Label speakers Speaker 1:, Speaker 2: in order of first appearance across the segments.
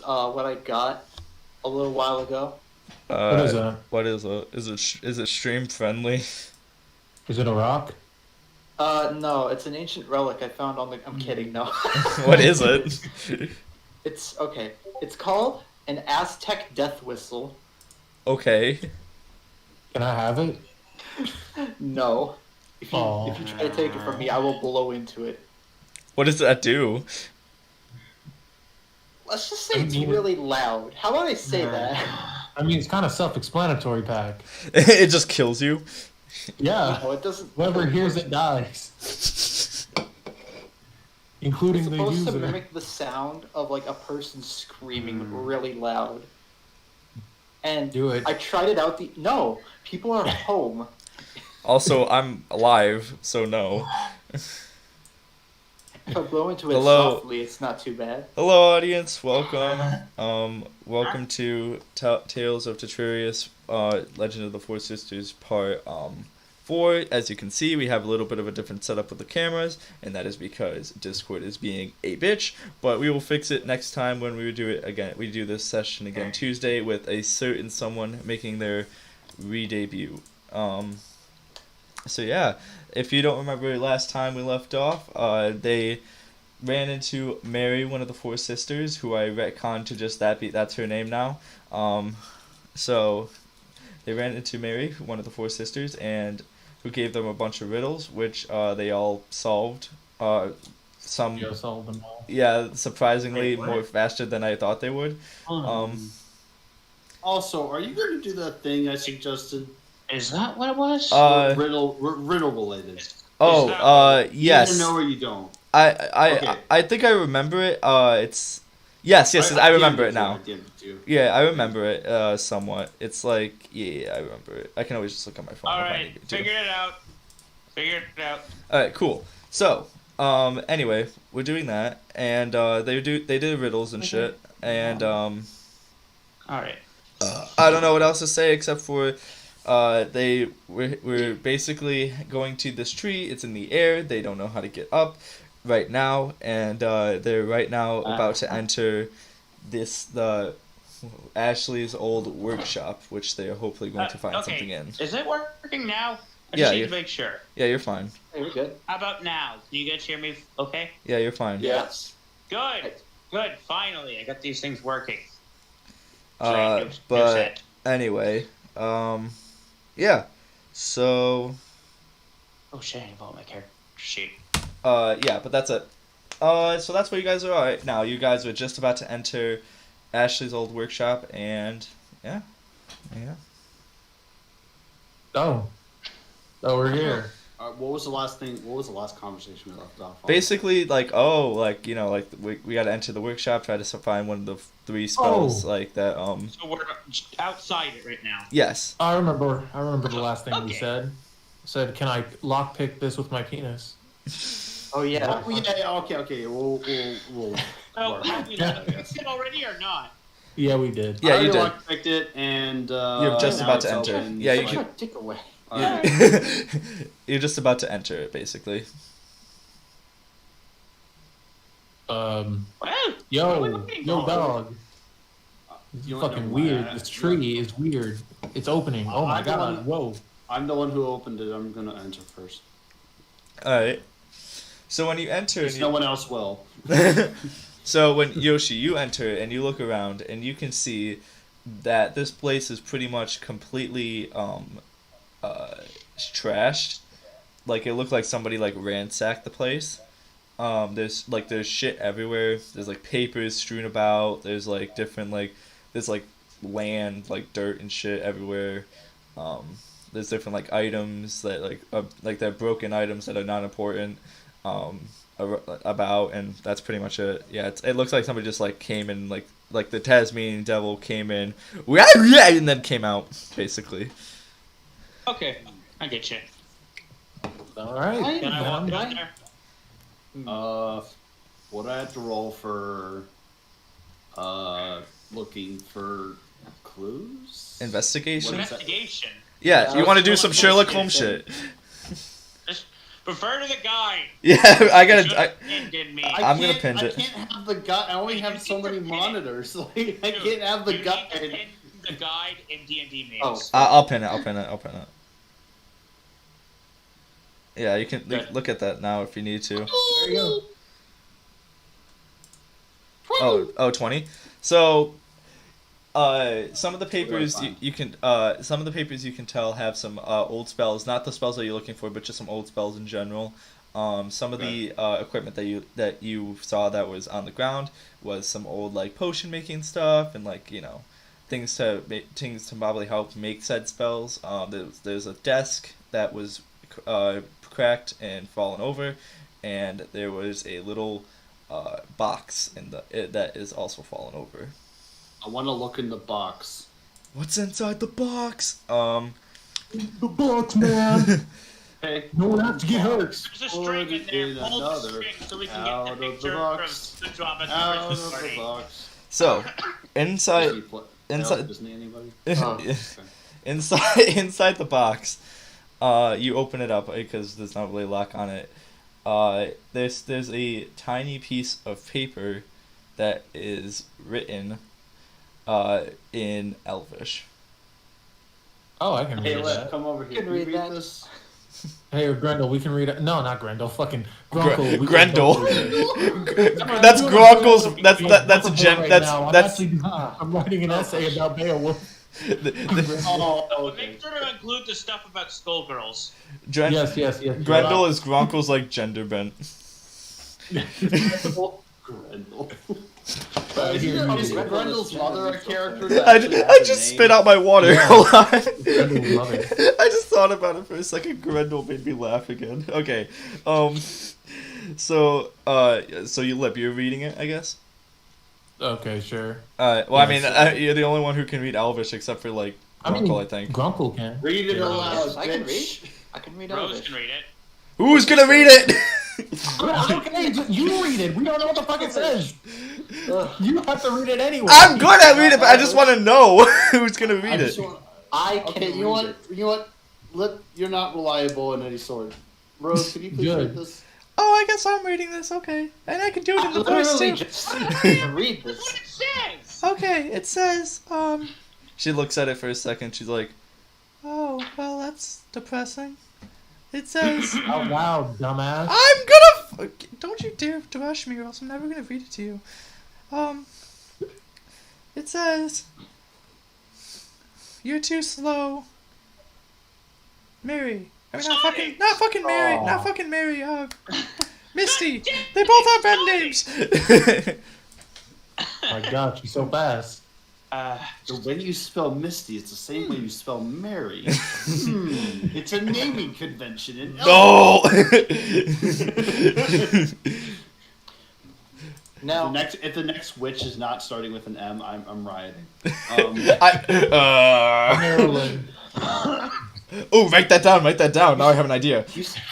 Speaker 1: what I got a little while ago.
Speaker 2: What is that?
Speaker 3: What is it? Is it stream friendly?
Speaker 2: Is it a rock?
Speaker 1: No, it's an ancient relic I found on the. I'm kidding, no.
Speaker 3: What is it?
Speaker 1: It's okay. It's called an Aztec death whistle.
Speaker 3: Okay.
Speaker 2: Can I have it?
Speaker 1: No. If you
Speaker 2: Aw.
Speaker 1: if you try to take it from me, I will blow into it.
Speaker 3: What does that do?
Speaker 1: Let's just say it's really loud. How about I say that?
Speaker 2: I mean, it's kind of self-explanatory, Pack.
Speaker 3: It just kills you.
Speaker 2: Yeah.
Speaker 1: No, it doesn't.
Speaker 2: Whoever hears it dies, including
Speaker 1: It's
Speaker 2: the
Speaker 1: supposed to
Speaker 2: user.
Speaker 1: mimic the sound of like a person screaming really loud. And
Speaker 2: Do it.
Speaker 1: I tried it out. No, people are home.
Speaker 3: Also, I'm alive, so no.
Speaker 1: If I blow into it
Speaker 3: Hello.
Speaker 1: softly, it's not too bad.
Speaker 3: Hello, audience. Welcome. Welcome to Tales of Tetrarius, Legend of the Four Sisters, Part 4. As you can see, we have a little bit of a different setup with the cameras, and that is because Discord is being a bitch. But we will fix it next time when we do it again. We do this session again Tuesday with a certain someone making their re-debut. So yeah, if you don't remember last time we left off, they ran into Mary, one of the four sisters, who I retconned to just that's her name now. So they ran into Mary, one of the four sisters, and who gave them a bunch of riddles, which they all solved. Some
Speaker 2: Yeah, solve them all.
Speaker 3: yeah, surprisingly
Speaker 4: Wait, what?
Speaker 3: more faster than I thought they would.
Speaker 4: Also, are you going to do that thing I suggested?
Speaker 5: Is that what it was?
Speaker 4: Riddle related.
Speaker 3: Yes.
Speaker 4: You either know or you don't.
Speaker 3: I I think I remember it. It's yes, I remember it now. Yeah, I remember it somewhat. It's like yeah, I remember it. I can always just look on my phone.
Speaker 5: All
Speaker 3: if I
Speaker 5: right,
Speaker 3: need to.
Speaker 5: figure it out. Figure it out.
Speaker 3: All right, cool. So, anyway, we're doing that, and they did riddles and shit, and
Speaker 5: All right.
Speaker 3: I don't know what else to say except for we're basically going to this tree. It's in the air. They don't know how to get up right now, and they're right now about to enter the Ashley's old workshop, which they are hopefully going to find
Speaker 5: okay.
Speaker 3: something in.
Speaker 5: Is it working now? I
Speaker 3: Yeah,
Speaker 5: just need
Speaker 3: you-
Speaker 5: to make sure.
Speaker 3: Yeah, you're fine.
Speaker 1: Hey, we're good.
Speaker 5: How about now? Can you guys hear me okay?
Speaker 3: Yeah, you're fine.
Speaker 1: Yes.
Speaker 5: Good. Good. Finally, I got these things working. New
Speaker 3: But
Speaker 5: set.
Speaker 3: anyway, yeah. So,
Speaker 5: Oh shit, I involved my character sheet.
Speaker 3: yeah, but that's it. So that's where you guys are right now. You guys are just about to enter Ashley's old workshop, and yeah.
Speaker 2: Oh, we're here.
Speaker 4: What was the last thing? What was the last conversation we left off on?
Speaker 3: Basically, like, we got to enter the workshop, try to find one of the three spells, like that.
Speaker 5: So we're outside it right now.
Speaker 3: Yes.
Speaker 2: I remember the last thing we
Speaker 5: Okay.
Speaker 2: said. Said, can I lockpick this with my penis?
Speaker 1: Oh yeah.
Speaker 4: Oh, yeah, okay. We'll
Speaker 5: So
Speaker 4: work.
Speaker 5: have you
Speaker 2: Yeah.
Speaker 5: fixed it already or not?
Speaker 2: Yeah, we did.
Speaker 3: Yeah,
Speaker 4: I
Speaker 3: you
Speaker 4: already
Speaker 3: did.
Speaker 4: picked it, and
Speaker 3: You're just
Speaker 4: now
Speaker 3: about
Speaker 4: it's
Speaker 3: to enter.
Speaker 4: open.
Speaker 3: Yeah, you
Speaker 1: Push
Speaker 3: can-
Speaker 1: my dick away.
Speaker 3: You're just about to enter it, basically.
Speaker 5: Well, what are we
Speaker 2: Yo,
Speaker 5: looking for?
Speaker 2: dog. This is
Speaker 4: You wanna
Speaker 2: fucking
Speaker 4: know why
Speaker 2: weird.
Speaker 4: I-
Speaker 2: This tree is weird. It's opening. Oh my
Speaker 4: I'm the
Speaker 2: god.
Speaker 4: one-
Speaker 2: Whoa.
Speaker 4: I'm the one who opened it. I'm gonna enter first.
Speaker 3: Alright. So when you enter...
Speaker 4: Because no one else will.
Speaker 3: So when Yoshi, you enter and you look around and you can see that this place is pretty much completely trashed. Like it looked like somebody like ransacked the place. There's shit everywhere. There's like papers strewn about. There's like different there's like land, like dirt and shit everywhere. There's different like items that like they're broken items that are not important. About, and that's pretty much it. Yeah, it looks like somebody just like came in like the Tasmanian devil came in and then came out basically.
Speaker 5: Okay, I get you.
Speaker 2: All right.
Speaker 5: Can I walk
Speaker 2: I'm
Speaker 5: down
Speaker 2: right.
Speaker 5: there?
Speaker 4: What I have to roll for looking for clues?
Speaker 3: Investigation.
Speaker 4: What is that?
Speaker 5: Investigation.
Speaker 3: Yeah,
Speaker 1: Yeah,
Speaker 3: you want to
Speaker 1: I
Speaker 3: do
Speaker 1: was
Speaker 3: some
Speaker 1: gonna
Speaker 3: Sherlock
Speaker 1: say
Speaker 3: Holmes
Speaker 1: that.
Speaker 3: shit.
Speaker 5: Refer to the guide.
Speaker 3: Yeah, I
Speaker 5: You
Speaker 3: gotta.
Speaker 5: should've pinned me.
Speaker 3: I'm gonna pinch it.
Speaker 4: I can't have the guide. I only have so many monitors. Like I can't have the
Speaker 5: You need to
Speaker 4: guide.
Speaker 5: pin the guide in D&D
Speaker 1: Oh.
Speaker 5: names.
Speaker 3: I'll pin it. I'll pin it. Yeah, you can
Speaker 4: Okay.
Speaker 3: look at that now if you need to.
Speaker 2: There you go.
Speaker 3: Oh, 20. So, some of the papers some of the papers you can tell have some old spells, not the spells that you're looking for, but just some old spells in general. Some of the equipment that you saw that was on the ground was some old like potion making stuff and like things to probably help make said spells. There's a desk that was cracked and fallen over, and there was a little box that is also fallen over.
Speaker 4: I want to look in the box.
Speaker 3: What's inside the box?
Speaker 2: The box, man.
Speaker 4: Hey,
Speaker 2: No one has to get hurt.
Speaker 5: There's a string in there.
Speaker 4: in
Speaker 5: Pull the
Speaker 4: another
Speaker 5: string so we can
Speaker 4: out
Speaker 5: get
Speaker 4: of
Speaker 5: the
Speaker 4: the
Speaker 5: picture from
Speaker 4: box.
Speaker 5: SpongeBob at
Speaker 4: out
Speaker 5: the
Speaker 4: of
Speaker 5: Christmas
Speaker 4: the
Speaker 5: party.
Speaker 4: box.
Speaker 3: So, inside
Speaker 4: Inside. Disney anybody?
Speaker 3: inside the box, you open it up because there's not really a lock on it. There's a tiny piece of paper that is written in Elvish.
Speaker 2: Oh, I can
Speaker 4: Hey,
Speaker 2: read
Speaker 4: let
Speaker 2: that.
Speaker 4: come over here.
Speaker 1: You can read that.
Speaker 4: this.
Speaker 2: Hey, Grendel, we can read it. No, not Grendel. Fucking Grunkle.
Speaker 3: Grendel.
Speaker 2: That's
Speaker 3: That's Grunkle's. That's a gen. That's.
Speaker 2: I'm writing an essay about Beowulf.
Speaker 4: Oh,
Speaker 5: But
Speaker 4: okay.
Speaker 5: make sure to include the stuff about skullgirls.
Speaker 2: Yes.
Speaker 3: Grendel is Grunkle's like gender bent.
Speaker 4: Grendel.
Speaker 2: Is
Speaker 4: Grendel's mother a character?
Speaker 3: I just spit out my water.
Speaker 2: Yeah.
Speaker 3: Hold on.
Speaker 2: Grendel would love it.
Speaker 3: I just thought about it for a second. Grendel made me laugh again. Okay. So you're reading it, I guess.
Speaker 2: Okay, sure.
Speaker 3: Well, I mean, you're the only one who can read Elvish except for like Grunkle, I think.
Speaker 2: Grunkle can.
Speaker 4: Read it aloud,
Speaker 1: Yes, I can read.
Speaker 4: bitch.
Speaker 1: I can read
Speaker 5: Rose
Speaker 1: Elvish.
Speaker 5: can read it.
Speaker 3: Who's gonna read it?
Speaker 2: Okay, you read it. We don't know what the fuck it says. You have to read it anyway.
Speaker 3: I'm good at reading it, but I just want to know who's gonna read it.
Speaker 1: I can
Speaker 4: Okay,
Speaker 1: read
Speaker 4: you know what?
Speaker 1: it.
Speaker 4: You know what? You're not reliable in any sort. Rose, can you please
Speaker 2: Good.
Speaker 4: read this?
Speaker 3: Oh, I guess I'm reading this. Okay, and I can do it in the voice
Speaker 1: Literally
Speaker 3: too.
Speaker 1: just read this.
Speaker 5: What it says!
Speaker 3: Okay, it says, She looks at it for a second. She's like, "Oh, well, that's depressing." It says,
Speaker 2: Out loud, dumbass.
Speaker 3: Don't you dare to rush me, or else I'm never gonna read it to you. It says, "You're too slow, Mary." I mean, not fucking Mary, not fucking Mary. Misty. They both have bad names.
Speaker 2: My God, she's so fast.
Speaker 4: The way you spell Misty, it's the same way you spell Mary. It's a naming convention in
Speaker 3: No.
Speaker 1: Now,
Speaker 4: If the next witch is not starting with an M, I'm rioting.
Speaker 2: Maryland.
Speaker 3: Oh, write that down. Now I have an idea.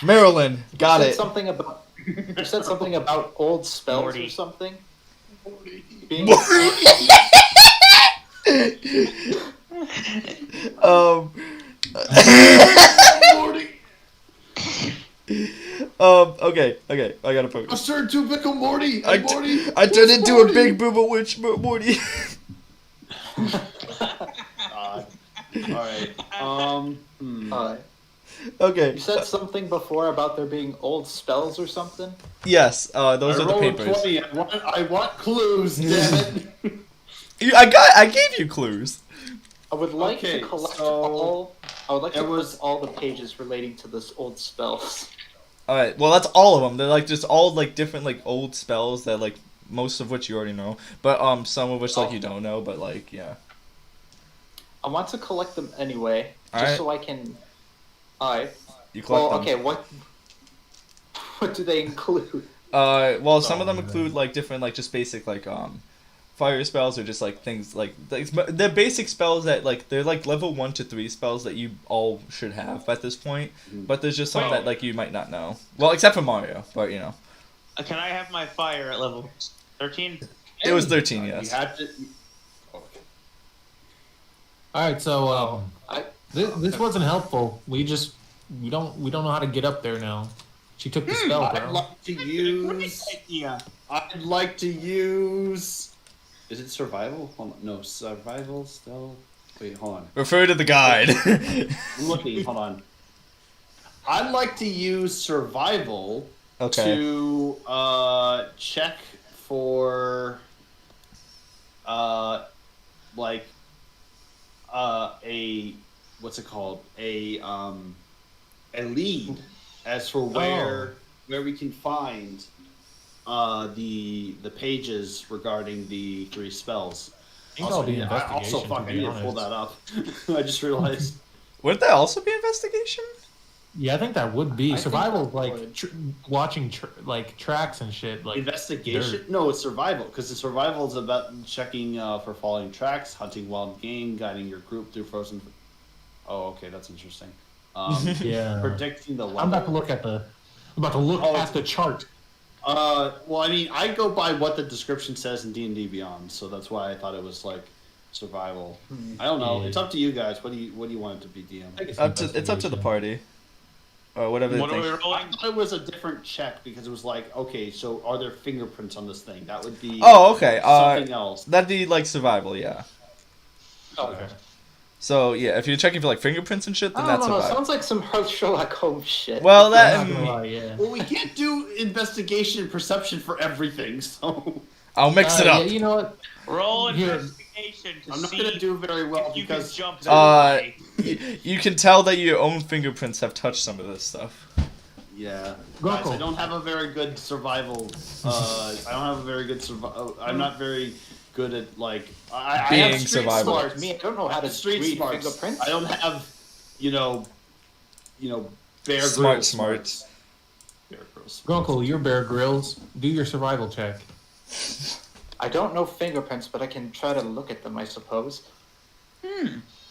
Speaker 3: Maryland, got
Speaker 1: said
Speaker 3: it.
Speaker 1: something about you said something about old spells
Speaker 5: Morty.
Speaker 1: or something. Being
Speaker 3: Okay. I gotta focus.
Speaker 4: Let's turn to Vic and Morty.
Speaker 3: I turned into a big booba witch, Morty.
Speaker 4: Alright.
Speaker 3: Okay.
Speaker 1: You said something before about there being old spells or something.
Speaker 3: Yes. Those
Speaker 4: I
Speaker 3: are the
Speaker 4: rolled
Speaker 3: papers.
Speaker 4: 20. I want clues, damn it.
Speaker 3: I gave you clues.
Speaker 1: I would like
Speaker 4: Okay,
Speaker 1: to collect
Speaker 4: so
Speaker 1: all. I would like to
Speaker 4: it
Speaker 1: collect
Speaker 4: was-
Speaker 1: all the pages relating to this old spells.
Speaker 3: All right. Well, that's all of them. They're like just all like different like old spells that like most of which you already know, but some of which like you don't know. But like yeah.
Speaker 1: I want to collect them anyway, just
Speaker 3: Alright.
Speaker 1: so I can. Alright.
Speaker 3: You collect
Speaker 1: Well,
Speaker 3: them.
Speaker 1: okay. What do they include?
Speaker 3: Well, some of them include like different like just basic like fire spells or just like things like they're basic spells that like they're like level 1 to 3 spells that you all should have at this point. But there's just some
Speaker 5: Wait.
Speaker 3: that like you might not know. Well, except for Mario, but you know.
Speaker 5: Can I have my fire at level 13?
Speaker 3: It was 13, yes.
Speaker 4: You have to.
Speaker 2: All right, so
Speaker 1: I-
Speaker 2: this wasn't helpful. We don't know how to get up there now. She took the spell,
Speaker 4: I'd
Speaker 2: bro.
Speaker 4: like to use.
Speaker 5: Yeah.
Speaker 4: I'd like to use. Is it survival? Hold on. No, survival still. Wait, hold on.
Speaker 3: Refer to the guide.
Speaker 4: I'm looking. Hold on. I'd like to use survival
Speaker 3: Okay.
Speaker 4: to check for like a what's it called a lead as for where we can find the pages regarding the 3 spells.
Speaker 2: I think that'll be
Speaker 4: I
Speaker 2: investigation.
Speaker 4: also fuck,
Speaker 2: to
Speaker 4: I
Speaker 2: be
Speaker 4: need to pull
Speaker 2: honest.
Speaker 4: that up. I just realized.
Speaker 3: Wouldn't that also be investigation?
Speaker 2: Yeah, I think that would be
Speaker 1: I think
Speaker 2: survival.
Speaker 1: that
Speaker 2: Like
Speaker 1: would.
Speaker 2: watching like tracks and shit. Like
Speaker 4: Investigation?
Speaker 2: dirt.
Speaker 4: No, it's survival. Because the survival is about checking for falling tracks, hunting wild game, guiding your group through frozen. Oh, okay, that's interesting.
Speaker 2: Yeah.
Speaker 4: Predicting the level.
Speaker 2: I'm about to look at the. I'm about to look
Speaker 4: Oh,
Speaker 2: at the chart.
Speaker 4: Well, I mean, I go by what the description says in D&D Beyond, so that's why I thought it was like survival. I don't know.
Speaker 2: Yeah.
Speaker 4: It's up to you guys. What do you want it to be, DM?
Speaker 2: I think
Speaker 3: It's up to the
Speaker 2: investigation.
Speaker 3: party. Or whatever
Speaker 5: What
Speaker 3: they
Speaker 5: are we
Speaker 3: think.
Speaker 4: I
Speaker 5: rolling?
Speaker 4: thought it was a different check because it was like, okay, so are there fingerprints on this thing? That would be
Speaker 3: Oh, okay.
Speaker 4: something else.
Speaker 3: That'd be like survival, yeah.
Speaker 2: Okay.
Speaker 3: So yeah, if you're checking for like fingerprints and shit, then
Speaker 1: I
Speaker 3: that's
Speaker 1: don't know.
Speaker 3: survival.
Speaker 1: Sounds like some Sherlock Holmes shit.
Speaker 3: Well,
Speaker 2: I'm
Speaker 3: that
Speaker 2: not gonna lie, yeah.
Speaker 4: Well, we can't do investigation and perception for everything, so
Speaker 3: I'll mix it up.
Speaker 2: Yeah, you know what?
Speaker 5: Roll
Speaker 2: Here.
Speaker 5: investigation to
Speaker 4: I'm not
Speaker 5: see
Speaker 4: going to do very well
Speaker 5: if you can
Speaker 4: because
Speaker 5: jump that
Speaker 3: Uh,
Speaker 5: way.
Speaker 3: you can tell that your own fingerprints have touched some of this stuff.
Speaker 4: yeah,
Speaker 2: Grunkle.
Speaker 4: guys, I don't have a very good survival. I don't have a very good survival. I'm not very good at like I
Speaker 3: Being
Speaker 4: have street
Speaker 3: survival.
Speaker 4: smarts.
Speaker 1: Me, I don't know how to
Speaker 4: Street
Speaker 1: read
Speaker 4: smarts.
Speaker 1: fingerprints.
Speaker 4: I don't have, you know, Bear
Speaker 3: Smart
Speaker 4: Grylls
Speaker 3: smarts.
Speaker 4: Bear Grylls.
Speaker 2: Grunkle, you're Bear Grylls. Do your survival check.
Speaker 1: I don't know fingerprints, but I can try to look at them, I suppose.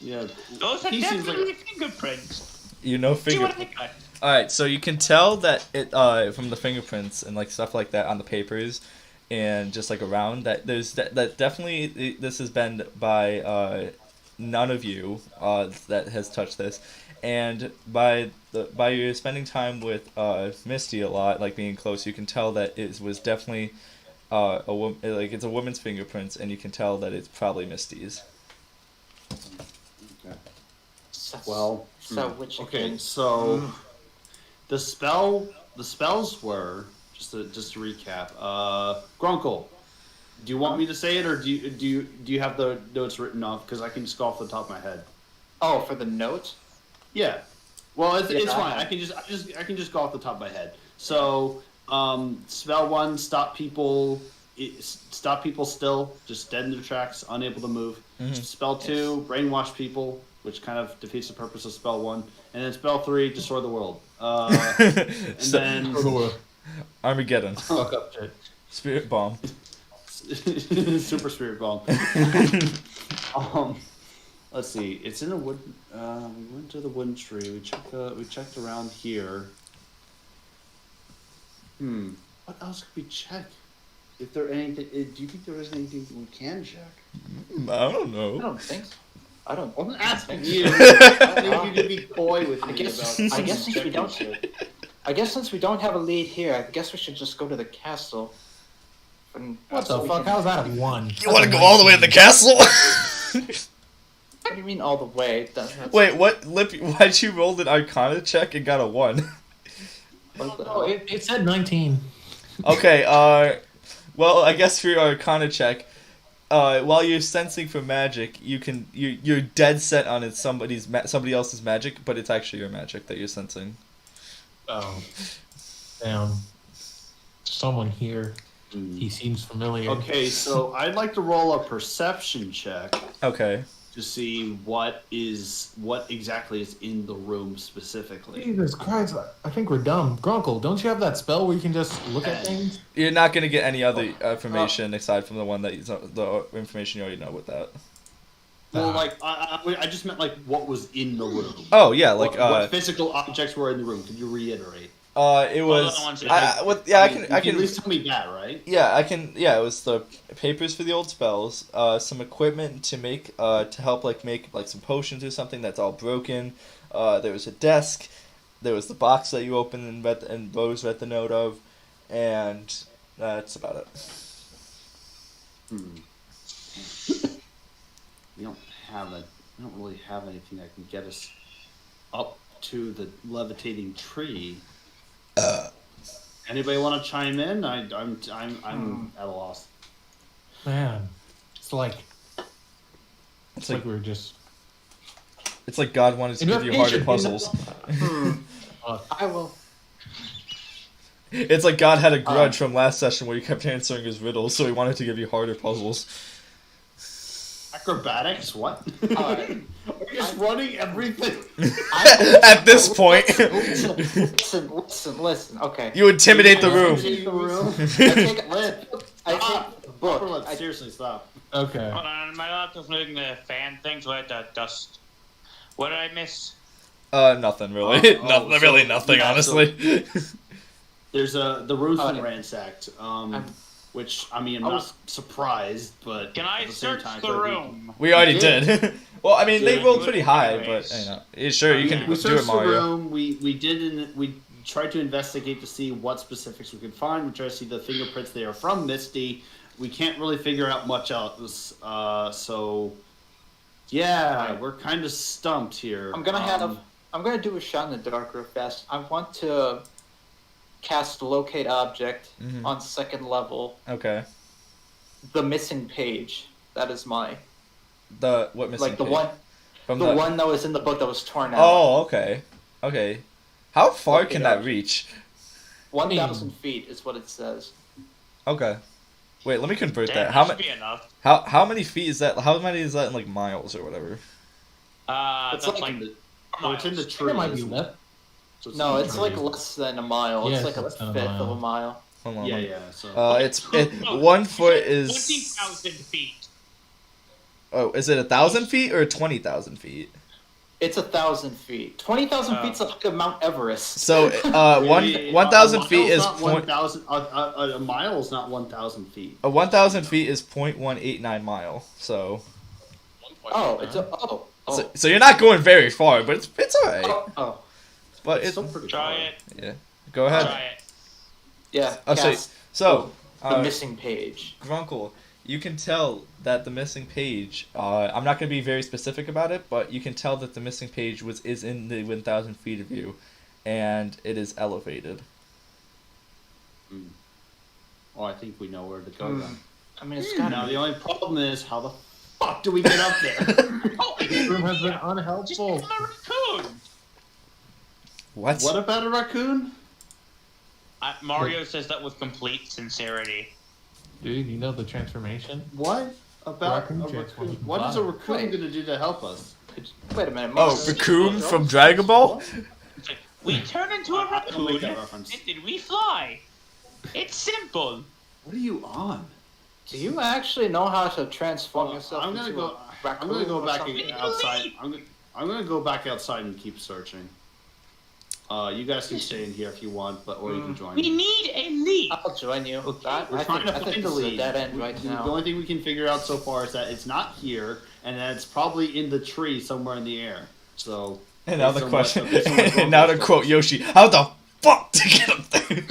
Speaker 4: Yeah,
Speaker 5: Those are
Speaker 4: he seems
Speaker 5: definitely
Speaker 4: like
Speaker 5: fingerprints.
Speaker 3: You know
Speaker 5: See what I
Speaker 3: fingerprints.
Speaker 5: got.
Speaker 3: All right, so you can tell that it from the fingerprints and like stuff like that on the papers, and just like around that there's that definitely this has been by none of you that has touched this, and by your spending time with Misty a lot, like being close, you can tell that it was definitely like it's a woman's fingerprints, and you can tell that it's probably Misty's.
Speaker 4: okay.
Speaker 1: So,
Speaker 4: Well,
Speaker 1: so which
Speaker 4: okay,
Speaker 1: again?
Speaker 4: so the spells were just to recap. Grunkle, do you want me to say it, or do you have the notes written off? Because I can just go off the top of my head.
Speaker 1: Oh, for the notes?
Speaker 4: Yeah. Well, it's
Speaker 1: Yeah,
Speaker 4: fine. I can just go off the top of my head. So, spell 1, stop people still, just dead in their tracks, unable to move. Spell 2, brainwash people, which kind of defeats the purpose of spell 1. And then spell 3, destroy the world. And
Speaker 3: So-
Speaker 4: then
Speaker 3: Armageddon,
Speaker 2: Fuck up shit.
Speaker 3: spirit bomb.
Speaker 4: super spirit bomb. Let's see. It's in a wood. We went to the wooden tree. We checked around here. What else could we check? If there anything, do you think there is anything we can check?
Speaker 3: I don't
Speaker 1: I
Speaker 3: know.
Speaker 1: don't think so. I don't.
Speaker 4: I'm asking
Speaker 1: think so.
Speaker 4: you. I need you to be coy with me
Speaker 1: I guess.
Speaker 4: about.
Speaker 1: I guess since we
Speaker 4: checking
Speaker 1: don't.
Speaker 4: shit.
Speaker 1: I guess since we don't have a lead here, I guess we should just go to the castle. And
Speaker 2: What
Speaker 1: so
Speaker 2: the
Speaker 1: we
Speaker 2: fuck?
Speaker 1: can-
Speaker 2: How's that a 1?
Speaker 3: You want to go all the way to the castle?
Speaker 1: What do you mean all the way? That's
Speaker 3: Wait, what? Lippy, why'd you roll an Arcana check and got a 1?
Speaker 1: what the
Speaker 2: Oh,
Speaker 1: hell?
Speaker 2: it said 19.
Speaker 3: Okay, well, I guess for your Arcana check, while you're sensing for magic, you're dead set on it's somebody else's magic, but it's actually your magic that you're sensing.
Speaker 2: Oh. Damn. Someone here. He seems familiar.
Speaker 4: Okay, so I'd like to roll a perception check
Speaker 3: Okay.
Speaker 4: to see what exactly is in the room specifically.
Speaker 2: Jesus Christ, I think we're dumb. Grunkle, don't you have that spell where you can just look at things?
Speaker 3: You're not gonna get any other information aside from the one that the information you already know with that.
Speaker 4: Well, like I just meant like what was in the room.
Speaker 3: Oh yeah, like
Speaker 4: what physical objects were in the room? Could you reiterate?
Speaker 3: it was.
Speaker 5: the ones that
Speaker 3: I
Speaker 4: mean,
Speaker 3: can.
Speaker 4: you at least tell me that, right?
Speaker 3: Yeah, I can. Yeah, it was the papers for the old spells, some equipment to make, to help make some potions or something that's all broken. There was a desk, there was the box that you opened and Rose read the note of, and that's about it.
Speaker 4: We don't really have anything that can get us up to the levitating tree. Anybody want to chime in? I'm at a loss.
Speaker 2: Man, it's like we were just.
Speaker 3: It's like God wanted to give you harder puzzles.
Speaker 1: I will.
Speaker 3: It's like God had a grudge from last session where you kept answering his riddles, so he wanted to give you harder puzzles.
Speaker 4: Acrobatics? What?
Speaker 1: Alright.
Speaker 4: We're just running everything.
Speaker 3: At this point,
Speaker 1: Listen. Okay.
Speaker 3: you intimidate the room.
Speaker 1: I take a book.
Speaker 4: Seriously, stop.
Speaker 2: Okay.
Speaker 5: Hold on, my laptop's doing the fan things with the dust. What did I miss?
Speaker 3: Nothing really. Nothing, honestly.
Speaker 4: There's the room's been ransacked. Which I mean, I'm not surprised, but
Speaker 5: can I search the room?
Speaker 3: We already did. Well, I mean, they rolled pretty high,
Speaker 5: anyways.
Speaker 3: but sure you can
Speaker 4: we
Speaker 3: do it,
Speaker 4: searched the
Speaker 3: Mario.
Speaker 4: room. We tried to investigate to see what specifics we could find. We tried to see the fingerprints. They are from Misty. We can't really figure out much else. So yeah, we're kind of stumped here.
Speaker 1: I'm gonna do a shot in the dark real fast. I want to cast locate object on second level.
Speaker 3: Okay.
Speaker 1: The missing page. That is my
Speaker 3: What missing?
Speaker 1: like the
Speaker 3: page?
Speaker 1: one.
Speaker 3: From
Speaker 1: the one that was in the book that was torn out.
Speaker 3: Oh, okay. Okay. How far
Speaker 1: Look
Speaker 3: can
Speaker 1: it
Speaker 3: that
Speaker 1: up.
Speaker 3: reach?
Speaker 1: 1,000 feet is what it says.
Speaker 3: Okay. Wait, let me convert
Speaker 5: Damn,
Speaker 3: that. How
Speaker 5: should
Speaker 3: many?
Speaker 5: be enough.
Speaker 3: How many feet is that? How many is that in like miles or whatever?
Speaker 1: It's
Speaker 5: That's
Speaker 1: like
Speaker 5: like
Speaker 4: it's in the
Speaker 5: miles.
Speaker 4: tree.
Speaker 2: It might be
Speaker 4: isn't it?
Speaker 2: left.
Speaker 4: So
Speaker 1: No, it's like
Speaker 2: Crazy.
Speaker 1: less than a mile.
Speaker 2: Yeah,
Speaker 1: It's
Speaker 2: it's
Speaker 1: like a
Speaker 2: less than a
Speaker 1: fifth
Speaker 2: mile.
Speaker 1: of a mile.
Speaker 3: Hold on.
Speaker 4: Yeah. So
Speaker 3: It's 1 foot is.
Speaker 5: 20,000 feet.
Speaker 3: Oh, is it 1,000 feet or 20,000 feet?
Speaker 1: It's 1,000 feet. 20,000 feet's like Mount Everest.
Speaker 3: So,
Speaker 4: Maybe
Speaker 3: 1,000
Speaker 4: a
Speaker 3: feet
Speaker 4: mile's
Speaker 3: is
Speaker 4: not
Speaker 3: point.
Speaker 4: 1,000. A mile is not 1,000 feet.
Speaker 3: 1,000 feet is 0.189 mile. So,
Speaker 1: Oh, it's a
Speaker 3: so you're not going very far, but it's alright.
Speaker 1: oh.
Speaker 3: But
Speaker 4: It's
Speaker 3: it's
Speaker 4: still pretty
Speaker 5: Try
Speaker 4: far.
Speaker 5: it.
Speaker 3: yeah. Go ahead.
Speaker 5: Try it.
Speaker 1: Yeah.
Speaker 3: Oh,
Speaker 1: Cast
Speaker 3: so
Speaker 1: the missing page.
Speaker 3: Grunkle, you can tell that the missing page. I'm not going to be very specific about it, but you can tell that the missing page is in the 1,000 feet of you, and it is elevated.
Speaker 4: Well, I think we know where to go then.
Speaker 1: I mean, it's kind
Speaker 4: Now
Speaker 1: of.
Speaker 4: the only problem is how the fuck do we get up there?
Speaker 5: Oh,
Speaker 2: This room has been
Speaker 5: just
Speaker 2: unhelpful.
Speaker 5: become a raccoon.
Speaker 3: What?
Speaker 4: What about a raccoon?
Speaker 5: Mario says that with complete sincerity.
Speaker 2: Dude, you know the transformation?
Speaker 4: What about
Speaker 2: Raccoon
Speaker 4: a
Speaker 2: transforms
Speaker 4: raccoon?
Speaker 2: from
Speaker 4: What is a
Speaker 2: fire.
Speaker 4: raccoon
Speaker 1: Wait.
Speaker 4: going to do to help us?
Speaker 1: Wait a minute.
Speaker 3: Oh,
Speaker 1: Mario.
Speaker 3: Raccoon from Dragon Ball?
Speaker 5: It's like, we turn into a
Speaker 4: I don't make
Speaker 5: raccoon,
Speaker 4: that reference.
Speaker 5: and then we fly. It's simple.
Speaker 4: What are you on?
Speaker 1: Do you actually know how to transform
Speaker 4: Well,
Speaker 1: yourself
Speaker 4: I'm gonna
Speaker 1: into
Speaker 4: go.
Speaker 1: a
Speaker 4: I'm
Speaker 1: raccoon
Speaker 4: gonna go
Speaker 1: or
Speaker 4: back
Speaker 1: something?
Speaker 4: outside. I'm gonna go back outside and keep searching. You guys can stay in here if you want, or you can join
Speaker 5: We
Speaker 4: me.
Speaker 5: need a lead.
Speaker 1: I'll join you. I
Speaker 4: We're trying
Speaker 1: think
Speaker 4: to find
Speaker 1: this
Speaker 4: a
Speaker 1: is a
Speaker 4: lead.
Speaker 1: dead end right
Speaker 4: The
Speaker 1: now.
Speaker 4: only thing we can figure out so far is that it's not here, and that it's probably in the tree somewhere in the air. So.
Speaker 3: And now
Speaker 4: based
Speaker 3: the
Speaker 4: on
Speaker 3: question.
Speaker 4: what- based on what
Speaker 3: And now to
Speaker 4: Grunkle
Speaker 3: quote
Speaker 4: says.
Speaker 3: Yoshi, how the fuck to get up there?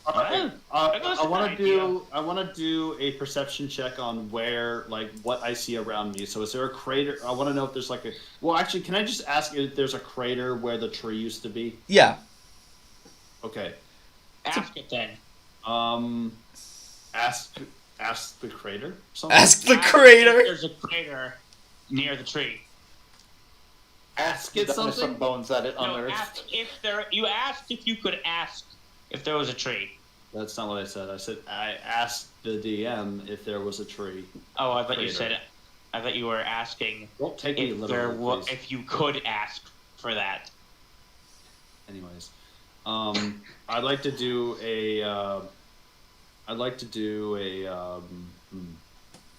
Speaker 4: Alright,
Speaker 5: That goes
Speaker 4: I
Speaker 5: to
Speaker 4: want
Speaker 5: the
Speaker 4: to do. I want to do a perception check on where, like, what I see around me. So, is there a crater? I want to know if there's like a. Well, actually, can I just ask if there's a crater where the tree used to be?
Speaker 3: Yeah.
Speaker 4: Okay.
Speaker 5: Ask it then.
Speaker 4: Ask the crater. Something?
Speaker 3: Ask the
Speaker 5: Ask
Speaker 3: crater.
Speaker 5: if there's a crater near the tree.
Speaker 4: Ask it
Speaker 1: There's some
Speaker 4: something.
Speaker 1: bones that it
Speaker 5: No,
Speaker 1: unearthed.
Speaker 5: ask if there. You asked if you could ask if there was a tree.
Speaker 4: That's not what I said. I said I asked the DM if there was a tree.
Speaker 5: Oh, I thought you
Speaker 4: Crater.
Speaker 5: said. I thought you were asking
Speaker 4: Don't take me
Speaker 5: if there
Speaker 4: literally, please.
Speaker 5: if you could ask for that.
Speaker 4: Anyways, I'd like to do a.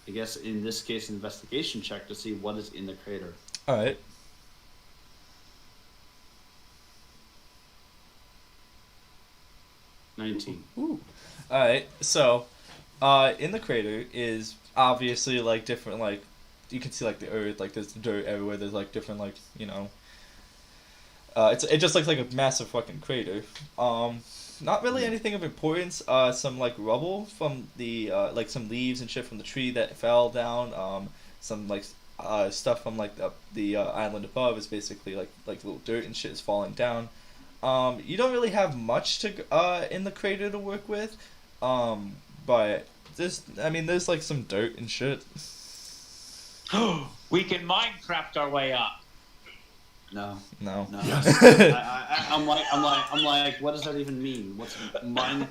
Speaker 4: I guess in this case, investigation check to see what is in the crater.
Speaker 3: All right.
Speaker 4: $19.
Speaker 3: Ooh. All right. So, in the crater is obviously like different, like you can see like the earth, like there's dirt everywhere. There's like different, like It just looks like a massive fucking crater. Not really anything of importance. Some like rubble from the like some leaves and shit from the tree that fell down. Some like stuff from like the island above is basically like little dirt and shit is falling down. You don't really have much to in the crater to work with. But there's like some dirt and shit.
Speaker 5: We can Minecraft our way up.
Speaker 4: No.
Speaker 2: Yes.
Speaker 4: I'm like, what does that even mean? What's mine?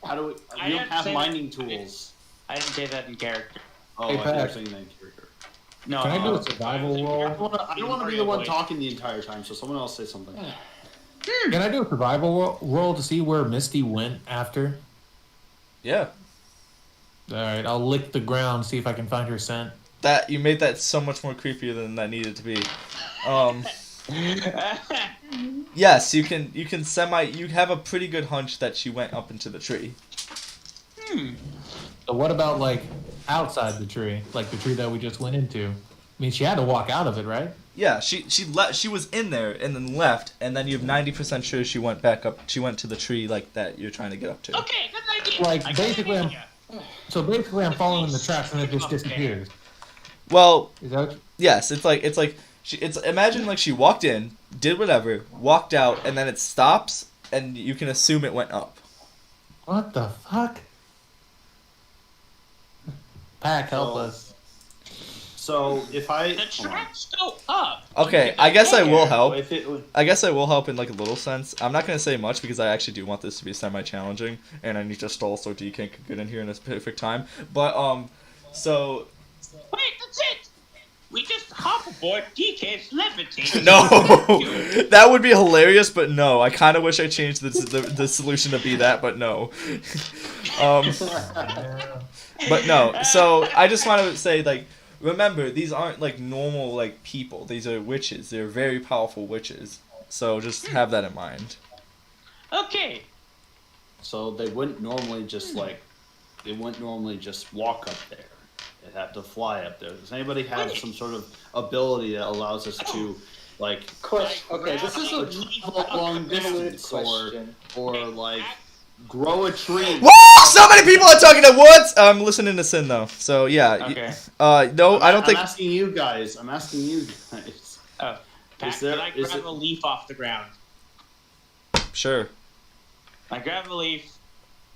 Speaker 4: How do we? We don't have mining tools.
Speaker 5: I didn't say that in character.
Speaker 4: Oh,
Speaker 2: Hey,
Speaker 4: I think you're
Speaker 2: Pat.
Speaker 4: saying that in character.
Speaker 5: No.
Speaker 2: Can I do a survival roll?
Speaker 4: I don't want to be the one talking the entire time, so someone else say something.
Speaker 2: Can I do a survival roll to see where Misty went after?
Speaker 3: Yeah.
Speaker 2: All right, I'll lick the ground, see if I can find her scent.
Speaker 3: That you made that so much more creepier than that needed to be. Yes, you have a pretty good hunch that she went up into the tree.
Speaker 2: So what about like outside the tree, like the tree that we just went into? I mean, she had to walk out of it, right?
Speaker 3: Yeah, she was in there and then left, and then you're 90% sure she went back up. She went to the tree like that you're trying to get up to.
Speaker 5: Okay, good idea.
Speaker 2: Like
Speaker 5: I got
Speaker 2: basically,
Speaker 5: an idea.
Speaker 2: I'm following the tracks and it just disappears.
Speaker 3: Well,
Speaker 2: Is that what you-
Speaker 3: yes, imagine like she walked in, did whatever, walked out, and then it stops, and you can assume it went up.
Speaker 2: What the fuck? Pack, help
Speaker 4: So-
Speaker 2: us.
Speaker 4: So if I
Speaker 5: The tracks go up.
Speaker 3: Okay, I guess I will help.
Speaker 4: If it,
Speaker 3: I guess I will help in like a little sense. I'm not gonna say much because I actually do want this to be semi-challenging, and I need to stall so D can get in here in a perfect time. But so
Speaker 5: Wait, that's it. We just hop aboard DK's levitating.
Speaker 3: no, that would be hilarious. But no, I kind of wish I changed the solution to be that, but no. But no. So I just want to say like. Remember, these aren't like normal like people. These are witches. They're very powerful witches. So just have that in mind.
Speaker 5: Okay.
Speaker 4: so they wouldn't normally just walk up there. They'd have to fly up there. Does anybody have some sort of ability that allows us to like
Speaker 1: Question. Okay, this is a
Speaker 4: travel long distance
Speaker 1: question.
Speaker 4: or like grow a tree?
Speaker 3: Woo! So many people are talking at once. I'm listening to Sin though. So yeah.
Speaker 5: Okay.
Speaker 3: No, I don't think.
Speaker 4: I'm asking you guys. Oh,
Speaker 5: Pat,
Speaker 4: Is there-
Speaker 5: can I
Speaker 4: is
Speaker 5: grab
Speaker 4: it-
Speaker 5: a leaf off the ground?
Speaker 3: Sure.
Speaker 5: I grab a leaf.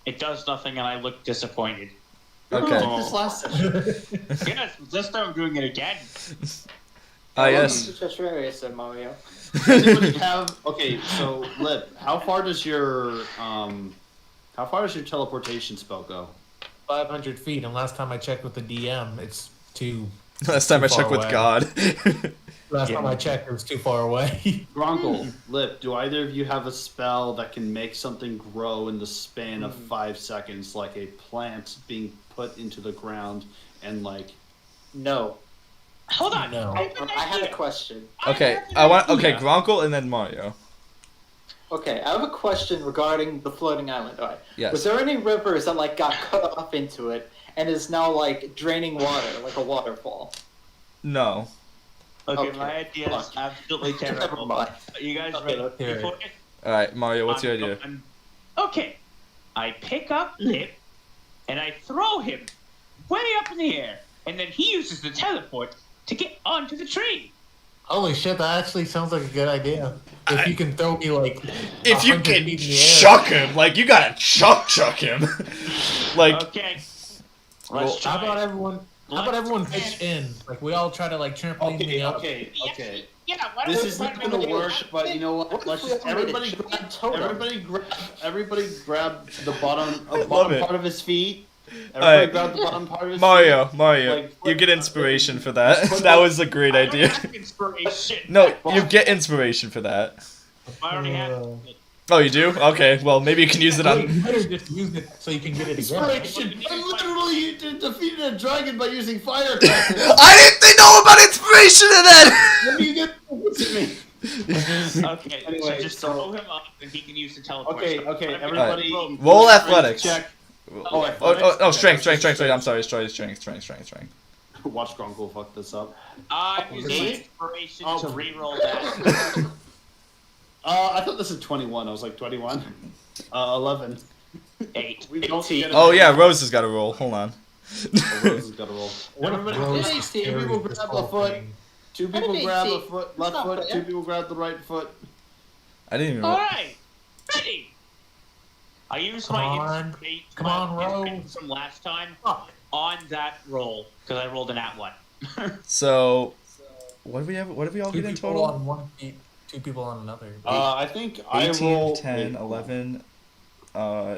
Speaker 5: It does nothing, and I look disappointed.
Speaker 3: Okay.
Speaker 4: Oh, this last session.
Speaker 5: Yes, this time I'm doing it again.
Speaker 3: Yes.
Speaker 1: Welcome to Mario.
Speaker 4: Does anybody have? Okay, so Lip, how far does your teleportation spell go?
Speaker 2: 500 feet, and last time I checked with the DM, it's too.
Speaker 3: Last time I
Speaker 2: Too
Speaker 3: checked
Speaker 2: far
Speaker 3: with
Speaker 2: away.
Speaker 3: God.
Speaker 2: Last time I checked, it was too far away.
Speaker 4: Gronkle, Lip, do either of you have a spell that can make something grow in the span of 5 seconds, like a plant being put into the ground and like?
Speaker 1: No.
Speaker 5: Hold on.
Speaker 2: No.
Speaker 5: I have an
Speaker 1: I had a
Speaker 5: idea.
Speaker 1: question.
Speaker 3: Okay.
Speaker 5: have an
Speaker 3: I want. Okay,
Speaker 5: idea.
Speaker 3: Gronkle and then Mario.
Speaker 1: Okay, I have a question regarding the floating island. All right.
Speaker 3: Yes.
Speaker 1: Was there any rivers that like got cut off into it and is now like draining water, like a waterfall?
Speaker 3: No.
Speaker 5: Okay,
Speaker 1: Okay.
Speaker 5: my idea is absolutely
Speaker 1: Never
Speaker 5: terrible.
Speaker 1: mind.
Speaker 5: Are you guys
Speaker 1: Okay,
Speaker 5: ready
Speaker 1: let's
Speaker 2: hear it.
Speaker 5: for it?
Speaker 3: All right, Mario. What's your idea?
Speaker 5: Okay, I pick up Lip and I throw him way up in the air, and then he uses the teleport to get onto the tree.
Speaker 2: Holy shit, that actually sounds like a good idea. If you can throw me like.
Speaker 3: If you
Speaker 2: 100
Speaker 3: can
Speaker 2: feet in the air.
Speaker 3: chuck him, like you gotta chuck him. Like
Speaker 5: Okay,
Speaker 3: Well,
Speaker 5: let's try.
Speaker 2: How about everyone pitch in? Like we all try to like trampoline me up.
Speaker 4: Okay.
Speaker 5: Yeah, why don't
Speaker 4: This
Speaker 5: we
Speaker 4: is
Speaker 5: try
Speaker 4: not
Speaker 5: to
Speaker 4: gonna
Speaker 5: do
Speaker 4: work,
Speaker 5: it?
Speaker 4: but you know what? Let's just everybody grab the bottom
Speaker 3: love it.
Speaker 4: part of his feet.
Speaker 3: Alright.
Speaker 4: Grab the bottom part of his
Speaker 3: Mario,
Speaker 4: feet.
Speaker 3: Mario,
Speaker 4: Like,
Speaker 3: you get inspiration for that. That was a great
Speaker 5: I don't
Speaker 3: idea.
Speaker 5: have inspiration.
Speaker 3: No, you get inspiration for that.
Speaker 5: I already have.
Speaker 3: Oh, you do? Okay, well maybe you can use it
Speaker 2: Wait,
Speaker 3: on.
Speaker 2: you better just use it so you can get it again.
Speaker 4: Inspiration. I literally defeated a dragon by using firecrackers.
Speaker 3: I didn't think know about inspiration in that.
Speaker 4: What do you get to me?
Speaker 5: Okay,
Speaker 4: Anyway,
Speaker 5: so just
Speaker 4: so-
Speaker 5: throw him up and he can use the teleport.
Speaker 4: Okay,
Speaker 5: So
Speaker 4: okay,
Speaker 5: whatever
Speaker 4: everybody.
Speaker 5: you roll-
Speaker 3: Roll
Speaker 4: strength
Speaker 3: athletics.
Speaker 4: Check.
Speaker 3: Oh,
Speaker 4: athletics?
Speaker 3: strength.
Speaker 4: Okay.
Speaker 3: I'm sorry, strength.
Speaker 4: Watch Gronkle fuck this up.
Speaker 5: I'm using
Speaker 4: Okay.
Speaker 5: inspiration
Speaker 4: Oh.
Speaker 5: to reroll that.
Speaker 4: I thought this was 21. I was like 21. 11.
Speaker 5: 8.
Speaker 4: We don't
Speaker 1: 18.
Speaker 4: get it.
Speaker 3: Oh yeah, Rose has got to roll. Hold on.
Speaker 4: Oh, Rose has got to roll.
Speaker 2: What if
Speaker 4: Everybody,
Speaker 2: Rose
Speaker 4: hey,
Speaker 2: just
Speaker 4: two
Speaker 2: carries
Speaker 4: people
Speaker 2: this
Speaker 4: grab
Speaker 2: whole
Speaker 4: a foot.
Speaker 2: thing?
Speaker 4: 2
Speaker 1: I
Speaker 4: people
Speaker 1: didn't
Speaker 4: grab
Speaker 1: see-
Speaker 4: a foot,
Speaker 1: it's
Speaker 4: left
Speaker 1: not
Speaker 4: foot.
Speaker 1: fair.
Speaker 4: 2 people grab the right foot.
Speaker 3: I didn't even.
Speaker 5: All right, ready. I used
Speaker 2: Come
Speaker 5: my
Speaker 2: on.
Speaker 5: instinct
Speaker 2: Come on,
Speaker 5: instinct from last time on that roll because I rolled an at one.
Speaker 3: So, what do we have? What did we all
Speaker 2: Two
Speaker 3: get in
Speaker 2: people
Speaker 3: total?
Speaker 2: on one feet, 2 people on another.
Speaker 4: I think I
Speaker 3: 18,
Speaker 4: roll
Speaker 3: 10,
Speaker 4: wait,
Speaker 3: 11.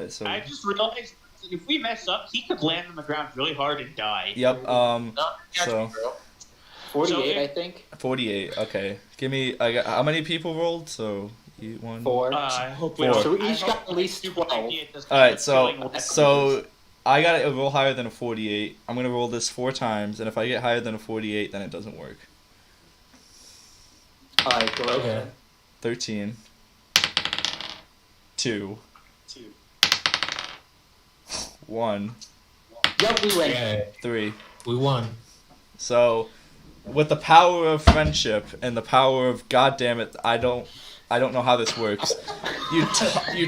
Speaker 3: So.
Speaker 5: I just realized that if we mess up, he could land on the ground really hard and die.
Speaker 3: Yep.
Speaker 2: No,
Speaker 3: So
Speaker 1: 48,
Speaker 5: So
Speaker 1: I think.
Speaker 3: 48. Okay. Give me. I got. How many people rolled? So you 1.
Speaker 1: 4.
Speaker 5: I hope
Speaker 3: Four.
Speaker 5: we
Speaker 1: So we
Speaker 5: I
Speaker 1: each
Speaker 5: hope
Speaker 1: got at least
Speaker 5: stupid
Speaker 1: 12.
Speaker 5: idea does
Speaker 3: All
Speaker 5: not
Speaker 3: right. So
Speaker 5: killing
Speaker 3: so I got a roll higher than a 48. I'm gonna roll this 4 times, and if I get higher than a 48, then it doesn't work.
Speaker 1: Alright, go
Speaker 2: Okay.
Speaker 1: ahead.
Speaker 3: 13. 2. 1.
Speaker 1: Yep, we win.
Speaker 2: Okay,
Speaker 3: 3.
Speaker 2: we won.
Speaker 3: So, with the power of friendship and the power of goddamn it, I don't know how this works. You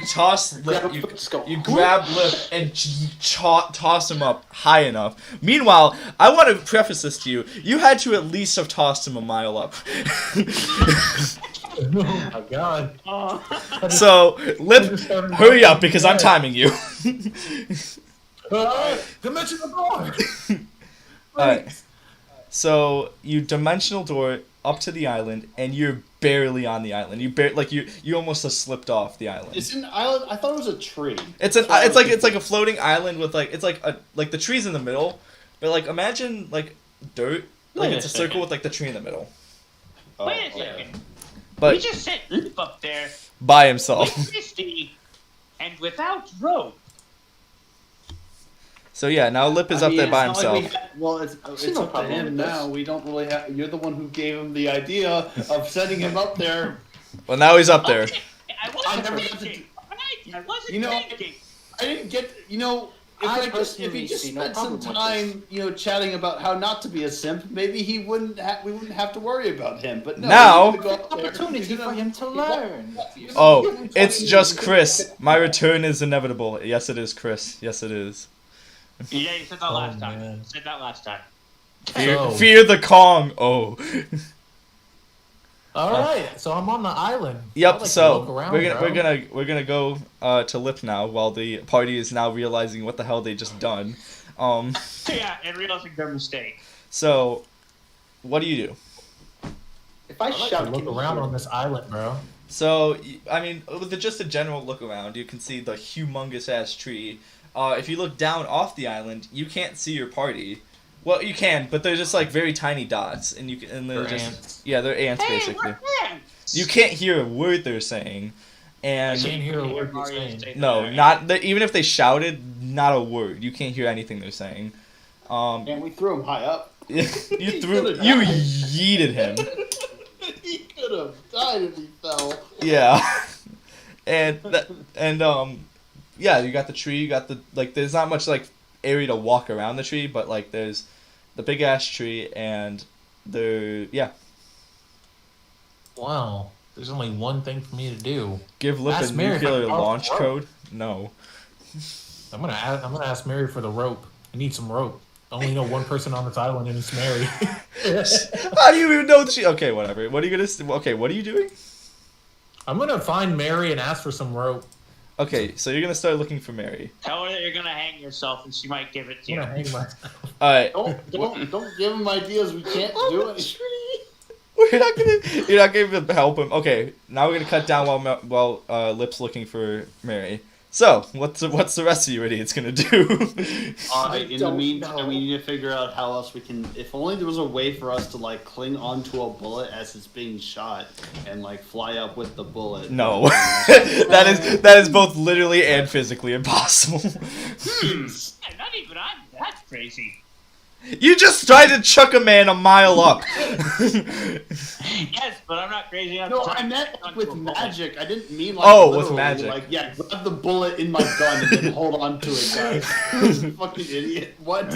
Speaker 3: toss
Speaker 1: Grab
Speaker 3: Lip,
Speaker 1: a
Speaker 3: you,
Speaker 1: foot, just go.
Speaker 3: you grab Lip and toss him up high enough. Meanwhile, I want to preface this to you. You had to at least have tossed him a mile up.
Speaker 2: Oh my god.
Speaker 3: So, Lip, hurry up because I'm timing you.
Speaker 2: Dimensional door!
Speaker 3: Alright. So you dimensional door up to the island, and you're barely on the island. You almost have slipped off the island.
Speaker 4: It's an island. I thought it was a tree.
Speaker 3: It's like a floating island with like the trees in the middle, but like imagine like dirt, like
Speaker 5: Wait
Speaker 3: it's
Speaker 5: a
Speaker 3: a circle
Speaker 5: second.
Speaker 3: with like the tree in the middle,
Speaker 4: Oh,
Speaker 5: Wait a second. We
Speaker 3: but
Speaker 5: just set Lip up there
Speaker 3: by himself.
Speaker 5: with Misty and without rope.
Speaker 3: So yeah, now Lip is up there by
Speaker 4: it's not like
Speaker 3: himself.
Speaker 4: it's
Speaker 1: no
Speaker 4: up to
Speaker 1: problem
Speaker 4: him
Speaker 1: with this.
Speaker 4: now. We don't really have. You're the one who gave him the idea of setting him up there.
Speaker 3: Well, now he's up there.
Speaker 5: Okay, I
Speaker 4: I
Speaker 5: wasn't
Speaker 4: never got to
Speaker 5: thinking. Alright, I wasn't
Speaker 4: You know-
Speaker 5: thinking.
Speaker 4: I didn't get. If,
Speaker 1: I
Speaker 4: if
Speaker 1: personally
Speaker 4: he just
Speaker 1: see no
Speaker 4: spent some
Speaker 1: problem with
Speaker 4: time, chatting about how not to be a simp, maybe we wouldn't have to worry about him. But no,
Speaker 3: Now-
Speaker 4: he's gonna go up there.
Speaker 1: Opportunity
Speaker 4: He's
Speaker 1: for
Speaker 4: gonna-
Speaker 1: him to learn.
Speaker 3: Oh, it's just Chris. My return is inevitable. Yes, it is, Chris. Yes, it is.
Speaker 5: Yeah, you said that last time.
Speaker 2: man.
Speaker 5: You said that last time.
Speaker 2: So-
Speaker 3: Fear the Kong. Oh.
Speaker 2: Alright, so I'm on the island. I'd
Speaker 3: Yep.
Speaker 2: like to
Speaker 3: So
Speaker 2: look around,
Speaker 3: we're gonna go to Lip now while the party is now realizing what the hell they just done.
Speaker 5: Yeah, and realizing their mistake.
Speaker 3: So what do you do?
Speaker 1: If I
Speaker 2: I'd like
Speaker 1: shout,
Speaker 2: to look around on this island, bro.
Speaker 3: So I mean, with just a general look around, you can see the humongous ass tree. If you look down off the island, you can't see your party. Well, you can, but they're just like very tiny dots, and they're
Speaker 2: They're
Speaker 3: just
Speaker 2: ants.
Speaker 3: yeah, they're ants
Speaker 5: Hey,
Speaker 3: basically.
Speaker 5: we're ants!
Speaker 3: You can't hear a word they're saying, and
Speaker 2: I can't hear a word you're
Speaker 5: Mario
Speaker 2: saying.
Speaker 5: say
Speaker 3: no,
Speaker 5: that.
Speaker 3: not even if they shouted, not a word. You can't hear anything they're saying.
Speaker 4: And we threw him high up.
Speaker 3: You
Speaker 4: could've
Speaker 3: you
Speaker 4: died.
Speaker 3: yeeted him.
Speaker 4: He could have died if he fell.
Speaker 3: Yeah, yeah, you got the tree. You got the There's not much like area to walk around the tree, but like there's the big ass tree and yeah.
Speaker 2: Wow. There's only one thing for me to do.
Speaker 3: Give Lip
Speaker 2: Ask
Speaker 3: a
Speaker 2: Mary if I
Speaker 3: nuclear
Speaker 2: can borrow
Speaker 3: launch
Speaker 2: some rope.
Speaker 3: code. No.
Speaker 2: I'm gonna ask Mary for the rope. I need some rope. I only know one person on this island, and it's Mary.
Speaker 3: How do you even know she? Okay, whatever. What are you gonna? Okay, what are you doing?
Speaker 2: I'm gonna find Mary and ask for some rope.
Speaker 3: Okay, so you're gonna start looking for Mary.
Speaker 5: Tell her that you're gonna hang yourself and she might give it to
Speaker 2: I'm
Speaker 5: you.
Speaker 2: gonna hang myself.
Speaker 3: All right.
Speaker 4: Don't give him ideas. We can't do it.
Speaker 3: You're not gonna help him. Okay, now we're gonna cut down while Lip's looking for Mary. So, what's the rest of you idiots gonna do?
Speaker 4: In the
Speaker 1: don't
Speaker 4: meantime,
Speaker 1: know.
Speaker 4: we need to figure out how else we can. If only there was a way for us to like cling onto a bullet as it's being shot and like fly up with the bullet.
Speaker 3: No, that is both literally and physically impossible.
Speaker 5: Yeah, not even I'm that crazy.
Speaker 3: You just tried to chuck a man a mile up.
Speaker 5: Yes, but I'm not crazy enough
Speaker 4: No,
Speaker 5: to
Speaker 4: I
Speaker 5: try
Speaker 4: meant
Speaker 5: to
Speaker 4: like,
Speaker 5: onto
Speaker 4: with
Speaker 5: a bullet.
Speaker 4: magic. I didn't mean like
Speaker 3: Oh, with
Speaker 4: literally,
Speaker 3: magic.
Speaker 4: Like yeah, grab the bullet in my gun and then hold on to it, guys. Fucking idiot. What?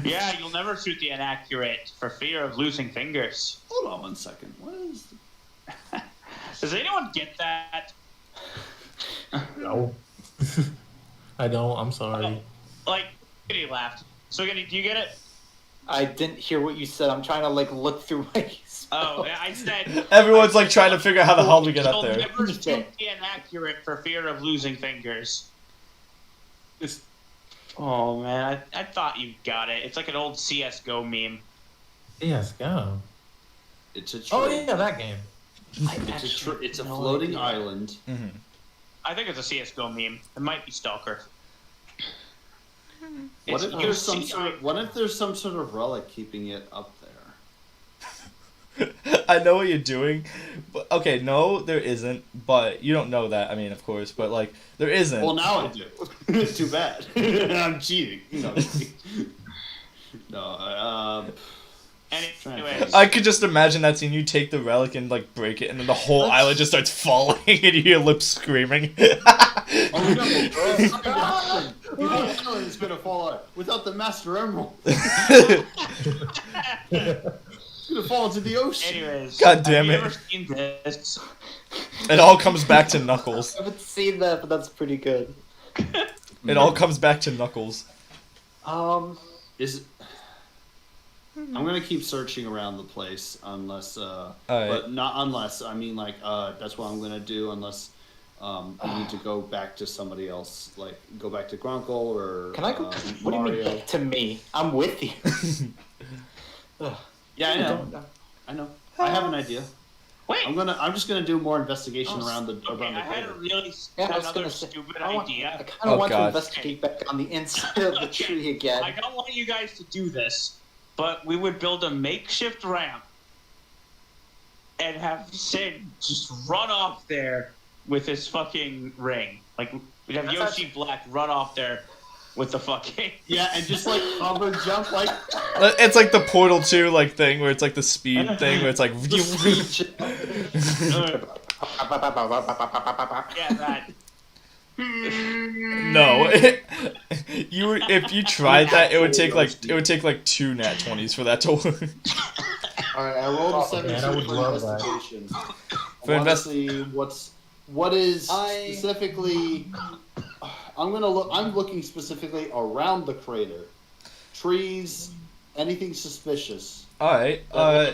Speaker 5: Yeah, you'll never shoot the inaccurate for fear of losing fingers.
Speaker 4: Hold on one second. What is?
Speaker 5: Does anyone get that?
Speaker 2: No. I don't. I'm sorry.
Speaker 5: Like, he laughed. So, do you get it?
Speaker 1: I didn't hear what you said. I'm trying to like look through my spells.
Speaker 5: Oh, I said.
Speaker 3: Everyone's like trying to figure out how the hell to get up
Speaker 5: You'll
Speaker 3: there.
Speaker 5: never be inaccurate for fear of losing fingers. Oh man, I thought you got it. It's like an old CS:GO meme.
Speaker 2: Yes, go.
Speaker 4: It's a tree.
Speaker 2: Oh yeah, that game.
Speaker 4: It's a floating island.
Speaker 3: Mm-hmm.
Speaker 5: I think it's a CS:GO meme. It might be Stalker.
Speaker 4: What if there's some sort of relic keeping it up there?
Speaker 3: I know what you're doing, but okay, no, there isn't. But you don't know that. I mean, of course, but like there isn't.
Speaker 4: Well, now I do. Too bad. I'm cheating. No.
Speaker 5: Anyways,
Speaker 3: I could just imagine that scene. You take the relic and like break it, and then the whole island just starts falling, and you hear Lip screaming.
Speaker 4: Oh no! The whole island is gonna fall out without the Master Emerald. It's gonna fall into the ocean.
Speaker 5: anyways,
Speaker 3: God damn
Speaker 5: have
Speaker 3: it.
Speaker 5: you ever seen this?
Speaker 3: It all comes back to Knuckles.
Speaker 1: I haven't seen that, but that's pretty good.
Speaker 3: It all comes back to Knuckles.
Speaker 4: Is I'm gonna keep searching around the place unless,
Speaker 3: Alright.
Speaker 4: but not unless. I mean, like, that's what I'm gonna do unless I need to go back to somebody else, like go back to Grunkle or.
Speaker 1: Can I go? What do you
Speaker 4: Mario.
Speaker 1: mean to me? I'm with you. Ugh.
Speaker 4: Yeah, I know. I know. I have an idea.
Speaker 5: Wait.
Speaker 4: I'm just gonna do more investigation around the
Speaker 5: Okay, I had a
Speaker 4: crater.
Speaker 5: really
Speaker 1: Yeah, I was
Speaker 5: another
Speaker 1: gonna say,
Speaker 5: stupid
Speaker 1: I
Speaker 5: idea.
Speaker 1: kind of
Speaker 3: Oh,
Speaker 1: want to
Speaker 3: God.
Speaker 1: investigate back on the inside of the
Speaker 5: Okay,
Speaker 1: tree again.
Speaker 5: I don't want you guys to do this, but we would build a makeshift ramp and have Sid just run off there with his fucking ring. Like, we'd have
Speaker 1: That's
Speaker 5: Yoshi Black run off there with the fucking...
Speaker 4: Yeah, and just like hover jump like.
Speaker 3: It's like the Portal 2 like thing where it's like the speed thing where it's like.
Speaker 5: Yeah, that.
Speaker 3: No, if you tried that, it would take like 2 nat 20s for that to work.
Speaker 4: Alright, I rolled a
Speaker 1: Oh,
Speaker 4: 17
Speaker 2: man, I would
Speaker 4: for
Speaker 2: love that.
Speaker 4: investigation.
Speaker 3: For
Speaker 4: I want to
Speaker 3: invest-
Speaker 4: see what is specifically. I'm looking specifically around the crater, trees, anything suspicious.
Speaker 3: All right.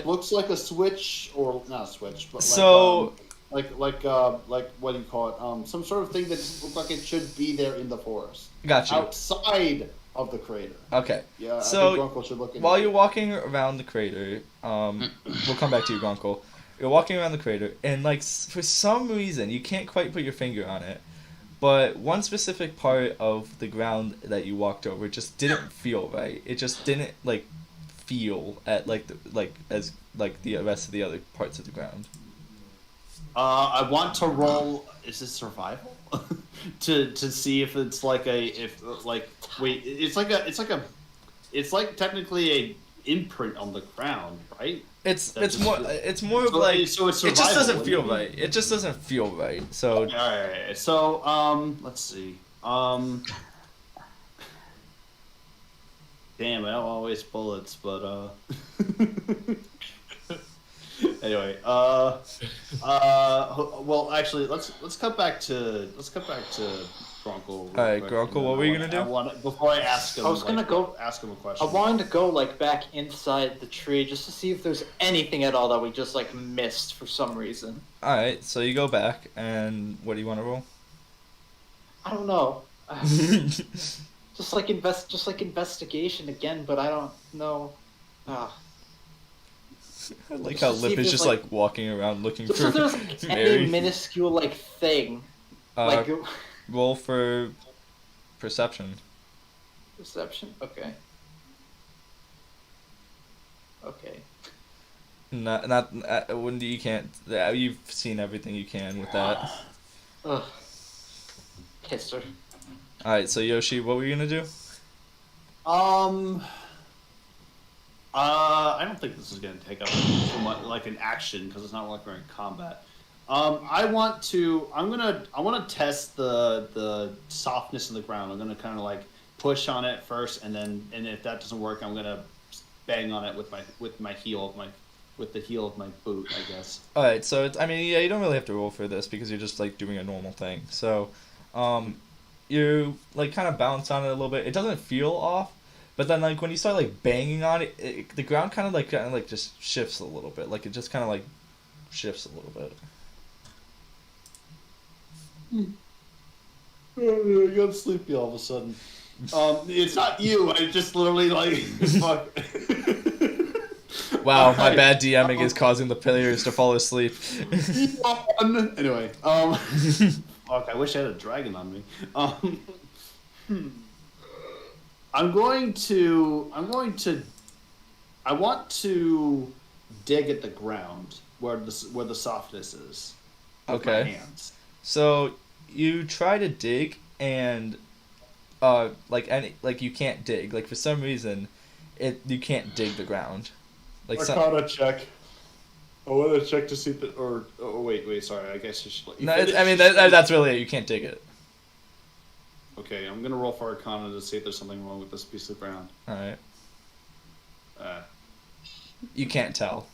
Speaker 4: Looks like a switch or not a switch, but
Speaker 3: So-
Speaker 4: like what do you call it? Some sort of thing that looks like it should be there in the forest,
Speaker 3: Got you.
Speaker 4: outside of the crater.
Speaker 3: Okay.
Speaker 4: Yeah,
Speaker 3: So,
Speaker 4: I think Grunkle should look into
Speaker 3: While
Speaker 4: it.
Speaker 3: you're walking around the crater, we'll come back to you, Grunkle. You're walking around the crater, and like for some reason, you can't quite put your finger on it, but one specific part of the ground that you walked over just didn't feel right. It just didn't like feel at as the rest of the other parts of the ground.
Speaker 4: I want to roll. Is this survival? to see if it's like it's like technically a imprint on the ground, right?
Speaker 3: It's
Speaker 4: That's
Speaker 3: more of
Speaker 4: so-
Speaker 3: like
Speaker 4: so it's
Speaker 3: it just
Speaker 4: survival,
Speaker 3: doesn't
Speaker 4: what do
Speaker 3: feel
Speaker 4: you mean?
Speaker 3: right. It just doesn't feel right. So
Speaker 4: Alright, so let's see. Damn, I don't want to waste bullets, but anyway, well, actually, let's cut back to Grunkle.
Speaker 3: Alright, Grunkle, what were you gonna do?
Speaker 4: Before I ask him,
Speaker 1: I was gonna go-
Speaker 4: ask him a question.
Speaker 1: I wanted to go like back inside the tree just to see if there's anything at all that we just like missed for some reason.
Speaker 3: all right, so you go back, and what do you want to roll?
Speaker 1: I don't know. Just like investigation again, but I don't know. Ah.
Speaker 3: I like
Speaker 1: Just
Speaker 3: how
Speaker 1: to see
Speaker 3: Lip
Speaker 1: if
Speaker 3: is
Speaker 1: there's,
Speaker 3: just like walking around looking
Speaker 1: Just
Speaker 3: for
Speaker 1: if there's like
Speaker 3: Mary.
Speaker 1: any minuscule like thing,
Speaker 3: Uh,
Speaker 1: like
Speaker 3: roll for perception.
Speaker 1: perception. Okay. Okay.
Speaker 3: Not when you can't. You've seen everything you can with that.
Speaker 1: Ugh. Kiss her.
Speaker 3: All right, so Yoshi, what were you gonna do?
Speaker 4: I don't think this is going to take up too much, like an action, because it's not like we're in combat. I want to test the softness of the ground. I'm gonna kind of like push on it first, and if that doesn't work, I'm gonna bang on it with my heel of my with the heel of my boot, I guess.
Speaker 3: All right, so I mean, yeah, you don't really have to roll for this because you're just like doing a normal thing. So, you like kind of bounce on it a little bit. It doesn't feel off, but then like when you start like banging on it, the ground kind of like just shifts a little bit. Like it just kind of like shifts a little bit.
Speaker 4: I got sleepy all of a sudden. It's not you. I just literally like fuck.
Speaker 3: Wow, my bad DMing is causing the players to fall asleep.
Speaker 4: Anyway, fuck. I wish I had a dragon on me. I want to dig at the ground where the softness is. With my
Speaker 3: Okay.
Speaker 4: hands.
Speaker 3: So you try to dig and you can't dig. Like for some reason, you can't dig the ground. Like
Speaker 4: Arcana check. I want to check to see if it, or wait, sorry. I guess you should.
Speaker 3: no, I mean that's really it. You can't dig it.
Speaker 4: Okay, I'm gonna roll for Arcana to see if there's something wrong with this piece of ground.
Speaker 3: All right. You can't tell.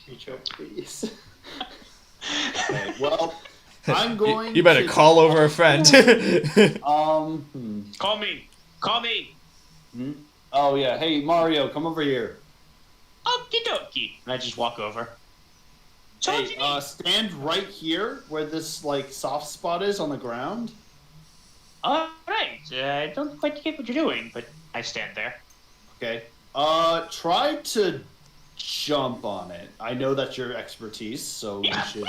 Speaker 1: Reach out, please.
Speaker 4: Okay, well, I'm going.
Speaker 3: You better
Speaker 4: to,
Speaker 3: call over a friend.
Speaker 5: Call me. Call me.
Speaker 4: Oh yeah, hey Mario, come over here.
Speaker 5: Okie dokie. And I just walk over. So what you
Speaker 4: Hey,
Speaker 5: need?
Speaker 4: stand right here where this like soft spot is on the ground.
Speaker 5: All right. I don't quite get what you're doing, but I stand there.
Speaker 4: Okay. Try to jump on it. I know that's your expertise, so you should.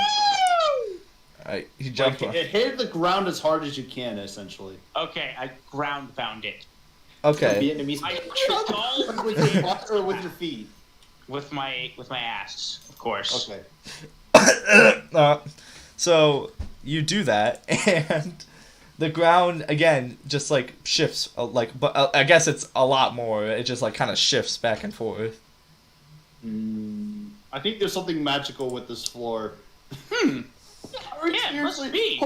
Speaker 3: Alright, you jump on.
Speaker 4: Hit the ground as hard as you can, essentially.
Speaker 5: Okay, I ground pound it
Speaker 3: Okay.
Speaker 1: Vietnamese.
Speaker 5: I stalled
Speaker 4: With your butt or with your feet?
Speaker 5: with my ass, of course.
Speaker 4: Okay.
Speaker 3: So you do that, and the ground again just like shifts, but I guess it's a lot more. It just like kind of shifts back and forth.
Speaker 4: I think there's something magical with this floor. Are you
Speaker 5: Yeah, it must be.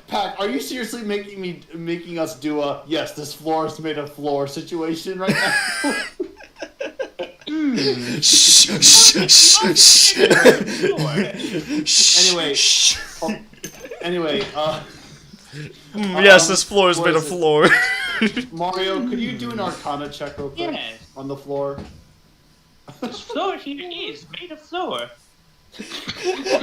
Speaker 4: Pat, are you seriously making us do a yes, this floor is made of floor situation right now? Anyway,
Speaker 3: Yes, this floor is made of floor.
Speaker 4: Mario, could you do an Arcana check real quick
Speaker 5: Yes.
Speaker 4: on the floor?
Speaker 5: This floor here is made of floor.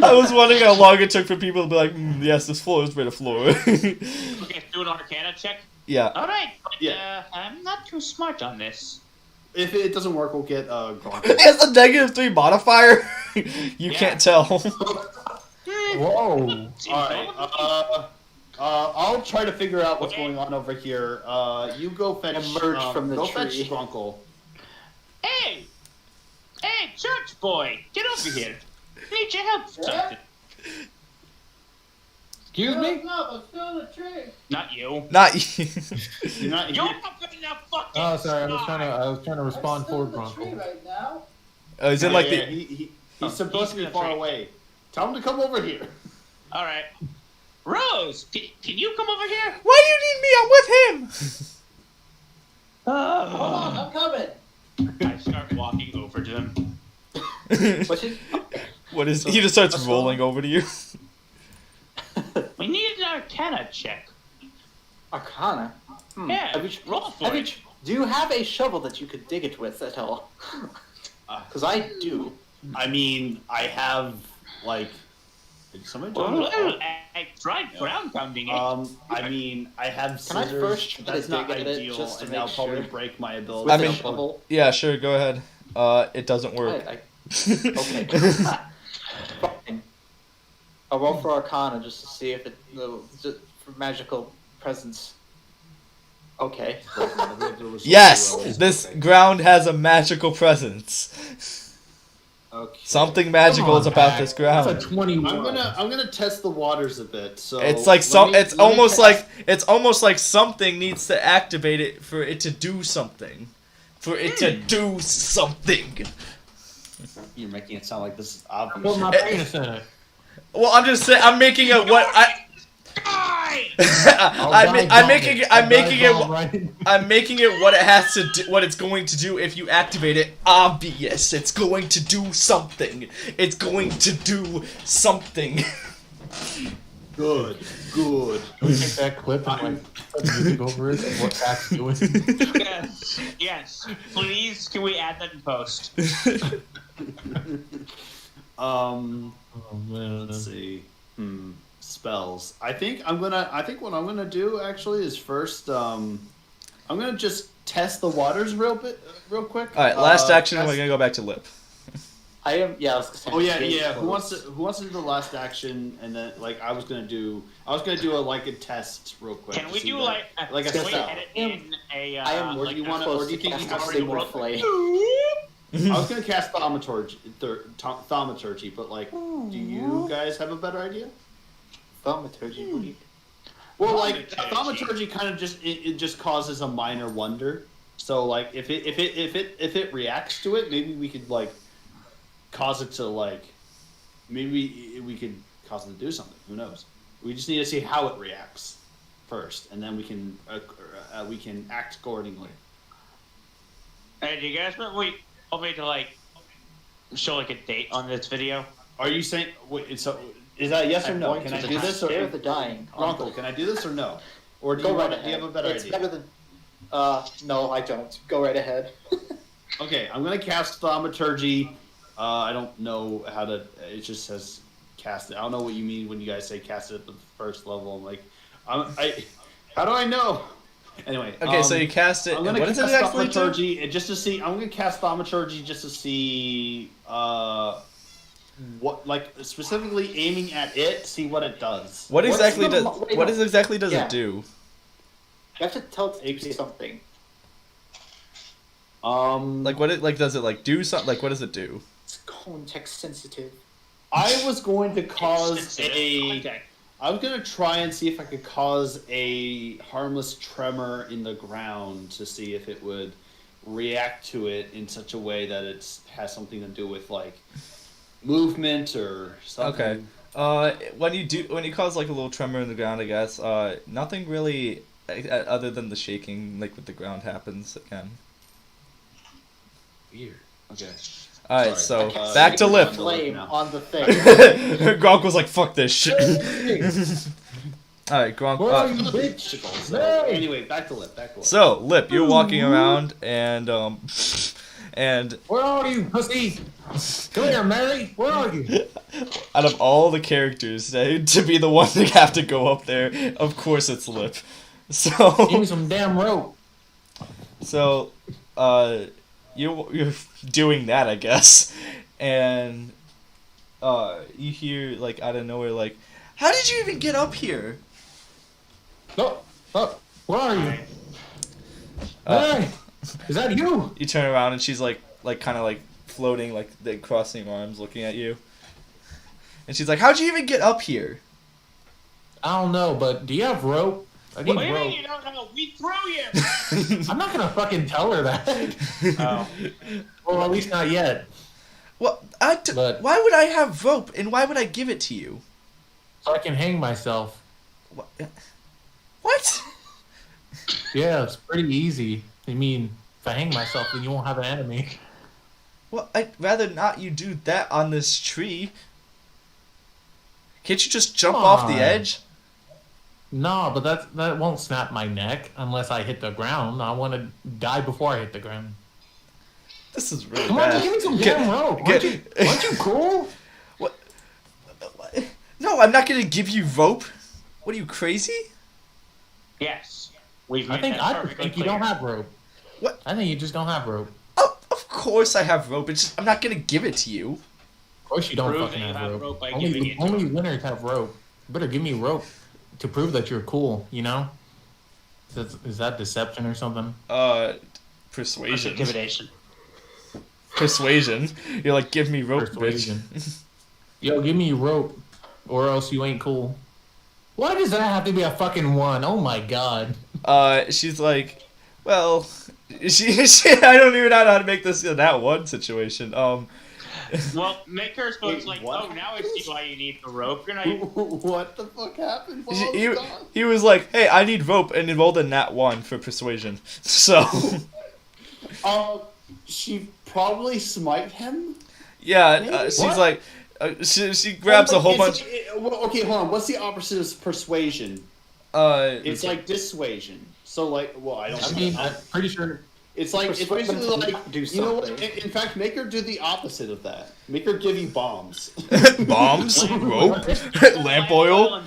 Speaker 3: I was wondering how long it took for people to be like, yes, this floor is made of floor.
Speaker 5: Okay, do an Arcana check.
Speaker 3: Yeah.
Speaker 5: All right, but
Speaker 4: Yeah.
Speaker 5: I'm not too smart on this.
Speaker 4: If it doesn't work, we'll get Gronk.
Speaker 3: It has a -3 modifier. You
Speaker 5: Yeah.
Speaker 3: can't tell.
Speaker 2: Whoa.
Speaker 5: Seems
Speaker 4: Alright,
Speaker 5: normal.
Speaker 4: I'll try to figure out what's
Speaker 5: Okay.
Speaker 4: going on over here. You go fetch.
Speaker 1: Emerge from the
Speaker 4: go
Speaker 1: tree.
Speaker 4: fetch Grunkle.
Speaker 5: Hey, church boy, get over here. Need your help for something.
Speaker 2: Excuse me?
Speaker 5: Not you.
Speaker 3: Not you.
Speaker 4: You're not
Speaker 5: You're
Speaker 4: here.
Speaker 5: up in the fucking
Speaker 2: Oh, sorry. I
Speaker 5: sky.
Speaker 2: was trying to respond for Bronco.
Speaker 3: Oh, he's in like
Speaker 4: Yeah,
Speaker 3: the.
Speaker 4: he's
Speaker 5: Oh,
Speaker 4: supposed
Speaker 5: he's
Speaker 4: to be
Speaker 5: in the
Speaker 4: far
Speaker 5: tree.
Speaker 4: away. Tell him to come over here.
Speaker 5: All right, Rose, can you come over here?
Speaker 3: Why do you need me? I'm with him.
Speaker 5: I'm coming. I start walking over to them.
Speaker 1: What's it?
Speaker 3: What is? He just starts
Speaker 1: what's
Speaker 3: rolling over to you.
Speaker 5: We need an Arcana check.
Speaker 1: Arcana.
Speaker 5: Yeah,
Speaker 1: Have you,
Speaker 5: roll for
Speaker 1: have you,
Speaker 5: it.
Speaker 1: do you have a shovel that you could dig it with at all? Because I do.
Speaker 4: I mean, I have like. Did somebody tell me?
Speaker 5: Well, I tried ground pounding it.
Speaker 4: I mean, I have
Speaker 1: Can I
Speaker 4: scissors.
Speaker 1: first try to
Speaker 4: That's not
Speaker 1: dig at it
Speaker 4: ideal,
Speaker 1: just to
Speaker 4: and
Speaker 1: make
Speaker 4: that'll probably
Speaker 1: sure?
Speaker 4: break my ability.
Speaker 1: With
Speaker 3: I
Speaker 1: a
Speaker 3: mean-
Speaker 1: shovel?
Speaker 3: Yeah, sure. Go ahead. It doesn't work.
Speaker 1: Okay. Fine. I'll roll for Arcana just to see if it just for magical presence. Okay.
Speaker 3: Yes, this ground has a magical presence.
Speaker 4: Okay.
Speaker 3: Something magical is about
Speaker 2: Pat.
Speaker 3: this
Speaker 2: That's
Speaker 3: ground.
Speaker 2: a 21.
Speaker 4: I'm gonna test the waters a bit. So
Speaker 3: It's like
Speaker 4: let me-
Speaker 3: it's
Speaker 4: let me
Speaker 3: almost
Speaker 4: test-
Speaker 3: like something needs to activate it for it to do something. For it to do something.
Speaker 4: You're making it sound like this is obvious.
Speaker 2: Put my penis in it.
Speaker 3: Well, I'm just saying. I'm making a what I.
Speaker 5: Die!
Speaker 3: I'm making it what it has to do, what it's going to do if you activate it. Obvious. It's going to do something. It's going to do something.
Speaker 4: Good.
Speaker 2: Can we take that clip and put music over it? What Pat's doing?
Speaker 5: Yes. Please, can we add that in post?
Speaker 2: Oh man.
Speaker 4: Let's see. Spells. I think what I'm gonna do actually is first I'm gonna just test the waters real quick.
Speaker 3: All right, last action. We're gonna go back to Lip.
Speaker 1: I am. Yeah. I was gonna say,
Speaker 4: Yeah. Who
Speaker 1: close.
Speaker 4: wants to do the last action? And then I was gonna do a test real quick.
Speaker 5: Can
Speaker 4: to
Speaker 5: we
Speaker 4: see
Speaker 5: do
Speaker 4: that-
Speaker 5: like a
Speaker 4: a
Speaker 5: can we
Speaker 4: spell?
Speaker 5: edit in a
Speaker 1: I am.
Speaker 4: Or do you
Speaker 1: want
Speaker 4: wanna- or do you think you have to say more
Speaker 1: play?
Speaker 4: I was gonna cast thaumaturgy, but do you guys have a better idea?
Speaker 1: Thaumaturgy. What do you?
Speaker 4: Well, like
Speaker 5: Thaumaturgy.
Speaker 4: thaumaturgy kind of it just causes a minor wonder. So like if it reacts to it, maybe we could cause it to maybe we could cause it to do something. Who knows? We just need to see how it reacts first, and then we can act accordingly.
Speaker 5: Hey, do you guys want me to show a date on this video?
Speaker 4: Are you saying? Wait, so is that yes or
Speaker 1: I'm
Speaker 4: no?
Speaker 1: going
Speaker 4: Can
Speaker 1: to
Speaker 4: I
Speaker 1: the
Speaker 4: do this or
Speaker 1: Spare the Dying.
Speaker 4: Ronkel, can I do this or no? Or do
Speaker 1: Go
Speaker 4: you
Speaker 1: right
Speaker 4: want? Do you
Speaker 1: ahead.
Speaker 4: have a better
Speaker 1: It's
Speaker 4: idea?
Speaker 1: better than. No, I don't. Go right ahead.
Speaker 4: Okay, I'm gonna cast thaumaturgy. I don't know how to. It just says cast it. I don't know what you mean when you guys say cast it at the first level. I'm like, how do I know? Anyway.
Speaker 3: Okay, so you cast it.
Speaker 4: I'm
Speaker 3: And
Speaker 4: gonna
Speaker 3: what does it
Speaker 4: cast
Speaker 3: actually do?
Speaker 4: thaumaturgy and just to see. I'm gonna cast thaumaturgy just to see. What specifically aiming at it, see what it does.
Speaker 3: What exactly
Speaker 1: the
Speaker 3: does?
Speaker 1: mo- wait,
Speaker 3: What
Speaker 1: no.
Speaker 3: exactly does
Speaker 1: Yeah.
Speaker 3: it do?
Speaker 1: You have to tell it to do something.
Speaker 3: Does it do something? What does it do?
Speaker 1: It's context sensitive.
Speaker 4: I was going to cause
Speaker 5: Sensitive contact.
Speaker 4: I was gonna try and see if I could cause a harmless tremor in the ground to see if it would react to it in such a way that it has something to do with movement or something.
Speaker 3: Okay. When you cause a little tremor in the ground, I guess nothing really other than the shaking with the ground happens again.
Speaker 2: Weird.
Speaker 4: Okay.
Speaker 3: All right,
Speaker 4: Sorry.
Speaker 3: so back to
Speaker 4: you
Speaker 3: Lip.
Speaker 4: can
Speaker 1: Flame
Speaker 4: now.
Speaker 1: on the thing.
Speaker 3: Gronk was like, "Fuck this shit." All right, Gronk.
Speaker 2: Where are you, bitch?
Speaker 4: So,
Speaker 2: Hey!
Speaker 4: anyway, back to Lip.
Speaker 3: So Lip, you're walking around and
Speaker 2: Where are you, pussy? Come here, Mary. Where are you?
Speaker 3: out of all the characters to be the one to have to go up there, of course it's Lip.
Speaker 2: Give me
Speaker 3: So
Speaker 2: some damn rope.
Speaker 3: you're doing that, I guess, and you hear out of nowhere how did you even get up here?
Speaker 2: No. Oh, where are you?
Speaker 3: Uh,
Speaker 2: Mary, is that you?
Speaker 3: You turn around and she's kind of floating, crossing her arms, looking at you, and she's like, "How'd you even get up here?"
Speaker 2: I don't know, but do you have rope? I need
Speaker 5: What do you
Speaker 2: rope.
Speaker 5: mean you don't know? We threw you!
Speaker 2: I'm not gonna fucking tell her that.
Speaker 5: Oh.
Speaker 2: Well, at least not yet.
Speaker 3: Well,
Speaker 2: But-
Speaker 3: why would I have rope, and why would I give it to you?
Speaker 2: So I can hang myself.
Speaker 3: What?
Speaker 2: Yeah, it's pretty easy. I mean, if I hang myself, then you won't have an enemy.
Speaker 3: Well, I'd rather not you do that on this tree. Can't you just jump off the
Speaker 2: Come on.
Speaker 3: edge?
Speaker 2: No, but that won't snap my neck unless I hit the ground. I want to die before I hit the ground.
Speaker 3: This is really
Speaker 2: Come on,
Speaker 3: bad.
Speaker 2: just give me some
Speaker 3: Get-
Speaker 2: damn rope.
Speaker 3: get-
Speaker 2: Aren't you cool?
Speaker 3: What? No, I'm not gonna give you rope. What are you, crazy?
Speaker 5: Yes. We've
Speaker 2: I
Speaker 5: made
Speaker 2: think
Speaker 5: that
Speaker 2: I
Speaker 5: perfectly
Speaker 2: think you
Speaker 5: clear.
Speaker 2: don't have rope.
Speaker 3: What?
Speaker 2: I think you just don't have rope.
Speaker 3: Oh, of course I have rope. It's just, I'm not gonna give it to you.
Speaker 2: Of course you don't
Speaker 5: Prove
Speaker 2: fucking
Speaker 5: that you
Speaker 2: have
Speaker 5: have
Speaker 2: rope.
Speaker 5: rope by giving it to
Speaker 2: Only
Speaker 5: him.
Speaker 2: winners have rope. You better give me rope to prove that you're cool. You know? Is that deception or something?
Speaker 5: That's
Speaker 3: Persuasion.
Speaker 5: intimidation.
Speaker 3: Persuasion. You're like, give me rope,
Speaker 2: Persuasion.
Speaker 3: bitch.
Speaker 2: Yo, give me rope, or else you ain't cool. Why does that have to be a fucking one? Oh my god.
Speaker 3: She's like, well, she I don't even know how to make this in that one situation.
Speaker 5: Well, Maker's
Speaker 4: Wait,
Speaker 5: like,
Speaker 4: what?
Speaker 5: oh, now I see why you need the rope. And I,
Speaker 4: What the fuck happened? While I
Speaker 3: He,
Speaker 4: was gone?
Speaker 3: he was like, hey, I need rope, and he rolled a nat 1 for persuasion. So,
Speaker 4: She probably smite him.
Speaker 3: yeah,
Speaker 4: Maybe?
Speaker 3: she's
Speaker 2: What?
Speaker 3: like, she grabs a whole bunch.
Speaker 4: Okay, hold on. What's the opposite of persuasion? It's like dissuasion. So like, well, I don't.
Speaker 2: I mean, I'm pretty sure.
Speaker 4: it's like it's
Speaker 1: Persuade them
Speaker 4: basically
Speaker 1: to
Speaker 4: like
Speaker 1: not do
Speaker 4: you know what?
Speaker 1: something.
Speaker 4: In fact, make her do the opposite of that. Make her give you bombs.
Speaker 3: Bombs, rope, lamp oil,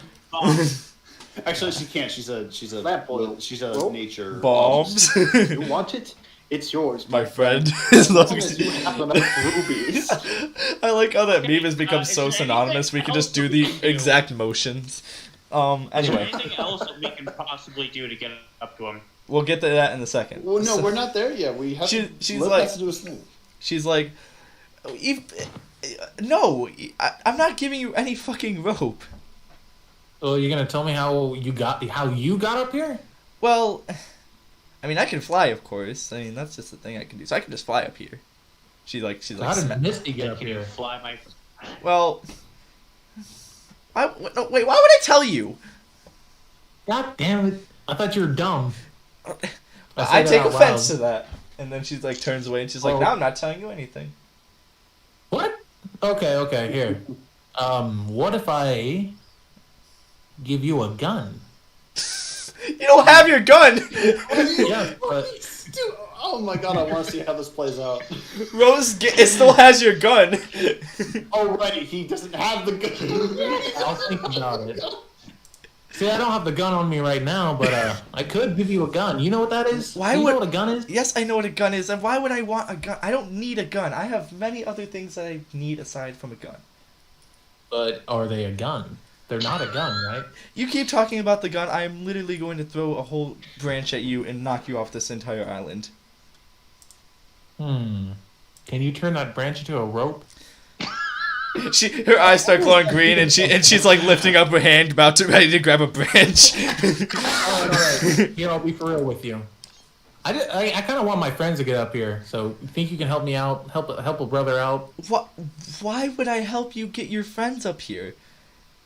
Speaker 4: Actually, she can't. She's a
Speaker 1: Lamp oil.
Speaker 4: she's a
Speaker 1: Rope?
Speaker 4: nature
Speaker 3: bombs.
Speaker 1: You want it? It's yours,
Speaker 3: My
Speaker 1: friend.
Speaker 3: friend. As long
Speaker 1: As long
Speaker 3: as
Speaker 1: as you have enough rubies.
Speaker 3: I like how that meme has become
Speaker 5: is
Speaker 3: so
Speaker 5: there
Speaker 3: synonymous. We
Speaker 5: anything
Speaker 3: can just do
Speaker 5: else
Speaker 3: the
Speaker 5: we can do?
Speaker 3: exact motions.
Speaker 5: Is there
Speaker 3: Anyway,
Speaker 5: anything else that we can possibly do to get up to him?
Speaker 3: we'll get to that in a second.
Speaker 4: Well, no,
Speaker 3: So-
Speaker 4: we're not there yet. We have.
Speaker 3: She's
Speaker 4: Liv
Speaker 3: like-
Speaker 4: has to do his thing.
Speaker 3: She's like, no, I'm not giving you any fucking rope.
Speaker 2: Oh, you're gonna tell me how you got up here?
Speaker 3: Well, I mean, I can fly, of course. I mean, that's just the thing I can do. So I can just fly up here. She's like,
Speaker 2: How did
Speaker 3: "Sma-"
Speaker 2: Misty get
Speaker 5: Like,
Speaker 2: up
Speaker 5: can you
Speaker 2: here?
Speaker 5: fly my?
Speaker 3: Well, no, wait, why would I tell you?
Speaker 2: God damn it! I thought you were dumb.
Speaker 3: I
Speaker 2: said
Speaker 3: take
Speaker 2: that out
Speaker 3: offense
Speaker 2: loud.
Speaker 3: to that. And then she's like, turns away and she's like,
Speaker 2: Oh.
Speaker 3: no, I'm not telling you anything.
Speaker 2: What? Okay, here. What if I give you a gun?
Speaker 3: You don't have your gun!
Speaker 2: Yeah, but
Speaker 4: Dude, oh my god, I want to see how this plays out.
Speaker 3: Rose it still has your gun.
Speaker 4: Oh right, he doesn't have the gun.
Speaker 2: I'll think about it. See, I don't have the gun on me right now, but I could give you a gun. You know what that is?
Speaker 3: Why
Speaker 2: Do you
Speaker 3: would-
Speaker 2: know what a gun is?
Speaker 3: Yes, I know what a gun is, and why would I want a gun? I don't need a gun. I have many other things that I need aside from a gun.
Speaker 2: But are they a gun? They're not a gun, right?
Speaker 3: You keep talking about the gun, I am literally going to throw a whole branch at you and knock you off this entire island.
Speaker 2: Can you turn that branch into a rope?
Speaker 3: Her eyes start glowing green, and she's like lifting up her hand, ready to grab a branch.
Speaker 2: Alright. Here, I'll be for real with you. I kind of want my friends to get up here, so you think you can help me out? Help a brother out?
Speaker 3: What? Why would I help you get your friends up here?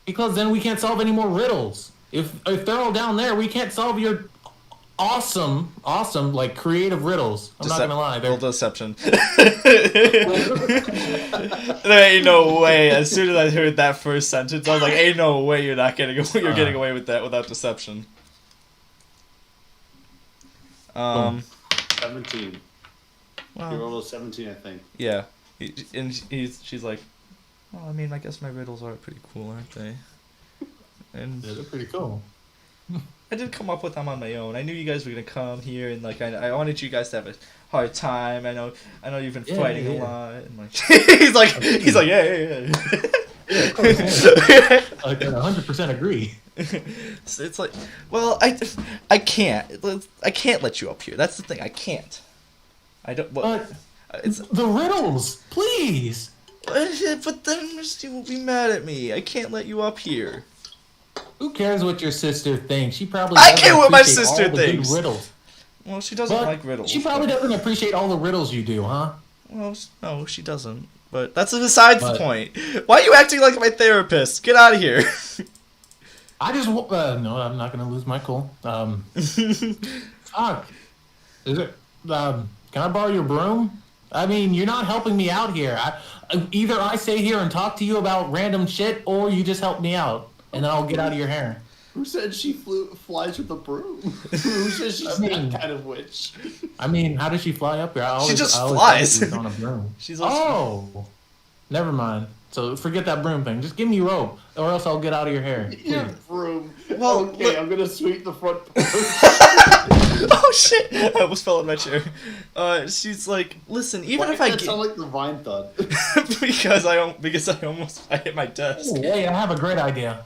Speaker 2: Because then we can't solve any more riddles. If they're all down there, we can't solve your awesome, like creative riddles. I'm not gonna lie.
Speaker 3: Roll deception. There ain't no way. As soon as I heard that first sentence, I was like, "Ain't no way you're not getting you're getting away with that without deception."
Speaker 4: 17.
Speaker 3: Well,
Speaker 4: He rolled a 17, I think.
Speaker 3: yeah, she's like, "Well, I mean, I guess my riddles are pretty cool, aren't they?" And
Speaker 2: They're pretty cool.
Speaker 3: I did come up with them on my own. I knew you guys were gonna come here, and like I wanted you guys to have a hard time. I know you've been
Speaker 2: Yeah,
Speaker 3: fighting a
Speaker 2: yeah.
Speaker 3: lot, and like he's like yeah.
Speaker 2: Yeah, of course. Yeah. I 100% agree.
Speaker 3: So it's like, well, I can't let you up here. That's the thing. I can't. I don't. Well,
Speaker 2: But
Speaker 3: it's
Speaker 2: the riddles, please.
Speaker 3: but then Misty will be mad at me. I can't let you up here.
Speaker 2: Who cares what your sister thinks? She probably
Speaker 3: I
Speaker 2: doesn't
Speaker 3: care what my
Speaker 2: appreciate
Speaker 3: sister
Speaker 2: all the good
Speaker 3: thinks.
Speaker 2: riddles.
Speaker 3: Well, she doesn't
Speaker 2: But
Speaker 3: like riddles.
Speaker 2: she probably
Speaker 3: but-
Speaker 2: doesn't appreciate all the riddles you do, huh?
Speaker 3: Well, no, she doesn't. But that's besides the
Speaker 2: But-
Speaker 3: point. Why are you acting like my therapist? Get out of here.
Speaker 2: I just no, I'm not gonna lose my cool. Fuck. Is it? Can I borrow your broom? I mean, you're not helping me out here. Either I stay here and talk to you about random shit, or you just help me out, and then I'll get out of your hair.
Speaker 4: Who said she flies with a broom? Who says she's
Speaker 2: I mean-
Speaker 4: that kind of witch?
Speaker 2: I mean, how does she fly up here? I
Speaker 3: just
Speaker 2: always
Speaker 3: flies.
Speaker 2: thought she was on a broom.
Speaker 3: She's also.
Speaker 2: Oh, never mind. So forget that broom thing. Just give me rope, or else I'll get out of your hair.
Speaker 4: Your
Speaker 2: Please.
Speaker 4: broom.
Speaker 3: Well,
Speaker 4: Okay,
Speaker 3: look-
Speaker 4: I'm gonna sweep the front porch.
Speaker 3: Oh shit! I almost fell in my chair. She's like, listen, even
Speaker 4: Why
Speaker 3: if I
Speaker 4: does that
Speaker 3: get
Speaker 4: sound like the vine thud?
Speaker 3: because I hit my desk.
Speaker 2: Oh, hey, I have a great idea.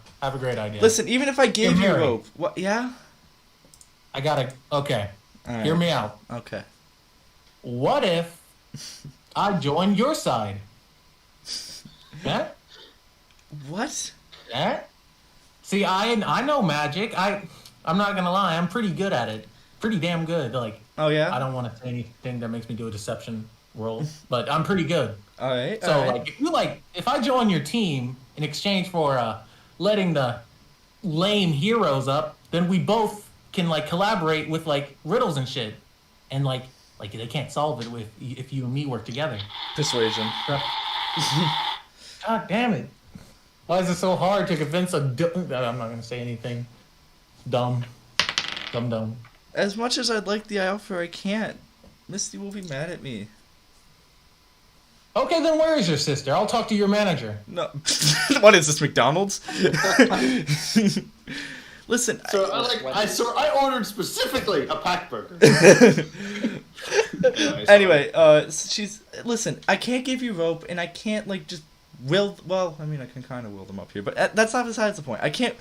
Speaker 3: Listen, even if I gave you
Speaker 2: Mary.
Speaker 3: rope, what? Yeah.
Speaker 2: I gotta. Okay,
Speaker 3: All right.
Speaker 2: hear me out.
Speaker 3: Okay.
Speaker 2: What if I join your side? Yeah?
Speaker 3: What?
Speaker 2: Yeah? See, I know magic. I'm not gonna lie. I'm pretty good at it. Pretty damn good. Like,
Speaker 3: Oh yeah.
Speaker 2: I don't want to say anything that makes me do a deception roll, but I'm pretty good.
Speaker 3: All right.
Speaker 2: So
Speaker 3: all right.
Speaker 2: if I join your team in exchange for letting the lame heroes up, then we both can like collaborate with like riddles and shit, and like they can't solve it if you and me work together.
Speaker 3: Persuasion.
Speaker 2: God damn it! Why is it so hard to convince a? I'm not gonna say anything. Dumb.
Speaker 3: As much as I'd like the offer, I can't. Misty will be mad at me.
Speaker 2: Okay, then where is your sister? I'll talk to your manager.
Speaker 3: No. What is this, McDonald's? Listen.
Speaker 4: So I ordered specifically a pack burger.
Speaker 3: Anyway, she's listen. I can't give you rope, and I can't like just will. Well, I mean, I can kind of will them up here, but that's not besides the point. I can't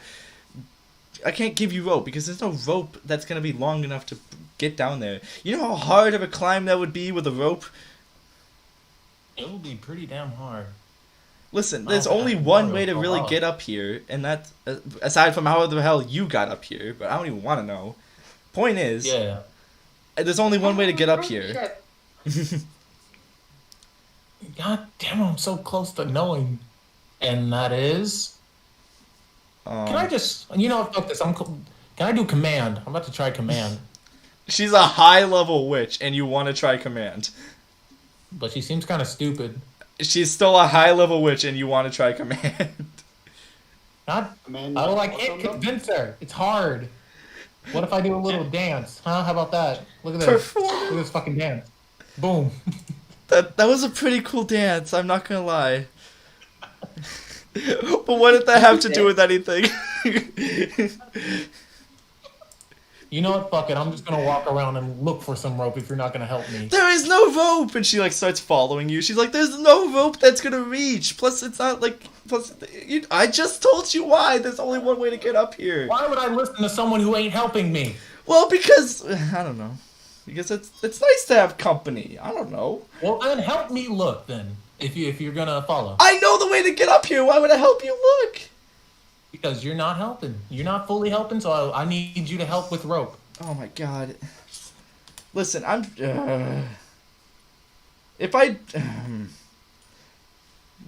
Speaker 3: give you rope because there's no rope that's gonna be long enough to get down there. You know how hard of a climb that would be with a rope.
Speaker 2: It will be pretty damn hard.
Speaker 3: Listen, there's
Speaker 2: Okay,
Speaker 3: only
Speaker 2: I
Speaker 3: one
Speaker 2: know.
Speaker 3: way to really get up here, and that's aside from how the hell you got up here. But I don't even want to know. Point is,
Speaker 2: Yeah.
Speaker 3: there's only one way to get up here.
Speaker 2: God damn, I'm so close to knowing. And that is... Can I just... fuck this. Can I do command? I'm about to try command.
Speaker 3: She's a high-level witch, and you want to try command.
Speaker 2: But she seems kind of stupid.
Speaker 3: She's still a high-level witch, and you want to try command.
Speaker 2: I can't convince her. It's hard. What if I do a little dance? Huh? How about that? Look at this. Look at this fucking dance. Boom.
Speaker 3: That was a pretty cool dance, I'm not gonna lie. But what did that have to do with anything?
Speaker 2: You know what? Fuck it. I'm just gonna walk around and look for some rope if you're not gonna help me.
Speaker 3: There is no rope! And she like starts following you. She's like, there's no rope that's gonna reach. Plus, it's not like... I just told you why. There's only one way to get up here.
Speaker 2: Why would I listen to someone who ain't helping me?
Speaker 3: Well, because... I don't know. Because it's nice to have company. I don't know.
Speaker 2: Well, then help me look, then. If you're gonna follow.
Speaker 3: I know the way to get up here. Why would I help you look?
Speaker 2: Because you're not helping. You're not fully helping, so I need you to help with rope.
Speaker 3: Oh my god. Listen, I'm... if I...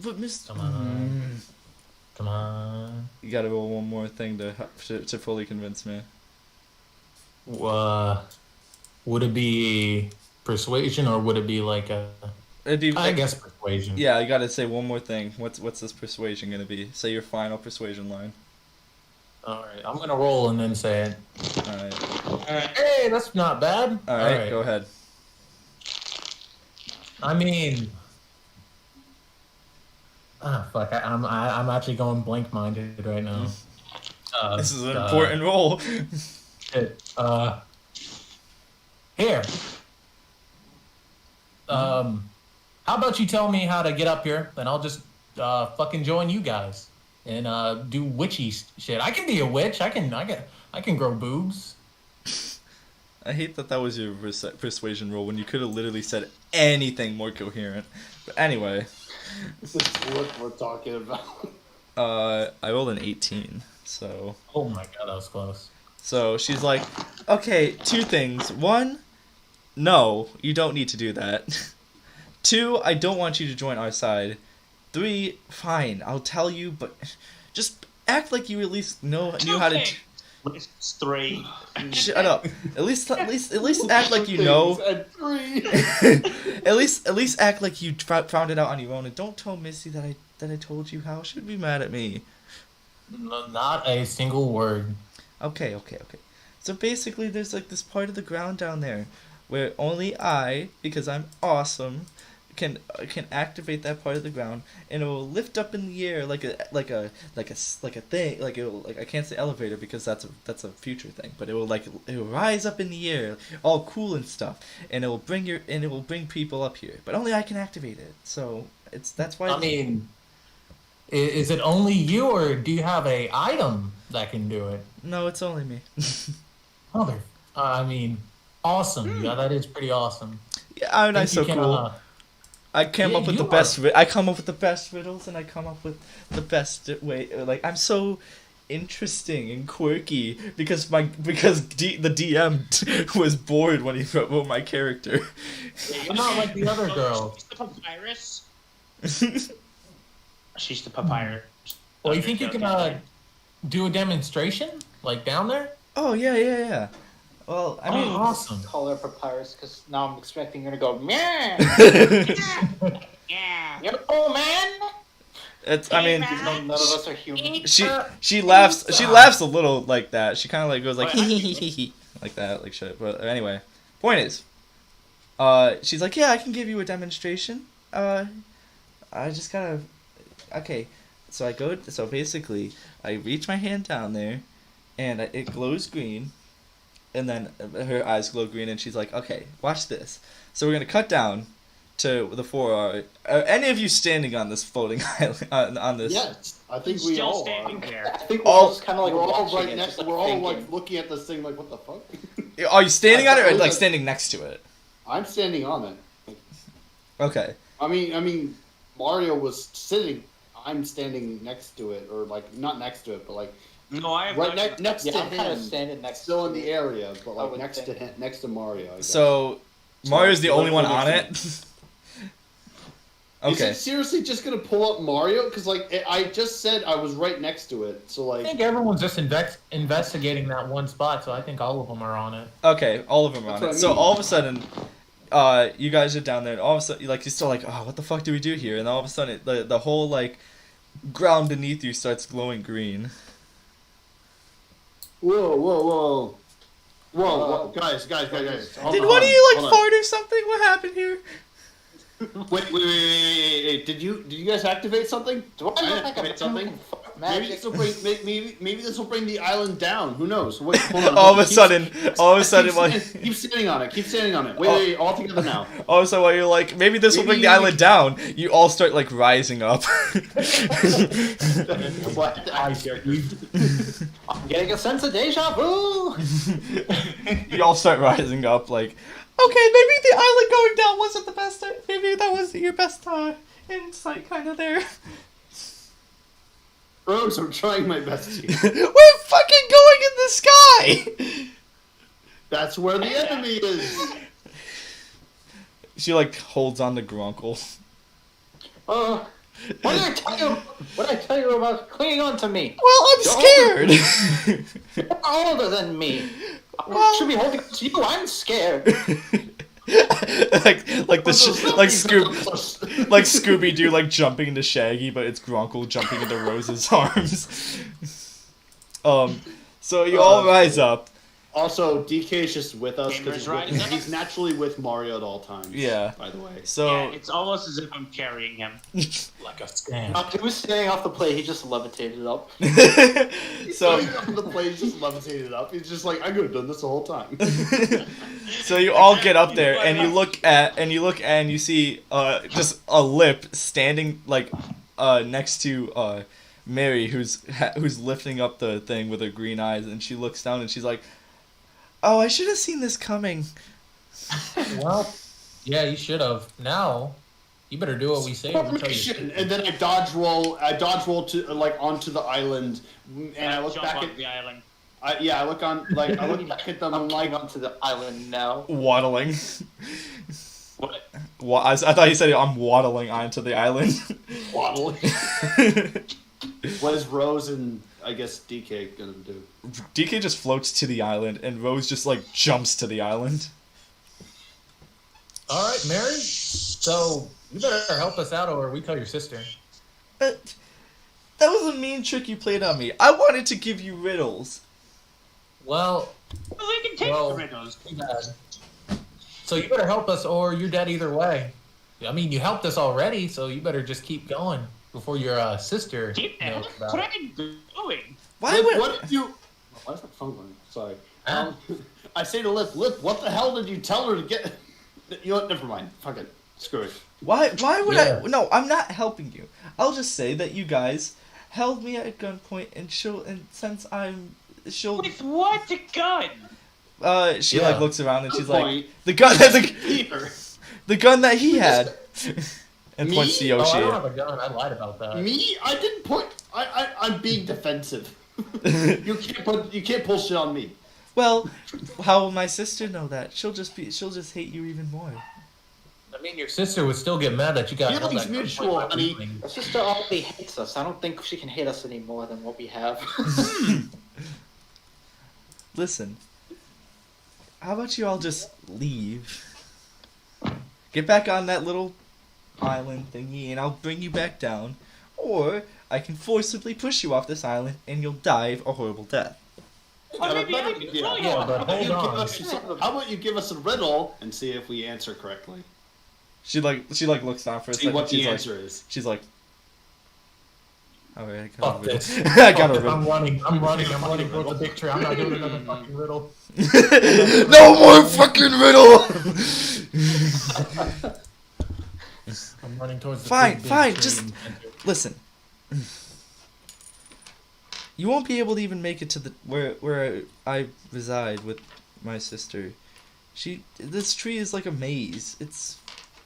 Speaker 3: but Miss...
Speaker 2: Come on.
Speaker 3: You gotta roll one more thing to fully convince me.
Speaker 2: Would it be persuasion or would it be like a...
Speaker 3: It'd be,
Speaker 2: I guess persuasion.
Speaker 3: Yeah, you gotta say one more thing. What's this persuasion gonna be? Say your final persuasion line.
Speaker 2: Alright, I'm gonna roll and then say it.
Speaker 3: Alright.
Speaker 2: Hey, that's not bad.
Speaker 3: Alright, go ahead.
Speaker 2: I mean... fuck, I'm actually going blank-minded right now.
Speaker 3: This is an important roll.
Speaker 2: Shit. Here. How about you tell me how to get up here, then I'll just fucking join you guys and do witchy shit. I can be a witch. I can grow boobs.
Speaker 3: I hate that was your persuasion roll when you could have literally said anything more coherent. But anyway.
Speaker 4: This is what we're talking about.
Speaker 3: I rolled an 18, so...
Speaker 2: Oh my god, that was close.
Speaker 3: So she's like, okay, two things. One, no, you don't need to do that. Two, I don't want you to join our side. Three, fine, I'll tell you, but just act like you at least knew how to...
Speaker 5: It's 3.
Speaker 3: Shut up. At least act like you know. At least act like you found it out on your own, and don't tell Missy that I told you how. She'd be mad at me.
Speaker 2: Not a single word.
Speaker 3: Okay. So basically, there's like this part of the ground down there where only I, because I'm awesome, can activate that part of the ground, and it will lift up in the air like a thing. I can't say elevator because that's a future thing, but it will rise up in the air, all cool and stuff, and it will bring people up here. But only I can activate it. So that's why.
Speaker 2: I mean, is it only you, or do you have a item that can do it?
Speaker 3: No, it's only me.
Speaker 2: I mean, awesome. Yeah, that is pretty awesome.
Speaker 3: Yeah, I'm not so cool. I come up with the best riddles, and I come up with the best way. Like, I'm so interesting and quirky because the DM was bored when he wrote my character.
Speaker 2: You're not like the other girl.
Speaker 5: She's the papyrus. She's the papyrus.
Speaker 2: Well, you think you can do a demonstration like down there?
Speaker 3: Oh yeah. Well, I mean,
Speaker 2: awesome.
Speaker 1: Call her Papyrus because now I'm expecting her to go, meow.
Speaker 5: Yeah.
Speaker 1: Oh man.
Speaker 3: it's. I mean,
Speaker 1: None of us are human.
Speaker 3: she laughs. She laughs a little like that. She kind of like goes like like that, like shit. But anyway, point is, she's like, yeah, I can give you a demonstration. I just gotta. Okay, so I go. So basically, I reach my hand down there, and it glows green, and then her eyes glow green, and she's like, okay, watch this. So we're gonna cut down to the 4 any of you standing on this floating island on this?
Speaker 4: Yes, I think we
Speaker 5: Still
Speaker 4: all
Speaker 5: standing
Speaker 4: are.
Speaker 5: there.
Speaker 1: I think we're
Speaker 3: All-
Speaker 1: all just kind of like
Speaker 4: We're all
Speaker 1: watching
Speaker 4: right
Speaker 1: it,
Speaker 4: next.
Speaker 1: just,
Speaker 4: We're all
Speaker 1: thinking.
Speaker 4: like looking at this thing like, what the fuck?
Speaker 3: Are you standing on it or
Speaker 4: I thought-
Speaker 3: like standing next to it?
Speaker 4: I'm standing on it.
Speaker 3: Okay.
Speaker 4: I mean, Mario was sitting. I'm standing next to it, or like not next to it, but like
Speaker 5: No, I have
Speaker 4: right
Speaker 5: not-
Speaker 4: next
Speaker 1: Yeah,
Speaker 4: to
Speaker 1: I'm kind of
Speaker 4: him.
Speaker 1: standing next.
Speaker 4: Still
Speaker 1: to
Speaker 4: in the
Speaker 1: it.
Speaker 4: area, but
Speaker 1: I
Speaker 4: like
Speaker 1: would
Speaker 4: next to
Speaker 1: think.
Speaker 4: him, next to Mario. I guess.
Speaker 3: So Mario's the
Speaker 4: So,
Speaker 3: only one
Speaker 4: we're
Speaker 3: on
Speaker 4: next
Speaker 3: it.
Speaker 4: Is
Speaker 3: Okay.
Speaker 4: it seriously just gonna pull up Mario? Because like I just said, I was right next to it. So
Speaker 2: I
Speaker 4: like,
Speaker 2: think everyone's just investigating that one spot, so I think all of them are on it.
Speaker 3: Okay, all of them are
Speaker 4: That's
Speaker 3: on
Speaker 4: what
Speaker 3: it.
Speaker 4: I
Speaker 3: So
Speaker 4: mean.
Speaker 3: all of a sudden, you guys are down there, and all of a sudden, like you're still like, oh, what the fuck do we do here? And all of a sudden, the whole like ground beneath you starts glowing green.
Speaker 4: whoa, guys. Hold
Speaker 3: Did
Speaker 4: on,
Speaker 3: one of you like
Speaker 4: hold on.
Speaker 3: fart or something? What happened here?
Speaker 4: Wait. Did you guys activate something?
Speaker 1: Do I look like
Speaker 4: activate
Speaker 1: a
Speaker 4: something? Maybe
Speaker 1: magic?
Speaker 4: this will bring maybe this will bring the island down. Who knows? Wait, hold on.
Speaker 3: All of a
Speaker 4: Keep-
Speaker 3: sudden, like,
Speaker 4: keep standing on it. Keep standing on it. Wait, all together now.
Speaker 3: all of a sudden, while you're like, maybe this will bring the
Speaker 4: Maybe-
Speaker 3: island down, you all start like rising up.
Speaker 4: What?
Speaker 2: I dare you.
Speaker 1: I'm getting a sense of deja vu.
Speaker 3: You all start rising up, like, okay, maybe the island going down wasn't the best. Maybe that was your best insight, kind of there.
Speaker 4: Rose, I'm trying my best here.
Speaker 3: We're fucking going in the sky.
Speaker 4: That's where the enemy is.
Speaker 3: She like holds on to Grunkle.
Speaker 1: What did I tell you? What did I tell you about clinging on to me?
Speaker 3: Well, I'm scared.
Speaker 1: You're older than me. I
Speaker 3: Well-
Speaker 1: should be holding on to you. I'm scared.
Speaker 3: like Scooby Doo like jumping into Shaggy, but it's Grunkle jumping into Rose's arms. So you all rise up.
Speaker 4: Also, DK is just with us
Speaker 5: Gamers
Speaker 4: because
Speaker 5: rise up.
Speaker 4: he's naturally with Mario at all times.
Speaker 3: Yeah.
Speaker 4: By the way.
Speaker 5: Yeah,
Speaker 3: So
Speaker 5: it's almost as if I'm carrying him.
Speaker 2: Like a scam.
Speaker 1: He was standing off the plate. He just levitated up.
Speaker 3: so
Speaker 4: the plane's just levitated up. He's just like, I could have done this the whole time.
Speaker 3: so you all get up there and you look and you see just a lip standing like next to Mary who's lifting up the thing with her green eyes, and she looks down and she's like, "Oh, I should have seen this coming."
Speaker 2: Well, yeah, you should have. Now, you better do what we say. Or we tell you.
Speaker 4: Formation, and then I dodge roll to like onto the island, and I look
Speaker 5: jump
Speaker 4: back
Speaker 5: off
Speaker 4: at
Speaker 5: the island.
Speaker 4: I look back at them. I'm
Speaker 1: I'm
Speaker 4: like,
Speaker 1: like onto the island now.
Speaker 3: Waddling.
Speaker 5: What?
Speaker 3: I thought you said I'm waddling onto the island.
Speaker 4: waddle. What is Rose and I guess DK gonna do?
Speaker 3: DK just floats to the island, and Rose just like jumps to the island.
Speaker 2: All right, Mary. So you better help us out, or we tell your sister.
Speaker 3: But that was a mean trick you played on me. I wanted to give you riddles.
Speaker 2: Well,
Speaker 5: Well, they can take
Speaker 2: Well-
Speaker 5: the riddles.
Speaker 2: too bad. So you better help us, or you're dead either way. I mean, you helped us already, so you better just keep going before your sister
Speaker 5: Keep
Speaker 2: knows
Speaker 5: that.
Speaker 2: about
Speaker 5: What
Speaker 2: it.
Speaker 5: are you doing?
Speaker 3: Why
Speaker 4: Lip,
Speaker 3: would
Speaker 4: what did you? Why is my phone going? Sorry.
Speaker 2: Huh?
Speaker 4: I say to Lip, what the hell did you tell her to get? You know what? Never mind. Fuck it. Screw it.
Speaker 3: why would
Speaker 2: Yeah.
Speaker 3: I? No, I'm not helping you. I'll just say that you guys held me at gunpoint, and since she'll
Speaker 5: With what gun?
Speaker 3: she
Speaker 2: Yeah.
Speaker 3: like looks around and she's like,
Speaker 4: Point.
Speaker 3: the gun
Speaker 4: Peter.
Speaker 3: the gun that he had, and
Speaker 4: Me?
Speaker 3: points to
Speaker 2: Oh, I
Speaker 3: Yoshi.
Speaker 2: don't have a gun. I lied about that.
Speaker 4: Me? I didn't point. I'm being defensive. You can't pull shit on me.
Speaker 3: Well, how will my sister know that? She'll just hate you even more.
Speaker 2: I mean, your sister would still get mad that you got
Speaker 4: Feelings
Speaker 2: that
Speaker 4: mutual,
Speaker 2: gunpoint by
Speaker 4: honey.
Speaker 2: Weakling.
Speaker 1: My sister already hates us. I don't think she can hate us any more than what we have.
Speaker 3: Listen, how about you all just leave? Get back on that little island thingy, and I'll bring you back down. Or I can forcibly push you off this island, and you'll die of a horrible death.
Speaker 5: Or maybe I can throw you
Speaker 2: Yeah,
Speaker 5: off.
Speaker 2: but hold on.
Speaker 4: How about you give us a riddle and see if we answer correctly?
Speaker 3: She looks down for a
Speaker 4: See
Speaker 3: second.
Speaker 4: what the
Speaker 3: she's like,
Speaker 4: answer is.
Speaker 3: She's like, alright, I got
Speaker 2: Fuck
Speaker 3: a riddle.
Speaker 2: this.
Speaker 3: I got a
Speaker 2: Fuck this.
Speaker 3: riddle.
Speaker 2: I'm running towards the big tree. I'm not doing another fucking riddle.
Speaker 3: No more fucking riddle!
Speaker 2: I'm running towards the
Speaker 3: Fine,
Speaker 2: big
Speaker 3: fine,
Speaker 2: tree.
Speaker 3: just- Listen. You won't be able to even make it to the where I reside with my sister. This tree is like a maze. It's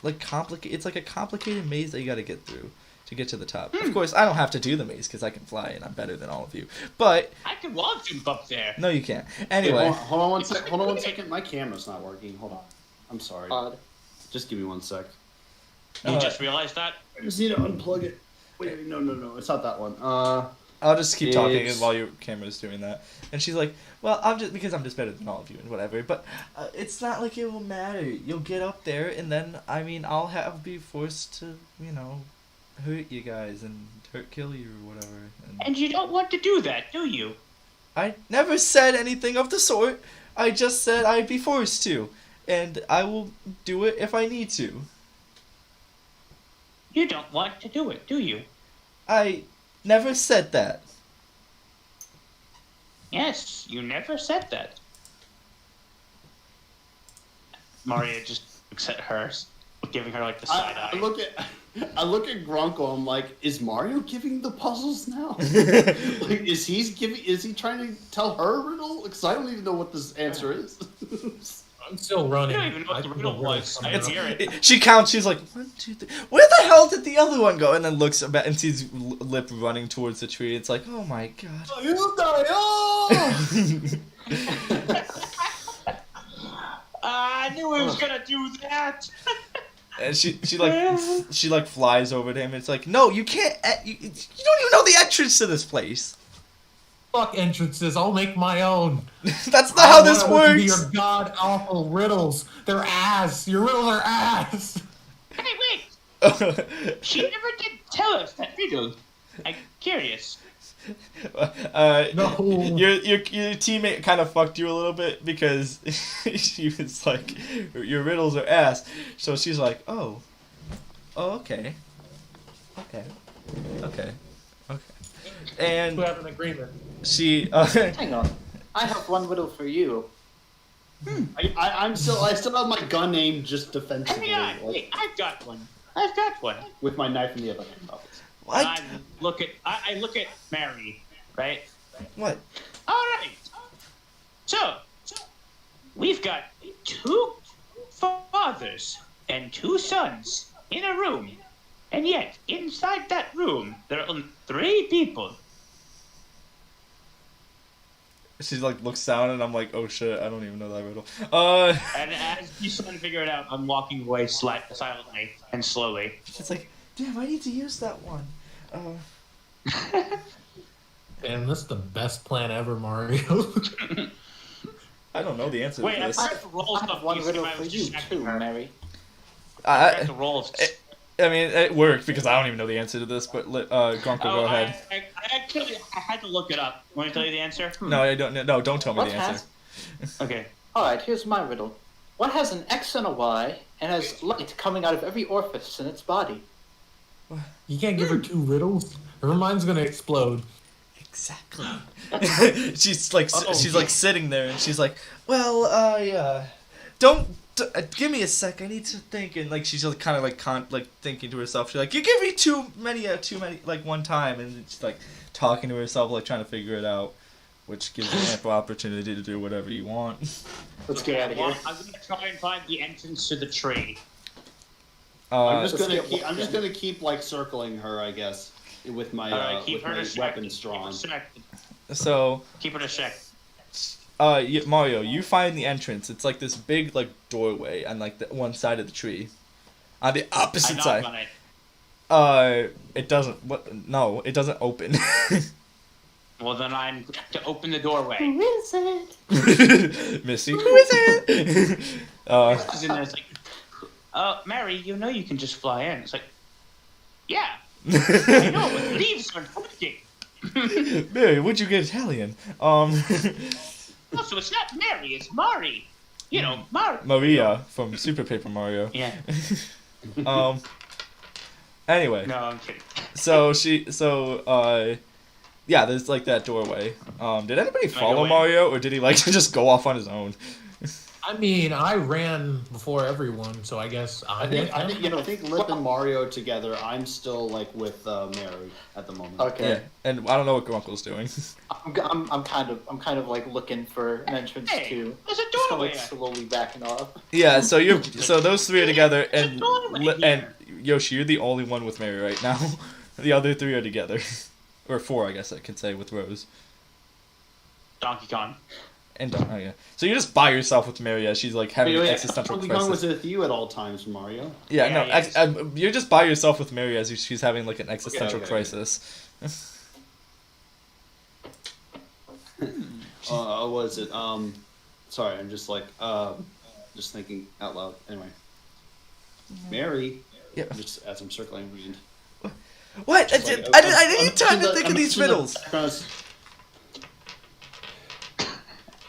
Speaker 3: like It's like a complicated maze that you got to get through to get to the top. Of course, I don't have to do the maze because I can fly and I'm better than all of you. But
Speaker 5: I can wall jump up there.
Speaker 3: no, you can't. Anyway,
Speaker 4: Hold on one sec. Hold on one second. My camera's not working. Hold on. I'm sorry.
Speaker 1: Odd.
Speaker 4: Just give me 1 sec.
Speaker 5: You just realized that?
Speaker 4: I just need to unplug it. Wait, no. It's not that one.
Speaker 3: I'll just keep talking
Speaker 4: It's-
Speaker 3: while your camera's doing that. And she's like, "Well, I'm just better than all of you and whatever. But it's not like it will matter. You'll get up there, and then I'll be forced to hurt you guys and kill you or whatever."
Speaker 5: And you don't want to do that, do you?
Speaker 3: I never said anything of the sort. I just said I'd be forced to, and I will do it if I need to.
Speaker 5: You don't want to do it, do you?
Speaker 3: I never said that.
Speaker 5: Yes, you never said that. Maria just looks at her, giving her like the side eye.
Speaker 4: I look at Gronko. I'm like, is Mario giving the puzzles now? Like, is he trying to tell her a riddle? Because I don't even know what this answer is.
Speaker 2: I'm still running.
Speaker 5: I don't even know what the riddle was. I didn't hear it.
Speaker 3: She counts. She's like, 1, 2, 3. Where the hell did the other one go? And then looks about and sees Lip running towards the tree. It's like, oh my god.
Speaker 5: I knew he was gonna do that.
Speaker 3: And she flies over to him. It's like, no, you can't. You don't even know the entrance to this place.
Speaker 2: Fuck entrances. I'll make my own.
Speaker 3: That's not how this
Speaker 2: I want it to be
Speaker 3: works.
Speaker 2: your god awful riddles. They're ass. Your riddles are ass.
Speaker 5: Hey, wait! She never did tell us that riddle. I'm curious.
Speaker 2: No.
Speaker 3: Your teammate kind of fucked you a little bit because she was like, your riddles are ass. So she's like, oh, okay. And
Speaker 2: We have an agreement.
Speaker 3: she
Speaker 1: Hang on. I have one riddle for you.
Speaker 4: I still have my gun aimed just defensively,
Speaker 5: Hang on,
Speaker 4: like,
Speaker 5: wait, I've got one.
Speaker 4: with my knife in the other hand.
Speaker 3: what?
Speaker 5: I look at Mary, right?
Speaker 3: What?
Speaker 5: All right. So, we've got 2 fathers and 2 sons in a room, and yet inside that room there are only 3 people.
Speaker 3: She like looks down and I'm like, oh shit, I don't even know that riddle.
Speaker 5: And as he's trying to figure it out, I'm walking away silently and slowly.
Speaker 3: It's like, damn, I need to use that one.
Speaker 2: Damn, this is the best plan ever, Mario.
Speaker 3: I don't know the answer
Speaker 5: Wait,
Speaker 3: to
Speaker 5: I
Speaker 3: this.
Speaker 5: have to roll
Speaker 1: I have
Speaker 5: stuff.
Speaker 1: one
Speaker 5: You see
Speaker 1: riddle
Speaker 5: if I
Speaker 1: for
Speaker 5: was
Speaker 1: you
Speaker 5: distracting
Speaker 1: too,
Speaker 5: her.
Speaker 1: Mary.
Speaker 5: I have to roll.
Speaker 3: I mean, it worked because I don't even know the answer to this. But Gronko, go ahead.
Speaker 5: I had to look it up. Want me to tell you the answer?
Speaker 3: No, I don't. No, don't tell me
Speaker 1: What
Speaker 3: the answer.
Speaker 5: Okay.
Speaker 1: Alright, here's my riddle. What has an X and a Y and has light coming out of every orifice in its body?
Speaker 2: You can't give her 2 riddles. Her mind's gonna explode.
Speaker 3: Exactly. she's like sitting there and she's like, well, yeah. Don't give me a sec. I need to think. And like she's just kind of like thinking to herself. She's like, you give me too many like one time, and she's like talking to herself, like trying to figure it out, which gives you ample opportunity to do whatever you want.
Speaker 1: Let's get out of here.
Speaker 5: I'm gonna try and find the entrance to the tree.
Speaker 4: I'm
Speaker 1: let's
Speaker 4: just
Speaker 1: get
Speaker 4: gonna keep like circling her, I guess, with my
Speaker 5: Keep
Speaker 4: with
Speaker 5: her
Speaker 4: my
Speaker 5: distracted.
Speaker 4: weapons drawn.
Speaker 5: Distracted.
Speaker 3: So,
Speaker 5: Keep it a check.
Speaker 3: Mario, you find the entrance. It's like this big like doorway on like the one side of the tree. On the
Speaker 5: I
Speaker 3: opposite
Speaker 5: knock
Speaker 3: side.
Speaker 5: on it.
Speaker 3: It doesn't. What? No, it doesn't open.
Speaker 5: Well, then I'm to open the doorway.
Speaker 1: is it?
Speaker 3: Missy, who is it?
Speaker 5: She's in there. It's like, Mary, you know you can just fly in. It's like, yeah, I know, but leaves are working.
Speaker 3: Mary, would you get Italian?
Speaker 5: Also, it's not Mary, it's Mari. You know, Mari.
Speaker 3: Maria from Super Paper Mario.
Speaker 5: Yeah.
Speaker 3: Anyway,
Speaker 5: No, I'm kidding.
Speaker 3: yeah, there's like that doorway. Did anybody
Speaker 5: Can I
Speaker 3: follow
Speaker 5: go in?
Speaker 3: Mario, or did he like to just go off on his own?
Speaker 2: I mean, I ran before everyone, so I guess
Speaker 4: I think Lip and Mario together. I'm still like with Mary at the moment.
Speaker 1: Okay.
Speaker 3: Yeah, and I don't know what Grunkle's doing.
Speaker 1: I'm kind of like looking for an entrance
Speaker 5: Hey,
Speaker 1: too.
Speaker 5: there's a
Speaker 1: Just
Speaker 5: doorway.
Speaker 1: like slowly backing off.
Speaker 3: Yeah, so those three are together,
Speaker 5: There's a
Speaker 3: and
Speaker 5: doorway
Speaker 3: and
Speaker 5: here.
Speaker 3: Yoshi, you're the only one with Mary right now. The other three are together, or four, I guess I could say, with Rose.
Speaker 5: Donkey Kong.
Speaker 3: And oh yeah, so you're just by yourself with Mary as she's like having an existential
Speaker 4: Donkey Kong
Speaker 3: crisis.
Speaker 4: was with you at all times, Mario.
Speaker 3: Yeah,
Speaker 5: Yeah,
Speaker 3: no,
Speaker 5: yes.
Speaker 3: you're just by yourself with Mary as she's having like an existential
Speaker 4: okay.
Speaker 3: crisis.
Speaker 4: What was it? Sorry, I'm just like just thinking out loud. Anyway, Mary.
Speaker 3: Yeah.
Speaker 4: Just as I'm circling around.
Speaker 3: What?
Speaker 4: Like,
Speaker 3: I need time to think of these riddles.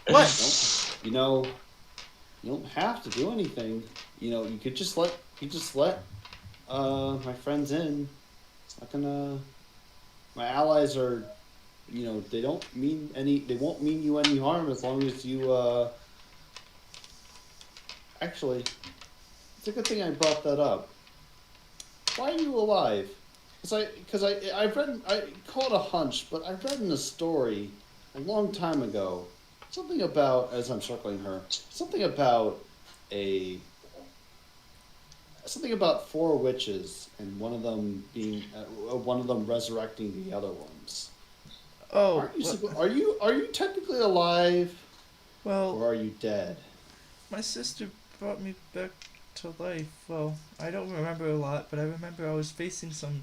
Speaker 3: What?
Speaker 4: You know, you don't have to do anything. You know, you could just let my friends in. It's not gonna. My allies are, you know, they won't mean you any harm as long as you. Actually, it's a good thing I brought that up. Why are you alive? Because I call it a hunch, but I read in a story a long time ago something about, as I'm circling her, something about four witches and one of them resurrecting the other ones.
Speaker 3: Oh,
Speaker 4: Are you technically alive
Speaker 3: well,
Speaker 4: or are you dead?
Speaker 3: my sister brought me back to life. Well, I don't remember a lot, but I remember I was facing some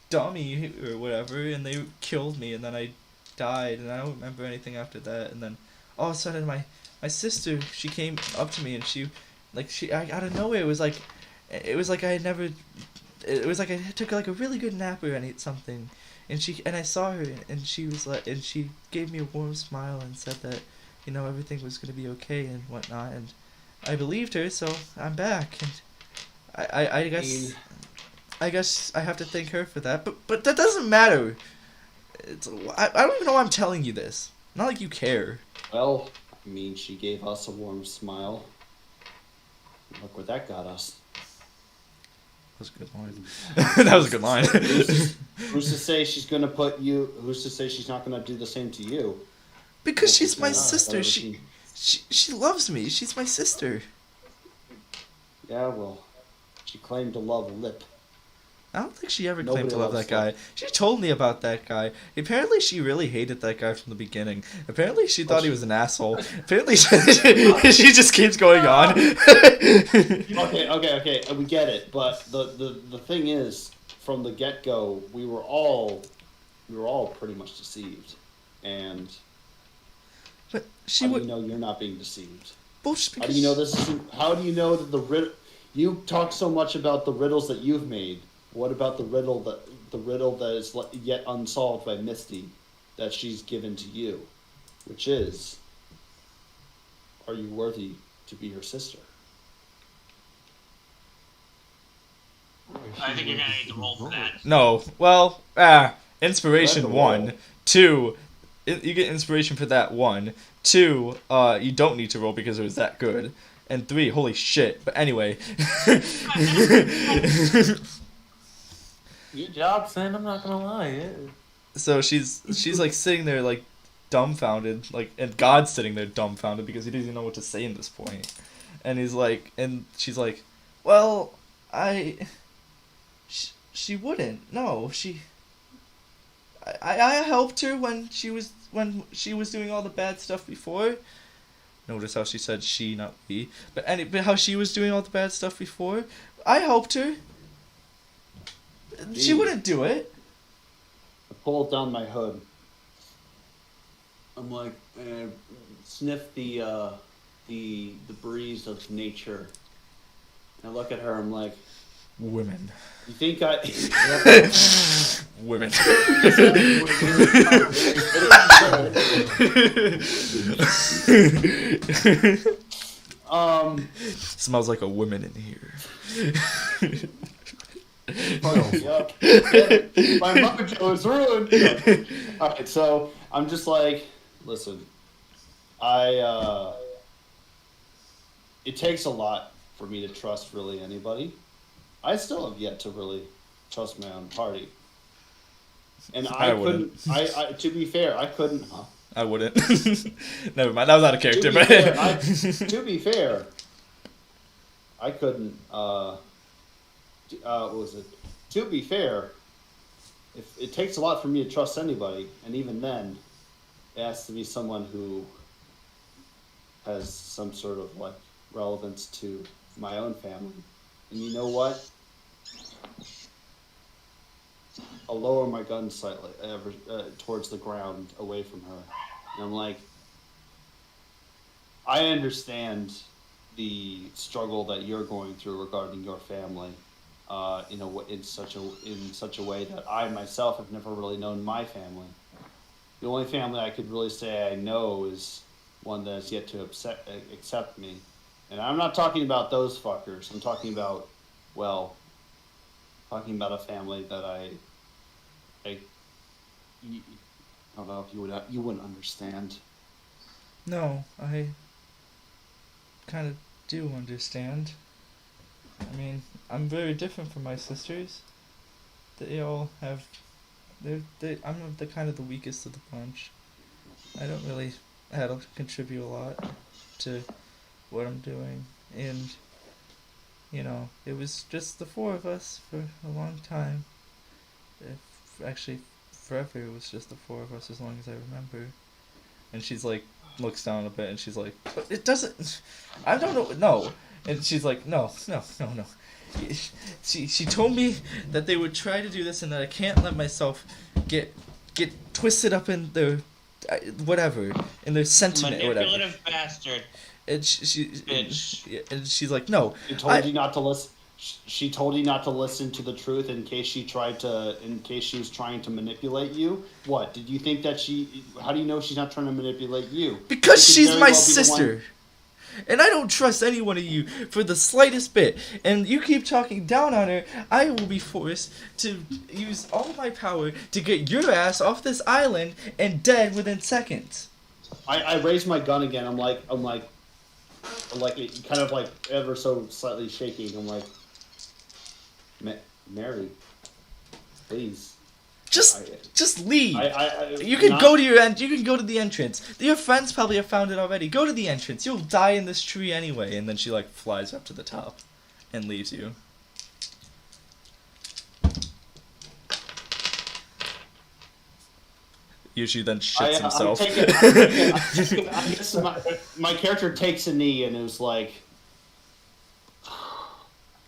Speaker 3: dummy or whatever, and they killed me, and then I died, and I don't remember anything after that. And then all of a sudden, my sister, she came up to me, and she out of nowhere, it was like I took like a really good nap or something, and I saw her, and she was like, and she gave me a warm smile and said that, you know, everything was gonna be okay and whatnot, and I believed her, so I'm back, and I guess I have to thank her for that, but that doesn't matter. I don't even know why I'm telling you this. Not like you care.
Speaker 4: Well, I mean, she gave us a warm smile. Look what that got us.
Speaker 3: That was a good line. That was a good line.
Speaker 4: Who's to say she's gonna put you? Who's to say she's not gonna do the same to you?
Speaker 3: Because she's my
Speaker 4: Yeah,
Speaker 3: sister.
Speaker 4: that
Speaker 3: She loves me. She's my sister.
Speaker 4: Yeah, well, she claimed to love Lip.
Speaker 3: I don't think she ever
Speaker 4: Nobody
Speaker 3: claimed to love that
Speaker 4: loves
Speaker 3: guy.
Speaker 4: Lip.
Speaker 3: She told me about that guy. Apparently, she really hated that guy from the beginning. Apparently, she thought he was an asshole. Apparently, she just keeps going on.
Speaker 4: Okay. We get it, but the thing is, from the get go, we were all pretty much deceived, and
Speaker 3: But she
Speaker 4: how do
Speaker 3: would.
Speaker 4: you know you're not being deceived?
Speaker 3: Bullshit.
Speaker 4: How do you know this isn't? How do you know that the riddle? You talk so much about the riddles that you've made. What about the riddle that is yet unsolved by Misty, that she's given to you, which is, are you worthy to be her sister?
Speaker 5: I think you're gonna need to roll for that.
Speaker 3: No. Well, inspiration
Speaker 4: Right,
Speaker 3: 1,
Speaker 4: roll.
Speaker 3: 2. You get inspiration for that 1. 2. You don't need to roll because it was that good. And 3. Holy shit. But anyway.
Speaker 2: Good job, Sin. I'm not gonna lie. Yeah.
Speaker 3: So she's like sitting there like dumbfounded, like, and God's sitting there dumbfounded because he doesn't even know what to say in this point. And he's like, and she's like, well, she wouldn't. No, I helped her when she was doing all the bad stuff before. Notice how she said she, not we. But how she was doing all the bad stuff before. I helped her. She wouldn't do it.
Speaker 4: I pull down my hood. I'm like, sniff the breeze of nature. And I look at her. I'm like,
Speaker 3: Women.
Speaker 4: you think I?
Speaker 3: Women. Smells like a woman in here.
Speaker 4: Yup. My mojo is ruined. No. Alright, so I'm just like, listen, it takes a lot for me to trust really anybody. I still have yet to really trust my own party. And I
Speaker 3: wouldn't.
Speaker 4: couldn't, to be fair, I couldn't, huh?
Speaker 3: I wouldn't. Never mind, that was out of character.
Speaker 4: To be fair, I couldn't, what was it? To be fair, if it takes a lot for me to trust anybody, and even then, it has to be someone who has some sort of like relevance to my own family. And you know what? I'll lower my gun slightly towards the ground, away from her, and I'm like, I understand the struggle that you're going through regarding your family. In such a way that I myself have never really known my family. The only family I could really say I know is one that has yet to accept me. And I'm not talking about those fuckers. I'm talking about, a family that I don't know if you wouldn't understand.
Speaker 3: No, I kind of do understand. I mean, I'm very different from my sisters. They all have, I'm the kind of the weakest of the bunch. I don't really had to contribute a lot to what I'm doing, and it was just the four of us for a long time. Actually, forever it was just the four of us as long as I remember. And she's like, looks down a bit, and she's like, but it doesn't. I don't know. No. And she's like, no. She told me that they would try to do this, and that I can't let myself get twisted up in their whatever, in their sentiment or whatever.
Speaker 5: Manipulative bastard.
Speaker 3: And she's like, no.
Speaker 4: She told you not to listen. She told you not to listen to the truth in case she was trying to manipulate you. What did you think that she? How do you know she's not trying to manipulate you?
Speaker 3: Because she's my sister. And I don't trust any one of you for the slightest bit. And you keep talking down on her, I will be forced to use all my power to get your ass off this island and dead within seconds.
Speaker 4: I raise my gun again. I'm like, kind of like ever so slightly shaking. I'm like, Mary, please.
Speaker 3: Just leave. You can
Speaker 4: not...
Speaker 3: go to you can go to the entrance. Your friends probably have found it already. Go to the entrance. You'll die in this tree anyway. And then she like flies up to the top and leaves you. Usually then shits himself.
Speaker 4: I guess my character takes a knee and it was like,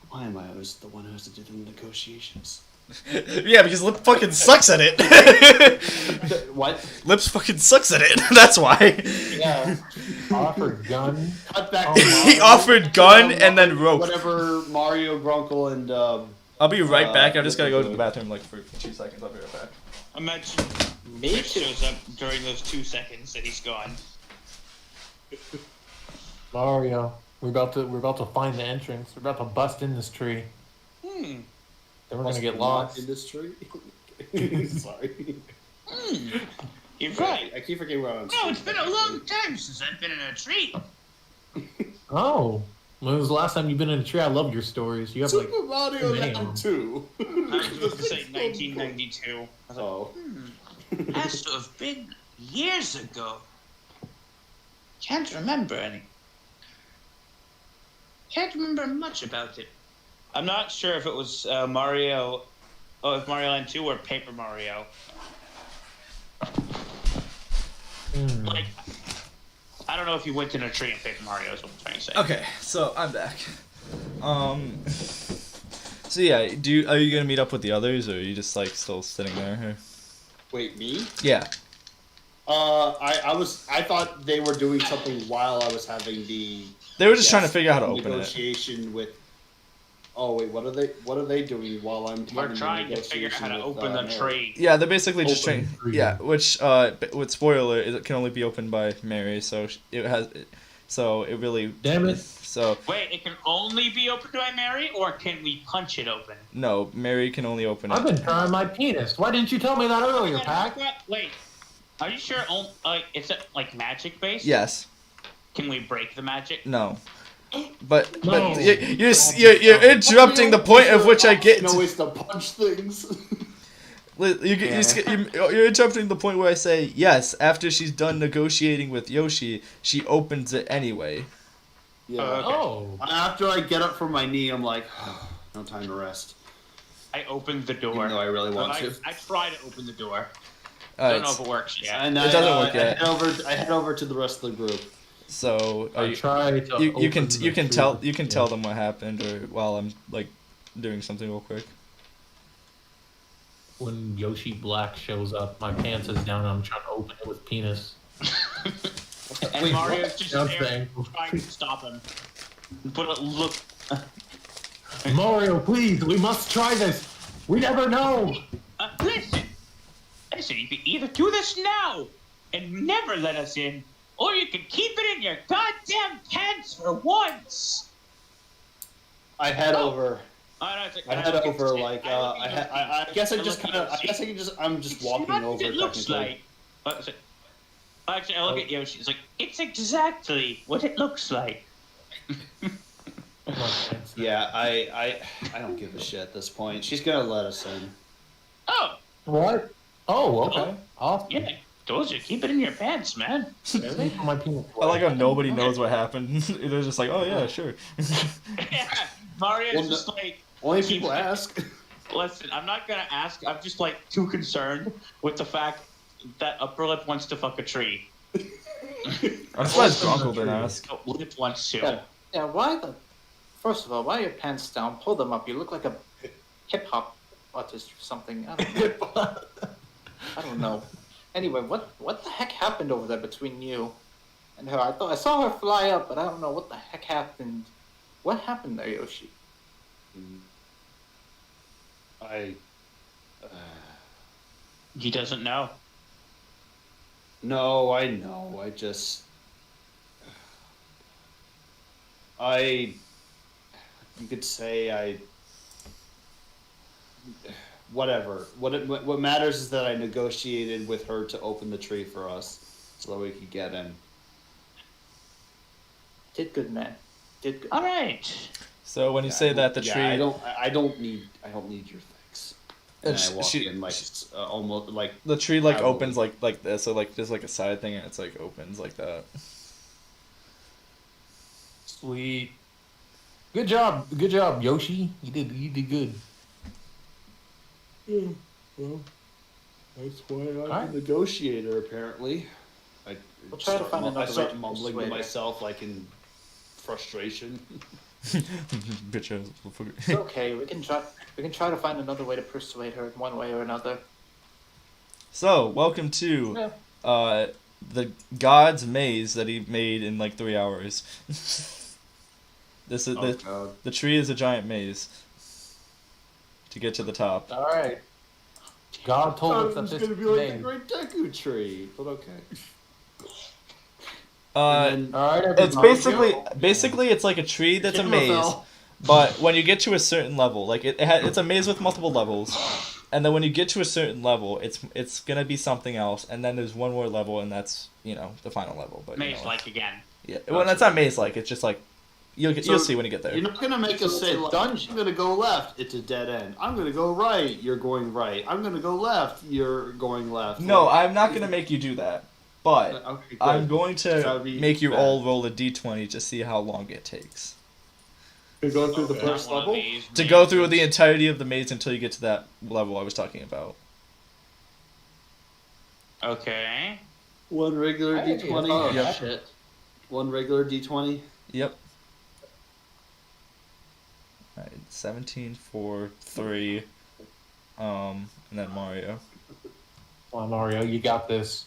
Speaker 4: why am I always the one who has to do the negotiations?
Speaker 3: Yeah, because Lip fucking sucks at it.
Speaker 4: What?
Speaker 3: Lips fucking sucks at it. That's why.
Speaker 4: Yeah.
Speaker 2: Offered gun.
Speaker 4: Cut back.
Speaker 3: He offered gun and then rope.
Speaker 4: Whatever Mario, Grunkle, and.
Speaker 3: I'll be right back. I just gotta go to the bathroom like for 2 seconds. I'll be right back.
Speaker 5: Imagine Mitch shows up during those 2 seconds that he's gone.
Speaker 2: Mario, we're about to find the entrance. We're about to bust in this tree. Then we're gonna get lost
Speaker 4: in this tree. Sorry.
Speaker 5: You're right.
Speaker 4: I keep forgetting where I'm.
Speaker 5: No, it's been a long time since I've been in a tree.
Speaker 2: Oh, when was the last time you've been in a tree? I love your stories. You have
Speaker 4: Super
Speaker 2: like
Speaker 4: Mario Land 2.
Speaker 5: I was supposed to say 1992. I was like, has to have been years ago. Can't remember any. Can't remember much about it. I'm not sure if it was Mario Land 2 or Paper Mario. Like, I don't know if you went in a tree and picked Mario. Is what I'm trying to say.
Speaker 3: Okay, so I'm back. So yeah, are you gonna meet up with the others, or are you just like still sitting there?
Speaker 4: Wait, me?
Speaker 3: Yeah.
Speaker 4: I thought they were doing something while I was having the.
Speaker 3: They were just trying to figure out how to open it.
Speaker 4: Negotiation with. Oh wait, what are they doing while I'm?
Speaker 5: We're
Speaker 4: having the
Speaker 5: trying to figure out how to
Speaker 4: negotiation
Speaker 5: open the
Speaker 4: with, Mary?
Speaker 5: tree.
Speaker 3: Yeah, they're basically just
Speaker 2: Open
Speaker 3: trying.
Speaker 2: tree.
Speaker 3: Yeah, which with spoiler, it can only be opened by Mary, so it really.
Speaker 2: Damn it.
Speaker 3: So
Speaker 5: Wait, it can only be opened by Mary, or can we punch it open?
Speaker 3: no, Mary can only open
Speaker 2: I've
Speaker 3: it.
Speaker 2: been trying my penis. Why didn't you tell me that earlier, Pac?
Speaker 5: Wait, are you sure? Is it like magic based?
Speaker 3: Yes.
Speaker 5: Can we break the magic?
Speaker 3: No. But
Speaker 2: No.
Speaker 3: you're interrupting the point of which I get.
Speaker 4: You know, is to punch things.
Speaker 3: You're interrupting the point where I say yes. After she's done negotiating with Yoshi, she opens it anyway.
Speaker 4: Yeah.
Speaker 5: Okay.
Speaker 2: Oh.
Speaker 4: After I get up from my knee, I'm like, no time to rest.
Speaker 5: I opened the door.
Speaker 4: Even though I really want to.
Speaker 5: I try to open the door.
Speaker 3: Alright,
Speaker 5: Don't know if it works yet.
Speaker 4: And
Speaker 3: It doesn't work yet.
Speaker 4: I head over to the rest of the group.
Speaker 3: so are
Speaker 2: I
Speaker 3: you,
Speaker 2: tried to
Speaker 3: you can
Speaker 2: open
Speaker 3: you
Speaker 2: the
Speaker 3: can
Speaker 2: tree.
Speaker 3: tell you can
Speaker 2: Yeah.
Speaker 3: tell them what happened, or while I'm like doing something real quick.
Speaker 2: When Yoshi Black shows up, my pants is down and I'm trying to open it with penis.
Speaker 5: And Mario's just
Speaker 2: No
Speaker 5: there
Speaker 2: thing.
Speaker 5: trying to stop him. But look,
Speaker 2: Mario, please, we must try this. We never know.
Speaker 5: listen, you can either do this now and never let us in, or you can keep it in your goddamn pants for once.
Speaker 4: I head
Speaker 5: Oh.
Speaker 4: over.
Speaker 5: I
Speaker 4: guess I'm just walking over.
Speaker 5: It looks
Speaker 4: technically.
Speaker 5: like. Actually, I look at Yoshi. It's like it's exactly what it looks like.
Speaker 4: Yeah, I don't give a shit at this point. She's gonna let us in.
Speaker 5: Oh,
Speaker 2: What? Oh, okay. Awesome.
Speaker 5: yeah. Told you, keep it in your pants, man.
Speaker 2: Really? My penis.
Speaker 3: I like how nobody knows what happened. They're just like, oh yeah, sure.
Speaker 5: Mario's
Speaker 4: Well,
Speaker 5: just like,
Speaker 4: Only if people ask.
Speaker 5: listen, I'm not gonna ask. I'm just like too concerned with the fact that Upper Lip wants to fuck a tree.
Speaker 3: I'm surprised Grunkle didn't ask.
Speaker 5: Oh, Lip wants to.
Speaker 1: Yeah, first of all, why are your pants down? Pull them up. You look like a hip hop artist or something. I don't know. Anyway, what the heck happened over there between you and her? I saw her fly up, but I don't know what the heck happened. What happened there, Yoshi?
Speaker 5: He doesn't know.
Speaker 4: No, I know. You could say whatever. What matters is that I negotiated with her to open the tree for us, so that we could get in.
Speaker 1: Did good, man. Did good.
Speaker 5: All right.
Speaker 3: So when you say that the
Speaker 4: Yeah,
Speaker 3: tree,
Speaker 4: I don't need your thanks. And I walk
Speaker 3: she-
Speaker 4: in like almost like
Speaker 3: the tree like
Speaker 4: Probably.
Speaker 3: opens like this, so like there's like a side thing and it's like opens like that.
Speaker 2: Sweet. Good job, Yoshi. You did good.
Speaker 4: well, that's why I'm
Speaker 2: Alright.
Speaker 4: a negotiator apparently.
Speaker 1: We'll try to find another way
Speaker 4: start
Speaker 1: to
Speaker 4: mumbling to
Speaker 1: persuade her.
Speaker 4: myself like in frustration.
Speaker 3: Bitch ass motherfucker.
Speaker 1: It's okay. We can try to find another way to persuade her in one way or another.
Speaker 3: So welcome to the God's maze that he made in like 3 hours. This is
Speaker 4: God.
Speaker 3: the tree is a giant maze to get to the top.
Speaker 2: All right. God told us that
Speaker 4: It's
Speaker 2: this
Speaker 4: gonna be like the
Speaker 2: name.
Speaker 4: Great Deku Tree, but okay.
Speaker 3: And
Speaker 2: All right,
Speaker 3: it's
Speaker 2: everybody.
Speaker 3: basically it's like a tree that's a
Speaker 4: Give him
Speaker 3: maze,
Speaker 4: bell.
Speaker 3: but when you get to a certain level, like it's a maze with multiple levels, and then when you get to a certain level, it's gonna be something else, and then there's one more level, and that's the final level. But
Speaker 5: Maze like again.
Speaker 3: yeah, well, that's not maze like. It's just like you'll see when you get there.
Speaker 4: You're not gonna make us say, like, I'm gonna go left, it's a dead end. I'm gonna go right, you're going right. I'm gonna go left, you're going left.
Speaker 3: No,
Speaker 4: Like,
Speaker 3: I'm not gonna make you do that, but
Speaker 4: okay, good.
Speaker 3: I'm going
Speaker 4: That
Speaker 3: to
Speaker 4: would be
Speaker 3: make you
Speaker 4: bad.
Speaker 3: all roll a d20 to see how long it takes
Speaker 4: To go through the
Speaker 5: Not
Speaker 4: first
Speaker 5: one of
Speaker 4: level?
Speaker 5: these
Speaker 3: to go
Speaker 5: mazes.
Speaker 3: through the entirety of the maze until you get to that level I was talking about.
Speaker 5: Okay.
Speaker 4: One regular
Speaker 1: Hey,
Speaker 4: D20.
Speaker 1: oh,
Speaker 3: Yep.
Speaker 1: shit.
Speaker 4: One regular D20.
Speaker 3: Yep. Alright, 17 for 3. And then Mario.
Speaker 2: Come on, Mario, you got this.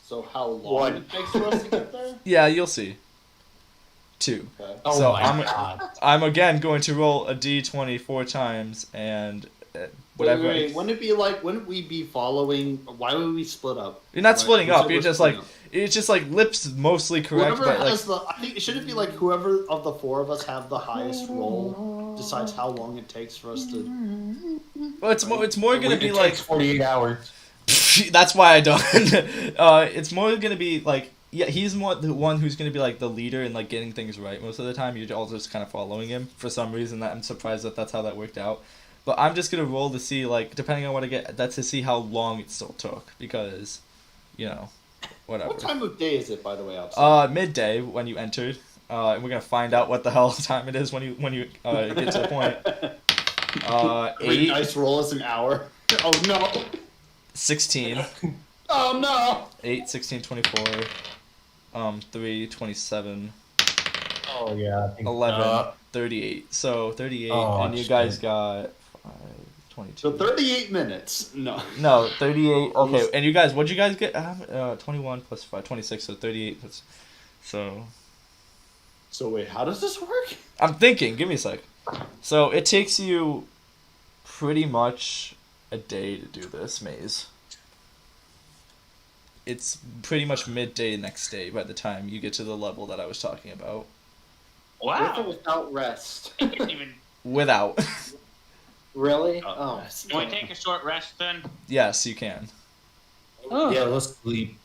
Speaker 4: So how long
Speaker 1: One.
Speaker 4: it takes for us to get there?
Speaker 3: Yeah, you'll see. 2.
Speaker 4: Okay.
Speaker 2: Oh
Speaker 3: So
Speaker 2: my
Speaker 3: I'm-
Speaker 2: god.
Speaker 3: I'm again going to roll a d20 4 times, and whatever.
Speaker 4: Wait, wouldn't we be following? Why would we split up?
Speaker 3: You're not
Speaker 4: Right,
Speaker 3: splitting
Speaker 4: we
Speaker 3: up.
Speaker 4: said
Speaker 3: You're
Speaker 4: we're
Speaker 3: just
Speaker 4: splitting
Speaker 3: like
Speaker 4: up.
Speaker 3: it's just like lips mostly correct,
Speaker 4: Whoever
Speaker 3: but like
Speaker 4: has I think it shouldn't be like whoever of the four of us have the highest roll decides how long it takes for us to.
Speaker 3: well, it's more gonna be
Speaker 2: It
Speaker 3: like
Speaker 2: takes 48 hours.
Speaker 3: that's why I don't. It's more gonna be like yeah, he's more the one who's gonna be like the leader and like getting things right most of the time. You're all just kind of following him for some reason. That I'm surprised that that's how that worked out. But I'm just gonna roll to see like depending on what I get. That's to see how long it still took because, you know, whatever.
Speaker 4: What time of day is it, by the way, outside?
Speaker 3: Midday when you entered. And we're gonna find out what the hell time it is when you get to the point.
Speaker 4: Every
Speaker 3: 8,
Speaker 4: dice roll is an hour. Oh no!
Speaker 3: 16,
Speaker 4: Oh no!
Speaker 3: 8, 16, 24, 3, 27,
Speaker 2: Oh yeah. I think,
Speaker 3: 11, 38. So 38,
Speaker 2: Oh,
Speaker 3: and you guys
Speaker 2: shit.
Speaker 3: got 5, 22.
Speaker 4: So 38 minutes. No.
Speaker 3: No, 38. Okay, and you guys, what'd you guys get? 21 plus 5, 26. So 38 plus. So
Speaker 4: So wait, how does this work?
Speaker 3: I'm thinking. Give me a sec. So it takes you pretty much a day to do this maze. It's pretty much midday next day by the time you get to the level that I was talking about.
Speaker 1: With or
Speaker 5: Wow.
Speaker 1: without rest?
Speaker 5: I didn't even.
Speaker 3: Without.
Speaker 1: Really?
Speaker 4: Oh,
Speaker 1: Oh.
Speaker 5: Can we take a short rest then?
Speaker 3: Yes, you can.
Speaker 1: Oh.
Speaker 2: Yeah, let's sleep.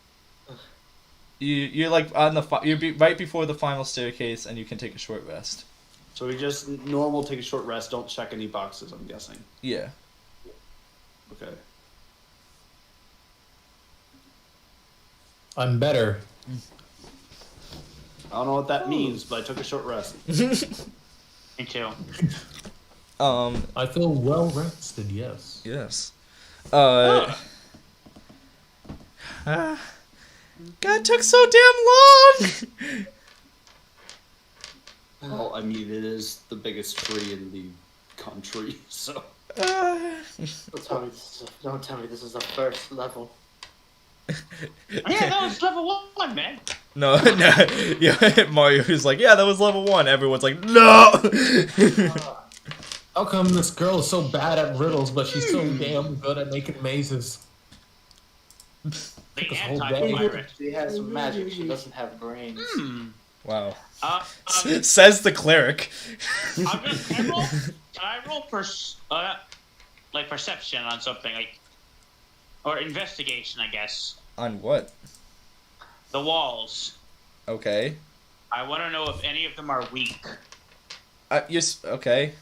Speaker 3: You're like on the right before the final staircase, and you can take a short rest.
Speaker 4: So we just normal take a short rest. Don't check any boxes. I'm guessing.
Speaker 3: Yeah.
Speaker 4: Okay.
Speaker 2: I'm better.
Speaker 4: I don't know what that means, but I took a short rest.
Speaker 5: Me too.
Speaker 2: I feel well rested, yes.
Speaker 3: Yes. God, it took so damn long.
Speaker 4: Well, I mean, it is the biggest tree in the country, so.
Speaker 1: Don't tell me this is the first level.
Speaker 5: Yeah, that was level 1, man.
Speaker 3: No, yeah, Mario's like, yeah, that was level 1. Everyone's like, no.
Speaker 2: How come this girl is so bad at riddles, but she's so damn good at making mazes?
Speaker 5: The
Speaker 2: This whole
Speaker 5: anti-pirate.
Speaker 1: She has magic. She doesn't have brains.
Speaker 3: Wow.
Speaker 5: Um,
Speaker 3: Says the cleric.
Speaker 5: can I roll perception on something like, or investigation, I guess.
Speaker 3: On what?
Speaker 5: The walls.
Speaker 3: Okay.
Speaker 5: I want to know if any of them are weak.
Speaker 3: Okay.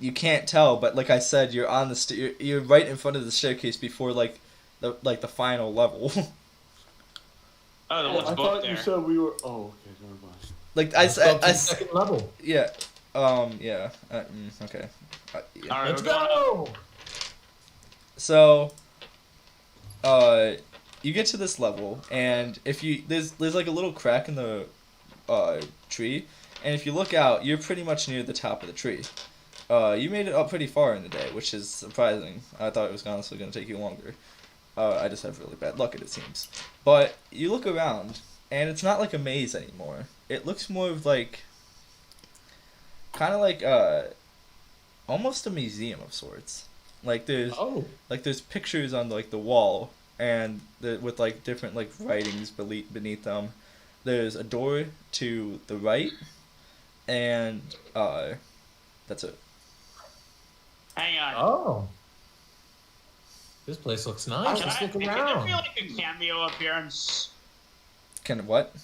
Speaker 3: You can't tell, but like I said, you're on the you're right in front of the staircase before the final level.
Speaker 5: Oh, the one's
Speaker 4: I
Speaker 5: both
Speaker 4: thought
Speaker 5: there.
Speaker 4: you said we were. Oh, okay, never mind.
Speaker 3: Like
Speaker 2: Let's go to second level.
Speaker 3: yeah, yeah. Okay. Yeah.
Speaker 5: All right,
Speaker 2: Let's
Speaker 5: we're going up.
Speaker 2: go!
Speaker 3: So, you get to this level, and if you there's like a little crack in the tree, and if you look out, you're pretty much near the top of the tree. You made it up pretty far in the day, which is surprising. I thought it was honestly going to take you longer. I just have really bad luck, it seems. But you look around, and it's not like a maze anymore. It looks more of like, kind of like almost a museum of sorts. Like there's pictures on like the wall, and with like different like writings beneath them. There's a door to the right, and that's it.
Speaker 5: Hang on.
Speaker 2: Oh. This place looks nice. Let's look
Speaker 5: Can there
Speaker 2: around.
Speaker 5: be like a cameo appearance?
Speaker 3: Can what?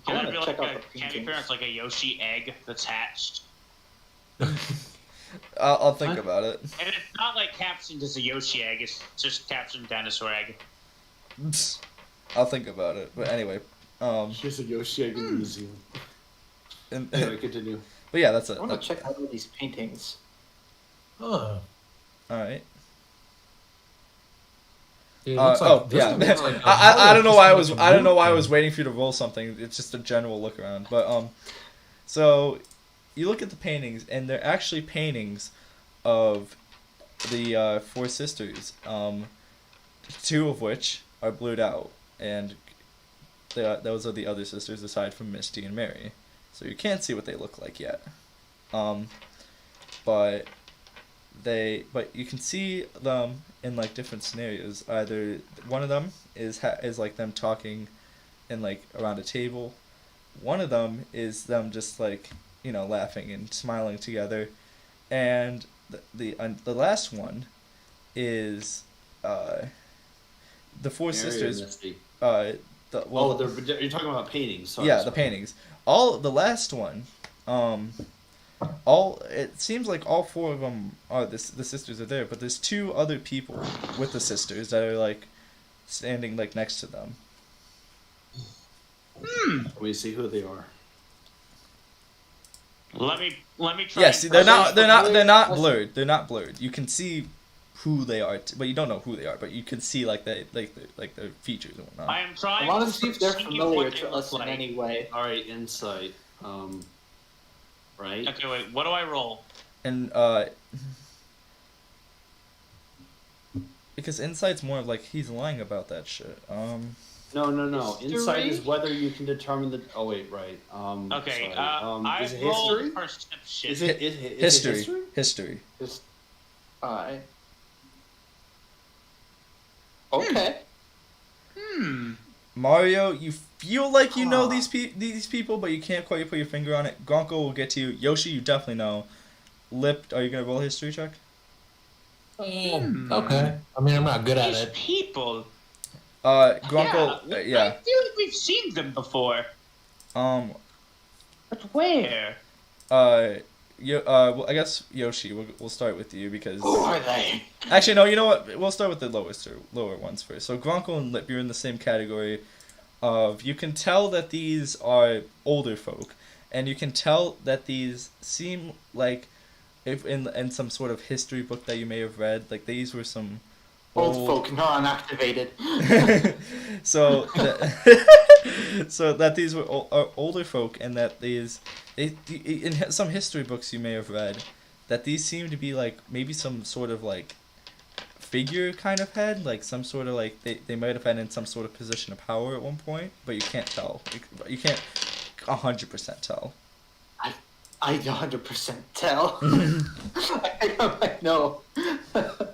Speaker 5: Can
Speaker 1: I
Speaker 5: there
Speaker 1: wanna
Speaker 5: be
Speaker 1: check
Speaker 5: like
Speaker 1: out
Speaker 5: a
Speaker 1: the
Speaker 5: cameo
Speaker 1: paintings.
Speaker 5: appearance, like a Yoshi egg that's hatched?
Speaker 3: I'll think about it.
Speaker 5: And it's not like captioned as a Yoshi egg, it's just captioned dinosaur egg.
Speaker 3: I'll think about it. But anyway,
Speaker 4: Here's a Yoshi egg in the museum.
Speaker 3: and,
Speaker 4: Anyway, continue.
Speaker 3: but yeah, that's it.
Speaker 1: I want to check out all these paintings.
Speaker 2: Huh.
Speaker 3: All right.
Speaker 2: Dude, it looks like this
Speaker 3: yeah.
Speaker 2: one looks like
Speaker 3: I don't know why I was
Speaker 2: just
Speaker 3: I don't know why I
Speaker 2: looking.
Speaker 3: was waiting for you to roll something. It's just a general look around. But so you look at the paintings, and they're actually paintings of the four sisters. Two of which are blued out, and those are the other sisters aside from Misty and Mary. So you can't see what they look like yet. But you can see them in like different scenarios. Either one of them is like them talking in like around a table. One of them is them just like laughing and smiling together, and the last one is the four
Speaker 4: Mary
Speaker 3: sisters.
Speaker 4: or Misty? You're talking about paintings. Sorry,
Speaker 3: the paintings. The last one, it seems like all four of them are the sisters are there, but there's two other people with the sisters that are like standing like next to them.
Speaker 4: Can we see who they are?
Speaker 5: Let me try.
Speaker 3: Yes,
Speaker 5: and
Speaker 3: they're
Speaker 5: process-
Speaker 3: they're not blurred. They're not blurred. You can see who they are, but you don't know who they are. But you can see like their features and whatnot.
Speaker 5: I am
Speaker 1: I
Speaker 5: trying.
Speaker 1: want to see if they're
Speaker 5: perceive
Speaker 1: familiar
Speaker 5: what they
Speaker 1: to
Speaker 5: look
Speaker 1: us in
Speaker 5: like.
Speaker 1: any way.
Speaker 4: All right, insight. Right.
Speaker 5: Okay, wait. What do I roll?
Speaker 3: And because insight's more of like he's lying about that shit.
Speaker 4: No. Insight is
Speaker 1: History?
Speaker 4: whether you can determine the. Oh wait, right.
Speaker 5: Okay.
Speaker 4: Sorry.
Speaker 5: I
Speaker 4: Is it
Speaker 5: rolled
Speaker 4: history?
Speaker 5: perception.
Speaker 4: Is it
Speaker 3: history.
Speaker 4: history?
Speaker 1: Just, alright. Okay.
Speaker 3: Mario, you feel like you know these people, but you can't quite put your finger on it. Gonko will get to you. Yoshi, you definitely know. Lip, are you gonna roll a history check?
Speaker 2: Okay. I mean, I'm not good at
Speaker 5: These
Speaker 2: it.
Speaker 5: people.
Speaker 3: Gronko,
Speaker 5: I feel like we've seen them before.
Speaker 3: Um,
Speaker 5: But where?
Speaker 3: well, I guess Yoshi, we'll start with you because
Speaker 1: Who are they?
Speaker 3: actually no, you know what? We'll start with the lower ones first. So Gronko and Lip, you're in the same category of you can tell that these are older folk, and you can tell that these seem like if in some sort of history book that you may have read, like these were some
Speaker 1: Old folk, neuron activated.
Speaker 3: so so that these were are older folk, and that these in some history books you may have read that these seem to be like maybe some sort of like figure kind of head, like some sort of like they might have been in some sort of position of power at one point, but you can't tell. You can't 100% tell.
Speaker 1: I 100% tell. I know.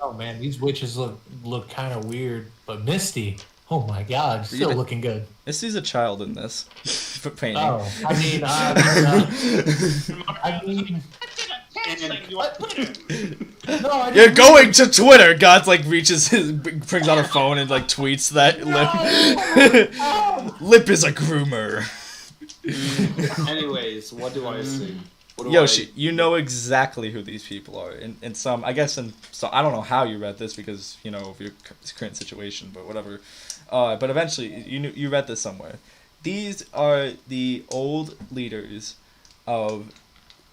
Speaker 2: Oh man, these witches look kind of weird, but Misty, oh my God, still looking good.
Speaker 3: Misty's a child in this for painting.
Speaker 2: Oh, I mean, no, I
Speaker 3: You're
Speaker 2: didn't
Speaker 3: going to Twitter. God like brings out a phone and like tweets that Lip is a groomer.
Speaker 4: Anyways, what do I see?
Speaker 3: Yoshi, you know exactly who these people are. In some, I guess, so I don't know how you read this because of your current situation, but whatever. But eventually, you read this somewhere. These are the old leaders of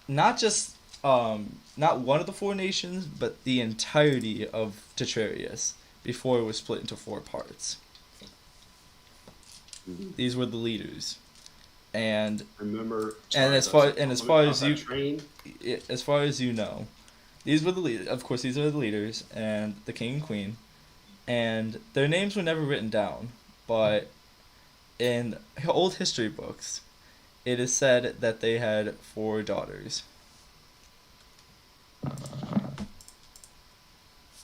Speaker 3: not just not one of the four nations, but the entirety of Tetrarius before it was split into four parts. These were the leaders. And
Speaker 4: remember,
Speaker 3: as far as you know, these were the leaders. Of course, these are the leaders and the king and queen, and their names were never written down. But in old history books, it is said that they had 4 daughters.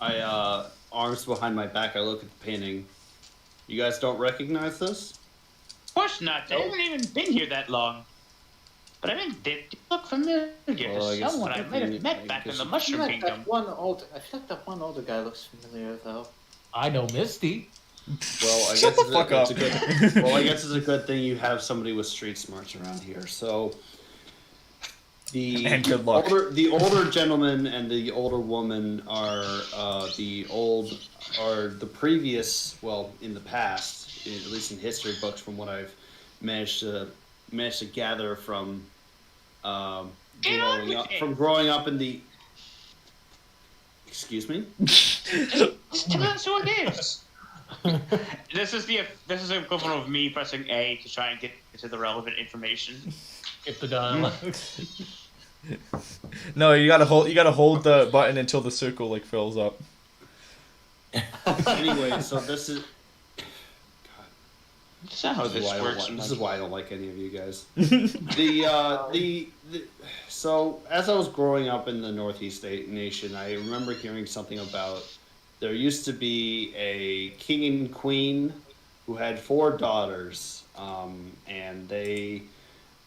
Speaker 4: Arms behind my back. I look at the painting. You guys don't recognize this?
Speaker 5: Of course not. They haven't even been here that long. But I mean, they look familiar to someone I might have met back in the Mushroom Kingdom.
Speaker 1: I feel like that one older guy looks familiar, though.
Speaker 2: I know Misty.
Speaker 4: Well, I
Speaker 3: Shut
Speaker 4: guess
Speaker 3: the fuck up.
Speaker 4: I guess it's a good thing you have somebody with street smarts around here. So
Speaker 3: And good luck.
Speaker 4: the older gentleman and the older woman are the previous, well, in the past, at least in history books, from what I've managed to gather from growing up in the. Excuse me?
Speaker 5: Just tell us who it is. This is the equivalent of me pressing A to try and get to the relevant information.
Speaker 2: Get the dialogue.
Speaker 3: No, you gotta hold the button until the circle like fills up.
Speaker 4: Anyway, so this is.
Speaker 5: That's not how this works.
Speaker 4: This is why I don't like any of you guys. So as I was growing up in the Northeast Nation, I remember hearing something about there used to be a king and queen who had 4 daughters, and they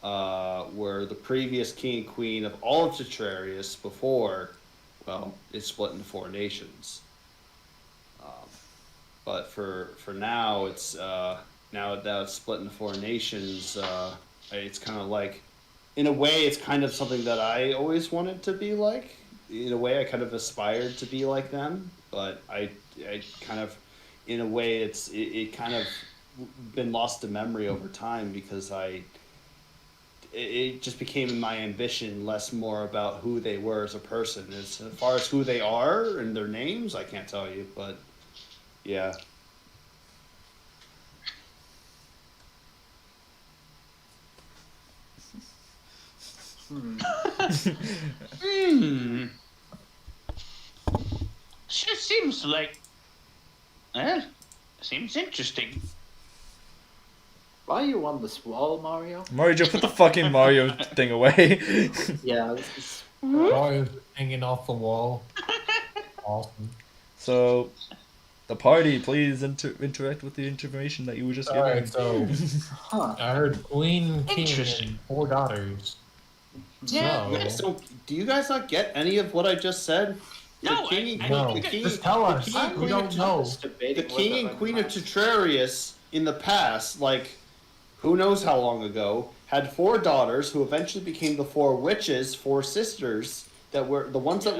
Speaker 4: were the previous king and queen of all of Tetrarius before, well, it split into 4 nations. But for now, it's now that it's split into 4 nations, it's kind of like, in a way, it's kind of something that I always wanted to be like. In a way, I kind of aspired to be like them, but I kind of, in a way, it kind of been lost to memory over time because it just became my ambition less more about who they were as a person. As far as who they are and their names, I can't tell you, but yeah.
Speaker 5: Sure seems like. Well, seems interesting.
Speaker 1: Why are you on this wall, Mario?
Speaker 3: Mario, put the fucking Mario thing away.
Speaker 1: Yeah, this is...
Speaker 2: Mario's hanging off the wall. Awesome.
Speaker 3: So, the party, please interact with the information that you were just
Speaker 2: Alright,
Speaker 3: given.
Speaker 2: so
Speaker 1: Huh.
Speaker 2: I heard queen, king,
Speaker 5: Interesting.
Speaker 2: and 4 daughters.
Speaker 5: Yeah.
Speaker 2: So,
Speaker 4: So, do you guys not get any of what I just said?
Speaker 5: No,
Speaker 4: The king,
Speaker 5: I
Speaker 2: no.
Speaker 5: don't think
Speaker 4: the king,
Speaker 2: Just tell us.
Speaker 4: the king and
Speaker 2: We
Speaker 4: queen
Speaker 2: don't
Speaker 4: of
Speaker 2: know.
Speaker 1: Just
Speaker 4: The
Speaker 1: debating
Speaker 4: king
Speaker 1: whether
Speaker 4: and
Speaker 1: I'm
Speaker 4: queen of
Speaker 1: right.
Speaker 4: Tetrarius in the past, like who knows how long ago, had 4 daughters who eventually became the 4 witches, 4 sisters that were the ones that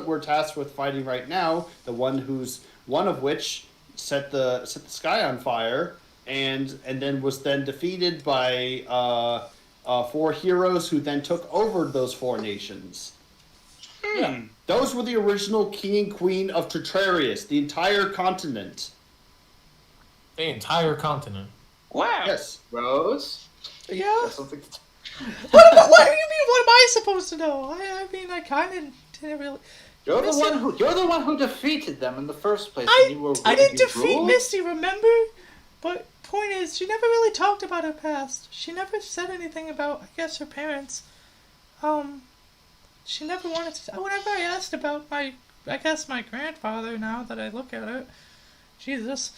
Speaker 4: were tasked with fighting right now. The one of which set the sky on fire, and then was then defeated by 4 heroes who then took over those 4 nations. Yeah. Those were the original king and queen of Tetrarius, the entire continent.
Speaker 2: the entire continent.
Speaker 5: Wow.
Speaker 4: Yes.
Speaker 1: Rose?
Speaker 3: Yeah.
Speaker 1: That's something to...
Speaker 3: What do you mean? What am I supposed to know? I mean, I kind of didn't really.
Speaker 1: You're
Speaker 3: Misty-
Speaker 1: the one who defeated them in the first place.
Speaker 3: I
Speaker 1: and you were
Speaker 3: didn't
Speaker 1: you
Speaker 3: defeat
Speaker 1: ruled?
Speaker 3: Misty, remember? But point is, she never really talked about her past. She never said anything about, I guess, her parents. She never wanted to. Whenever I asked about my grandfather, now that I look at it, Jesus,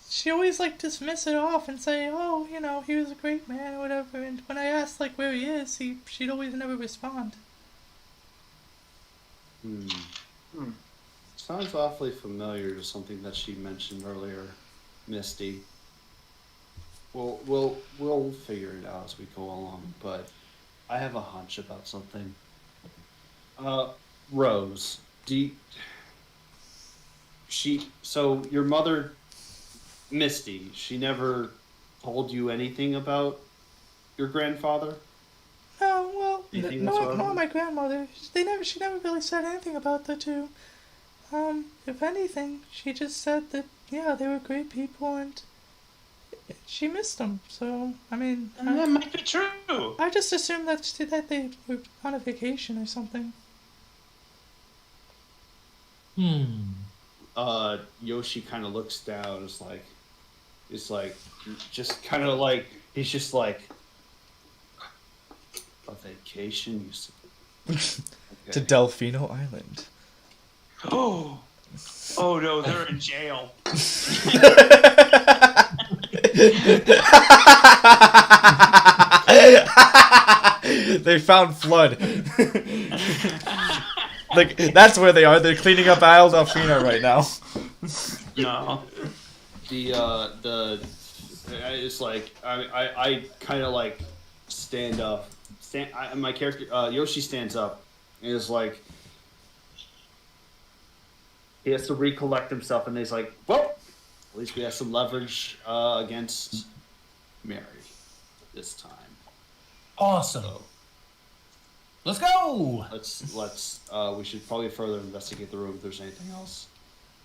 Speaker 3: she always like dismiss it off and say, oh, you know, he was a great man or whatever. And when I asked like where he is, she'd always never respond.
Speaker 4: Sounds awfully familiar to something that she mentioned earlier, Misty. We'll figure it out as we go along, but I have a hunch about something. Rose, so your mother, Misty, she never told you anything about your grandfather?
Speaker 3: No, well,
Speaker 4: Do you think
Speaker 3: no,
Speaker 4: that's what
Speaker 3: no, my grandmother. She never really said anything about the two. If anything, she just said that yeah, they were great people and she missed them. So I mean,
Speaker 5: That might be true.
Speaker 3: I just assumed that they were on a vacation or something.
Speaker 4: Yoshi kind of looks down. It's like, just kind of like he's just like a vacation.
Speaker 3: To Delfino Island.
Speaker 5: Oh no, they're in jail.
Speaker 3: They found flood. Like that's where they are. They're cleaning up Isle Delfino right now.
Speaker 5: No.
Speaker 4: It's like I kind of like stand up. My character Yoshi stands up and is like he has to recollect himself and he's like, well, at least we have some leverage against Mary this time.
Speaker 2: Awesome. Let's go.
Speaker 4: Let's. We should probably further investigate the room if there's anything else.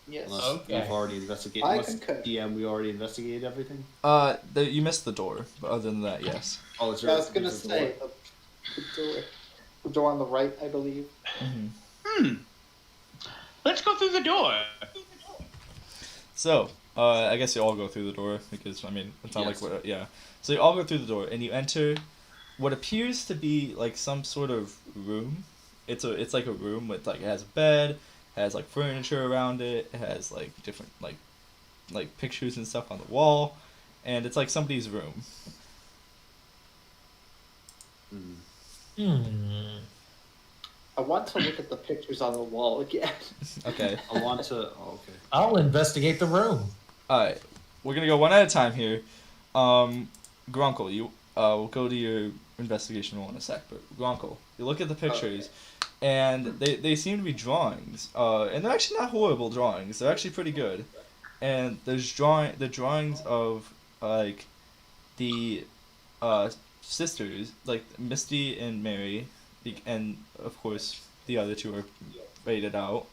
Speaker 1: Yes.
Speaker 4: Unless
Speaker 2: Okay.
Speaker 4: we've already investigated.
Speaker 1: I
Speaker 4: Unless
Speaker 1: concur.
Speaker 4: DM, we already investigated everything.
Speaker 3: You missed the door, but other than that, yes.
Speaker 4: Oh, it's
Speaker 1: Yeah, I was gonna say the door on the right, I believe.
Speaker 5: Let's go through the door.
Speaker 3: So, I guess you all go through the door because I mean it's not
Speaker 4: Yes.
Speaker 3: like what. Yeah. So you all go through the door and you enter what appears to be like some sort of room. It's like a room with like it has a bed, has like furniture around it, it has like different like pictures and stuff on the wall, and it's like somebody's room.
Speaker 1: I want to look at the pictures on the wall again.
Speaker 3: Okay.
Speaker 4: I want to. Oh, okay.
Speaker 2: I'll investigate the room.
Speaker 3: Alright. We're gonna go one at a time here. Grunkle, you we'll go to your investigation roll in a sec, but Grunkle, you look at the pictures and they seem to be drawings. And they're actually not horrible drawings. They're actually pretty good. And there's the drawings of like the sisters, like Misty and Mary, and of course the other two are rated out.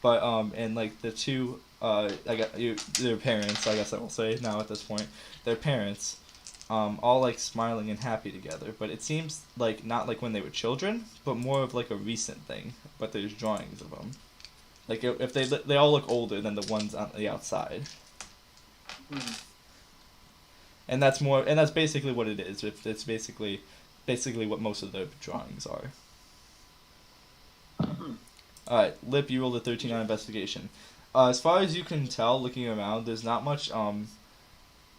Speaker 3: But and like the two their parents, I guess I will say now at this point, their parents, all like smiling and happy together. But it seems like not like when they were children, but more of like a recent thing. But there's drawings of them. Like if they all look older than the ones on the outside. And that's basically what it is. It's basically what most of the drawings are. Alright, Lip, you rolled a 13 on investigation. As far as you can tell, looking around, there's not much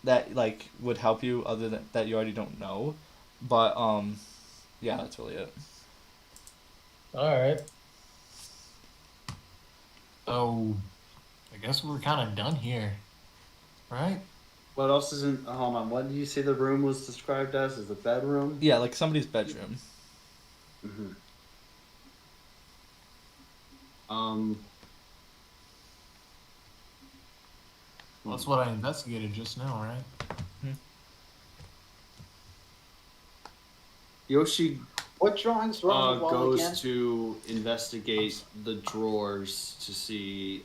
Speaker 3: that like would help you other than that you already don't know. But yeah, that's really it.
Speaker 2: All right. So, I guess we're kind of done here, right?
Speaker 4: What else isn't? Hold on. What did you say the room was described as? Is a bedroom?
Speaker 3: Yeah, like somebody's bedroom.
Speaker 4: Mm-hmm.
Speaker 2: That's what I investigated just now, right?
Speaker 4: Yoshi
Speaker 1: What drawings were on the wall
Speaker 4: goes
Speaker 1: again?
Speaker 4: to investigate the drawers to see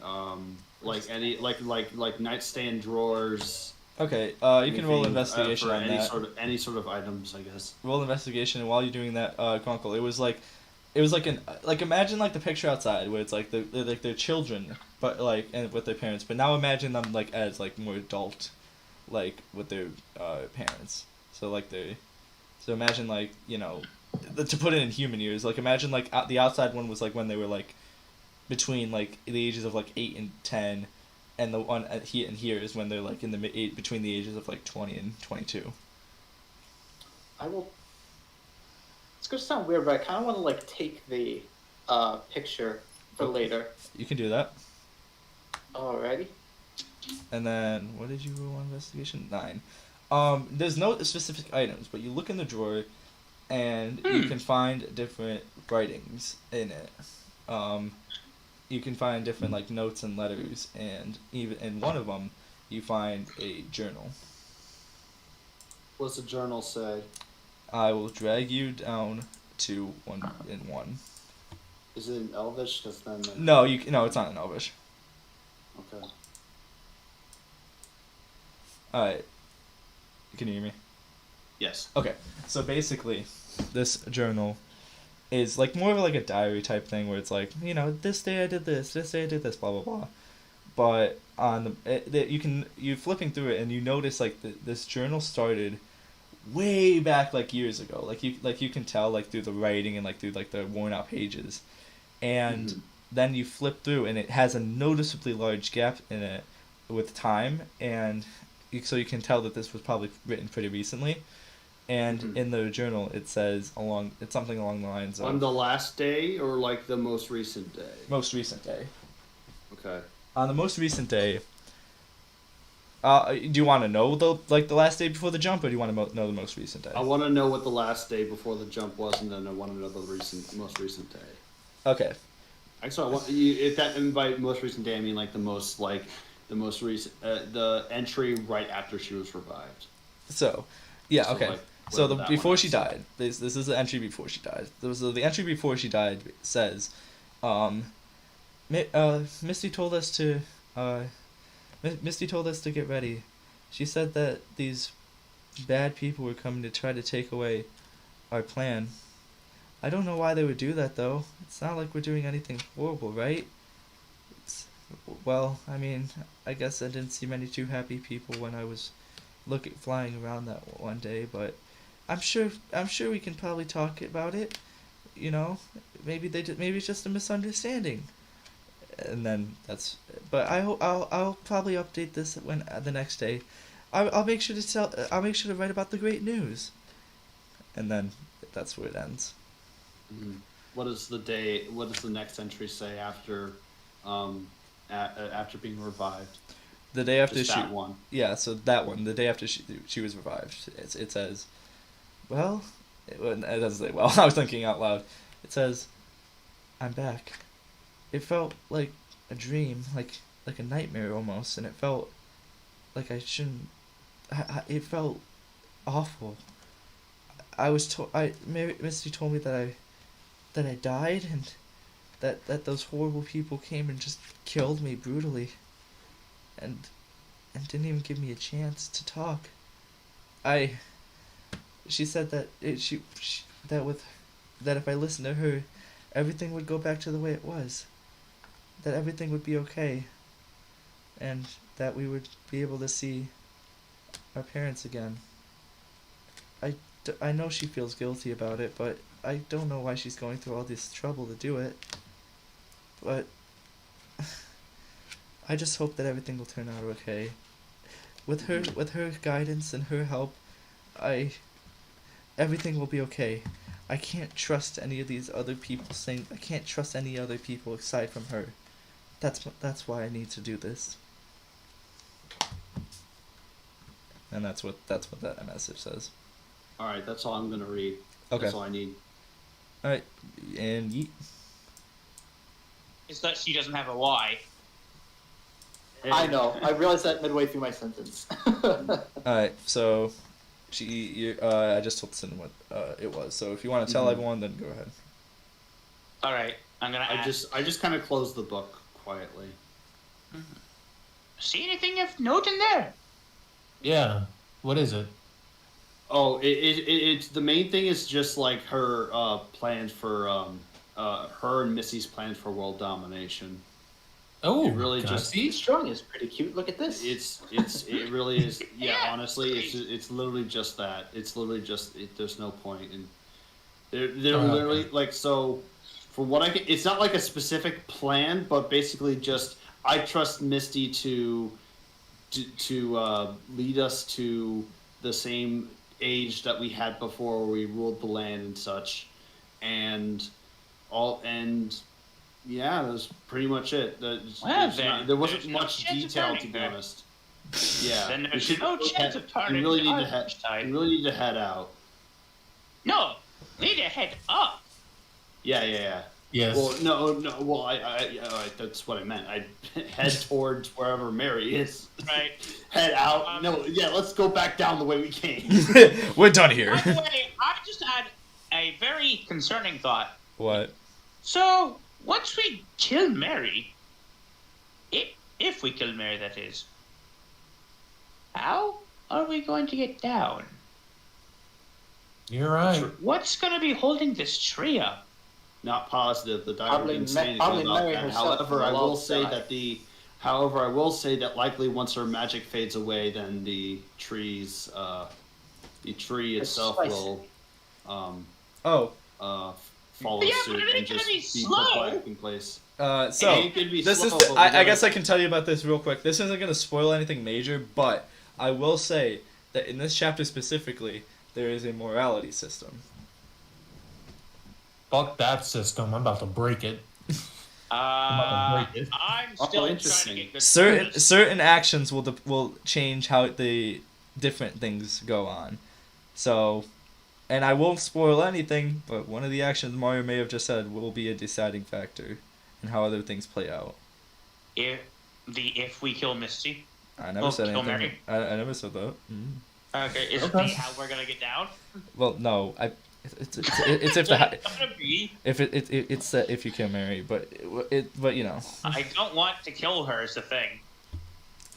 Speaker 4: like any like nightstand drawers.
Speaker 3: Okay, you can roll
Speaker 4: anything,
Speaker 3: investigation
Speaker 4: for
Speaker 3: on
Speaker 4: any
Speaker 3: that.
Speaker 4: any sort of items, I guess.
Speaker 3: Roll investigation, and while you're doing that, Grunkle, it was like imagine like the picture outside where it's like they're like their children, but like and with their parents. But now imagine them like as like more adult, like with their parents. So imagine like to put it in human years, like imagine like the outside one was like when they were like between like the ages of like 8 and 10, and the one here is when they're like in the between the ages of like 20 and 22.
Speaker 1: I will. It's gonna sound weird, but I kind of want to like take the picture for later.
Speaker 3: You can do that.
Speaker 1: Alrighty.
Speaker 3: And then what did you roll on investigation? 9. There's no specific items, but you look in the drawer, and you can find different writings in it. You can find different like notes and letters, and even in one of them, you find a journal.
Speaker 4: What's the journal say?
Speaker 3: I will drag you down to 1 in 1.
Speaker 4: Is it in Elvish? Because then.
Speaker 3: No, no, it's not in Elvish.
Speaker 4: Okay.
Speaker 3: All right. Can you hear me?
Speaker 4: Yes.
Speaker 3: Okay, so basically, this journal is like more of like a diary type thing where it's like, this day I did this day I did this, blah blah blah. But on you flipping through it and you notice like this journal started way back like years ago. Like you can tell like through the writing and like through like the worn out pages, and then you flip through and it has a noticeably large gap in it with time, and so you can tell that this was probably written pretty recently. And in the journal, it says it's something along the lines of
Speaker 4: on the last day or like the most recent day.
Speaker 3: Most recent day.
Speaker 4: Okay.
Speaker 3: On the most recent day. Do you want to know the last day before the jump, or do you want to know the most recent day?
Speaker 4: I want to know what the last day before the jump was, and then I want to know the most recent day.
Speaker 3: Okay.
Speaker 4: Actually, I want you. If that by most recent day, I mean like the most recent, the entry right after she was revived.
Speaker 3: So, yeah.
Speaker 4: So,
Speaker 3: Okay.
Speaker 4: like,
Speaker 3: So
Speaker 4: Whatever that
Speaker 3: before
Speaker 4: one
Speaker 3: she
Speaker 4: is.
Speaker 3: died, this is the entry before she died. So the entry before she died says, Misty told us to, Misty told us to get ready. She said that these bad people were coming to try to take away our plan. I don't know why they would do that though. It's not like we're doing anything horrible, right? Well, I mean, I guess I didn't see many too happy people when I was flying around that one day, but I'm sure we can probably talk about it. You know, maybe maybe it's just a misunderstanding. And then but I'll probably update this when the next day. I'll make sure to I'll make sure to write about the great news. And then that's where it ends.
Speaker 4: Mhm. What does the next entry say after, after being revived?
Speaker 3: The day after
Speaker 4: Just that one.
Speaker 3: Yeah, so that one, the day after she was revived, it says, well, it doesn't say well. I was thinking out loud. It says, I'm back. It felt like a dream, like a nightmare almost, and it felt like I shouldn't. It felt awful. Misty told me that I died, and that those horrible people came and just killed me brutally, and didn't even give me a chance to talk. She said that that if I listened to her, everything would go back to the way it was. That everything would be okay. And that we would be able to see our parents again. I know she feels guilty about it, but I don't know why she's going through all this trouble to do it. But I just hope that everything will turn out okay. With her guidance and her help, everything will be okay. I can't trust any of these other people I can't trust any other people aside from her. That's why I need to do this. And that's what that message says.
Speaker 4: All right, that's all I'm gonna read.
Speaker 3: Okay.
Speaker 4: That's all I need.
Speaker 3: All right, and yeet.
Speaker 5: Is that she doesn't have a Y.
Speaker 1: I know. I realized that midway through my sentence.
Speaker 3: All right, so I just told Sin what it was. So if you want to tell everyone, then go ahead.
Speaker 5: All right, I'm gonna.
Speaker 4: I just kind of closed the book quietly.
Speaker 5: See anything of note in there?
Speaker 2: Yeah. What is it?
Speaker 4: Oh, it's the main thing is just like her plans for her and Missy's plans for world domination.
Speaker 2: Oh,
Speaker 4: It really
Speaker 2: can I
Speaker 4: just-
Speaker 2: see?
Speaker 1: Strong is pretty cute. Look at this.
Speaker 4: It really is. Yeah,
Speaker 5: Yeah,
Speaker 4: honestly,
Speaker 5: it's
Speaker 4: it's literally just that. It's literally just there's no point, and they're
Speaker 2: Okay.
Speaker 4: literally like so. For what I can, it's not like a specific plan, but basically just I trust Misty to lead us to the same age that we had before, where we ruled the land and such, and yeah, that was pretty much it. There wasn't
Speaker 5: there's no
Speaker 4: much
Speaker 5: chance of
Speaker 4: detail, to
Speaker 5: turning
Speaker 4: be
Speaker 5: there.
Speaker 4: honest. Yeah,
Speaker 5: Then
Speaker 4: we
Speaker 5: there's
Speaker 4: should
Speaker 5: no
Speaker 4: really
Speaker 5: chance
Speaker 4: head-
Speaker 5: of turning
Speaker 4: We really
Speaker 5: the
Speaker 4: need to
Speaker 5: Irish tide.
Speaker 4: We really need to head out.
Speaker 5: No, we need to head up.
Speaker 4: Yeah.
Speaker 2: Yes.
Speaker 4: Well, no. Well, that's what I meant. I head towards wherever Mary is.
Speaker 5: Right.
Speaker 4: Head out. Let's go back down the way we came.
Speaker 3: We're done here.
Speaker 5: By the way, I just had a very concerning thought.
Speaker 3: What?
Speaker 5: So, once we kill Mary, if we kill Mary, that is, how are we going to get down?
Speaker 2: You're right.
Speaker 5: What's going to be holding this tree up?
Speaker 4: Not positive. The diver
Speaker 1: Probably
Speaker 4: didn't say anything
Speaker 1: probably
Speaker 4: about
Speaker 1: Mary
Speaker 4: that.
Speaker 1: herself
Speaker 4: However, I
Speaker 1: will
Speaker 4: will say
Speaker 1: die.
Speaker 4: that likely once her magic fades away, then the tree itself
Speaker 1: Precisely.
Speaker 4: will
Speaker 3: Oh,
Speaker 4: follow
Speaker 5: Yeah,
Speaker 4: suit
Speaker 5: but it
Speaker 4: and
Speaker 5: ain't gonna
Speaker 4: just
Speaker 5: be
Speaker 4: be
Speaker 5: slow.
Speaker 4: put back in place.
Speaker 3: so
Speaker 4: It could be
Speaker 3: this
Speaker 4: slow,
Speaker 3: is.
Speaker 4: but
Speaker 3: I guess I can tell you about this real quick. This isn't gonna spoil anything major, but I will say that in this chapter specifically, there is a morality system.
Speaker 2: Fuck that system. I'm about to break it. about to break it.
Speaker 5: I'm
Speaker 4: Oh,
Speaker 5: still trying to
Speaker 4: interesting.
Speaker 5: get good
Speaker 3: Certain
Speaker 5: at this.
Speaker 3: certain actions will change how the different things go on. So, and I won't spoil anything, but one of the actions Mario may have just said will be a deciding factor in how other things play out.
Speaker 5: If we kill Misty,
Speaker 3: I never said
Speaker 5: kill
Speaker 3: anything.
Speaker 5: Mary?
Speaker 3: I never said that.
Speaker 5: Okay, is
Speaker 2: Okay.
Speaker 5: it how we're gonna get down?
Speaker 3: Well, no, it's if the
Speaker 5: It's gonna be.
Speaker 3: if you can marry, but you know.
Speaker 5: I don't want to kill her. Is the thing.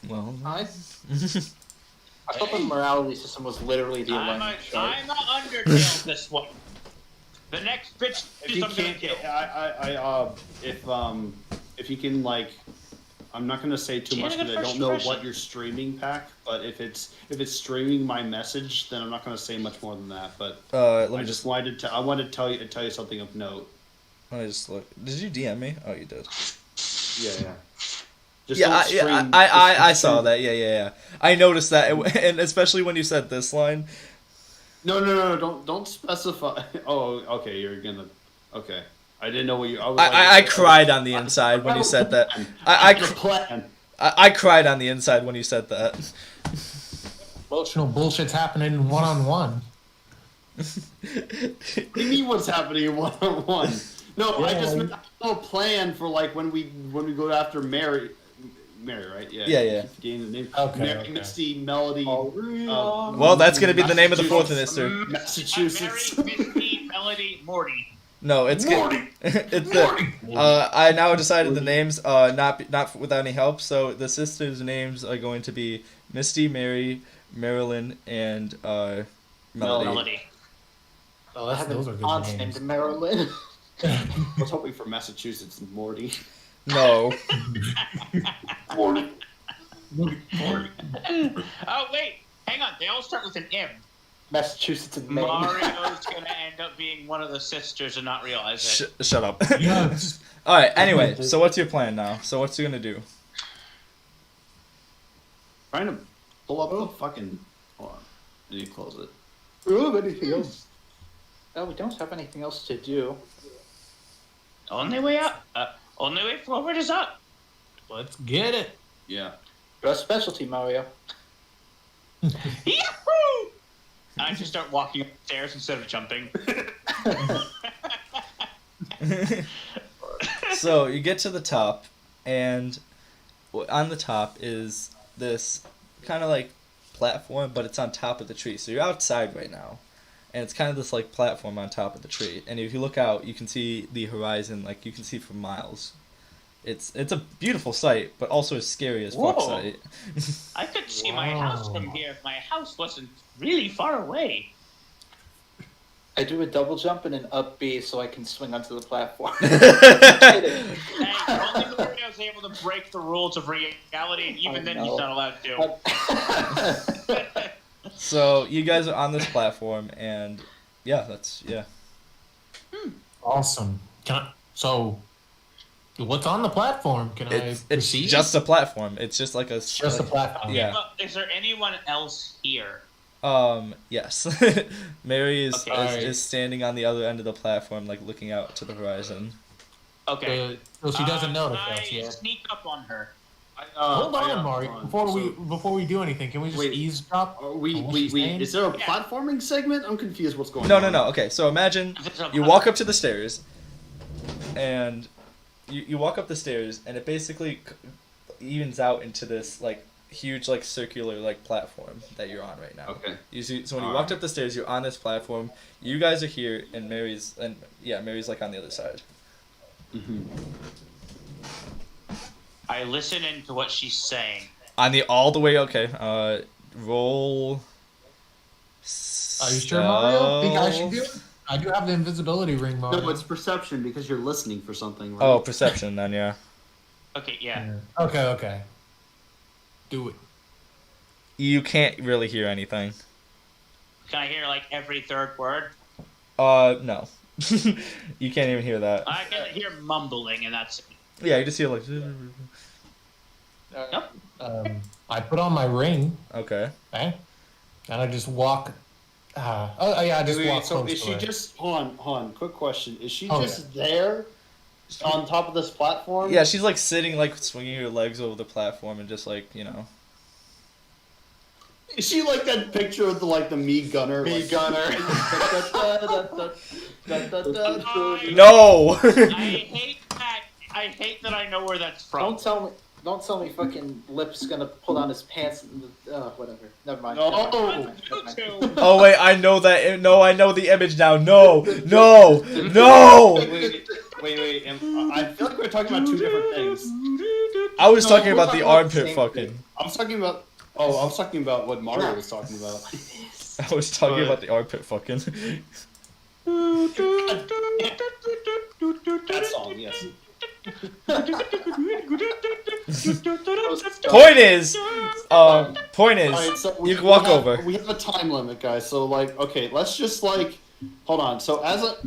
Speaker 3: Well,
Speaker 1: I thought the morality system was literally the
Speaker 5: I'm
Speaker 1: alignment
Speaker 5: a
Speaker 1: chart.
Speaker 5: Undertale this one. The next bitch
Speaker 4: If
Speaker 5: is
Speaker 4: you
Speaker 5: I'm gonna
Speaker 4: can't,
Speaker 5: kill.
Speaker 4: if you can like, I'm not gonna say too
Speaker 5: She
Speaker 4: much
Speaker 5: had a
Speaker 4: because I
Speaker 5: good
Speaker 4: don't
Speaker 5: first
Speaker 4: know
Speaker 5: impression.
Speaker 4: what your streaming pack. But if it's streaming my message, then I'm not gonna say much more than that. But
Speaker 3: let
Speaker 4: I
Speaker 3: me
Speaker 4: just
Speaker 3: just
Speaker 4: wanted to. I wanted to tell you something of note.
Speaker 3: let me just look. Did you DM me? Oh, you did.
Speaker 4: Yeah. Just
Speaker 3: Yeah,
Speaker 4: don't
Speaker 3: I,
Speaker 4: stream.
Speaker 3: I saw that. Yeah. I noticed that, and especially when you said this line.
Speaker 4: No. Don't specify. Oh, okay. You're gonna. Okay. I didn't know what you.
Speaker 3: I cried on the inside when you said that. I cried on the inside when you said that.
Speaker 2: Emotional bullshit's happening one-on-one.
Speaker 4: What do you mean what's happening one on one? No, I just meant I have a plan for like when we go after Mary, right?
Speaker 3: Yeah.
Speaker 4: Keep getting the name.
Speaker 2: Okay,
Speaker 4: Mary,
Speaker 2: okay.
Speaker 4: Misty, Melody.
Speaker 3: Well, that's gonna be the name of the fourth minister.
Speaker 4: Massachusetts.
Speaker 5: Mary, Misty, Melody, Morty.
Speaker 3: No, it's
Speaker 4: Morty.
Speaker 3: it's the. I now decided the names. Not without any help. So the sisters' names are going to be Misty, Mary, Marilyn, and Melody.
Speaker 5: Melody.
Speaker 2: Oh,
Speaker 1: I have
Speaker 2: those are
Speaker 1: an
Speaker 2: good
Speaker 1: aunt
Speaker 2: names.
Speaker 1: named Marilyn.
Speaker 4: I was hoping for Massachusetts and Morty.
Speaker 3: No.
Speaker 4: Morty.
Speaker 5: Oh wait, hang on. They all start with an M.
Speaker 1: Massachusetts and Maine.
Speaker 5: Mario's gonna end up being one of the sisters and not realize it.
Speaker 3: Shut up.
Speaker 2: Yes.
Speaker 3: All right. Anyway, so what's your plan now? So what's you gonna do?
Speaker 4: Trying to pull up the fucking. Hold on. I need to close it.
Speaker 1: Ooh, anything else? Oh, we don't have anything else to do.
Speaker 5: Only way up. Only way forward is up.
Speaker 2: Let's get it.
Speaker 4: Yeah.
Speaker 1: Your specialty, Mario.
Speaker 5: Yahoo! I just start walking up the stairs instead of jumping.
Speaker 3: So you get to the top, and on the top is this kind of like platform, but it's on top of the tree. So you're outside right now, and it's kind of this like platform on top of the tree. And if you look out, you can see the horizon, like you can see for miles. It's a beautiful sight, but also a scary as fuck
Speaker 5: Whoa.
Speaker 3: sight.
Speaker 5: I could see my house from here if my house wasn't really far away.
Speaker 1: I do a double jump and an up B so I can swing onto the platform.
Speaker 5: Hey, only Mario's able to break the rules of reality, and even then he's not allowed to.
Speaker 3: So you guys are on this platform, and yeah.
Speaker 2: Awesome. So, what's on the platform? Can
Speaker 3: It's
Speaker 2: I proceed?
Speaker 3: just a platform. It's just like a
Speaker 2: Just a platform.
Speaker 3: Yeah.
Speaker 5: Well, is there anyone else here?
Speaker 3: Yes. Mary is,
Speaker 5: Okay.
Speaker 3: is standing on the other end of the platform, like looking out to the horizon.
Speaker 5: Okay.
Speaker 2: So she doesn't notice
Speaker 5: I
Speaker 2: us yet.
Speaker 5: sneak up on her.
Speaker 2: Hold on, Mario. Before we do anything, can we just
Speaker 4: Wait.
Speaker 2: eavesdrop?
Speaker 4: We
Speaker 2: on what she's saying?
Speaker 4: is there a platforming segment? I'm confused what's going
Speaker 3: No.
Speaker 4: on.
Speaker 3: Okay, so imagine you walk up to the stairs, and you walk up the stairs, and it basically evens out into this like huge like circular like platform that you're on right now.
Speaker 4: Okay.
Speaker 3: So when you walked up the stairs, you're on this platform. You guys are here, and Mary's like on the other side.
Speaker 4: Mm-hmm.
Speaker 5: I listen into what she's saying.
Speaker 3: On the all the way. Okay. Roll.
Speaker 2: Are you sure, Mario? Think I should do it? I do have the invisibility ring, Mario.
Speaker 4: No, it's perception because you're listening for something, right?
Speaker 3: Oh, perception then, yeah.
Speaker 5: Okay, yeah.
Speaker 2: Okay. Do it.
Speaker 3: You can't really hear anything.
Speaker 5: Can I hear like every third word?
Speaker 3: No. You can't even hear that.
Speaker 5: I can hear mumbling, and that's it.
Speaker 3: Yeah, you just hear like.
Speaker 2: I put on my ring,
Speaker 3: Okay.
Speaker 2: okay, and I just walk. I just
Speaker 4: Wait,
Speaker 2: walk
Speaker 4: so
Speaker 2: close
Speaker 4: is
Speaker 2: to
Speaker 4: she
Speaker 2: her.
Speaker 4: just hold on? Quick question: is she
Speaker 2: Oh,
Speaker 4: just there on top of this platform?
Speaker 3: Yeah, she's like sitting, like swinging her legs over the platform and just like, you know.
Speaker 4: Is she like that picture of the Me Gunner? Me Gunner.
Speaker 3: No.
Speaker 5: I hate that. I hate that I know where that's from.
Speaker 1: Don't tell me. Don't tell me fucking Lip's gonna pull down his pants and whatever. Never mind.
Speaker 4: No.
Speaker 1: Never mind.
Speaker 3: Oh wait, I know that. No, I know the image now. No, no, no.
Speaker 4: Wait. I feel like we're talking about two different things.
Speaker 3: I was
Speaker 1: No,
Speaker 3: talking
Speaker 1: we're
Speaker 3: about
Speaker 1: talking
Speaker 3: the
Speaker 1: about the
Speaker 3: armpit
Speaker 1: same
Speaker 3: fucking.
Speaker 1: thing.
Speaker 4: I was talking about. Oh, I was talking about what Mario was talking about.
Speaker 3: I was talking
Speaker 4: But-
Speaker 3: about the armpit fucking.
Speaker 4: That song, yes.
Speaker 3: Point is,
Speaker 4: Alright, so
Speaker 3: you can walk over.
Speaker 4: We have a time limit, guys. So like, okay, let's just like, hold on. So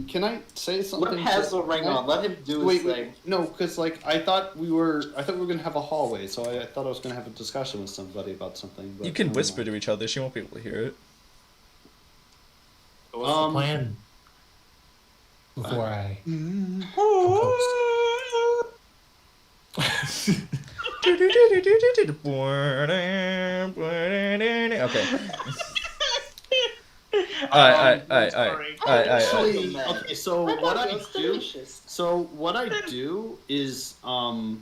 Speaker 4: can I say something?
Speaker 1: Lip has the ring on. Let him do his thing.
Speaker 4: No, because like I thought we were gonna have a hallway, so I thought I was gonna have a discussion with somebody about something. But
Speaker 3: You can
Speaker 4: never
Speaker 3: whisper
Speaker 4: mind.
Speaker 3: to each other. She won't be able to hear it.
Speaker 1: What's the
Speaker 2: Plan before I
Speaker 3: Okay. Alright.
Speaker 4: Actually, okay. So
Speaker 1: I thought
Speaker 4: what
Speaker 1: it
Speaker 4: I
Speaker 1: was
Speaker 4: do?
Speaker 1: delicious.
Speaker 4: So what I do is I'm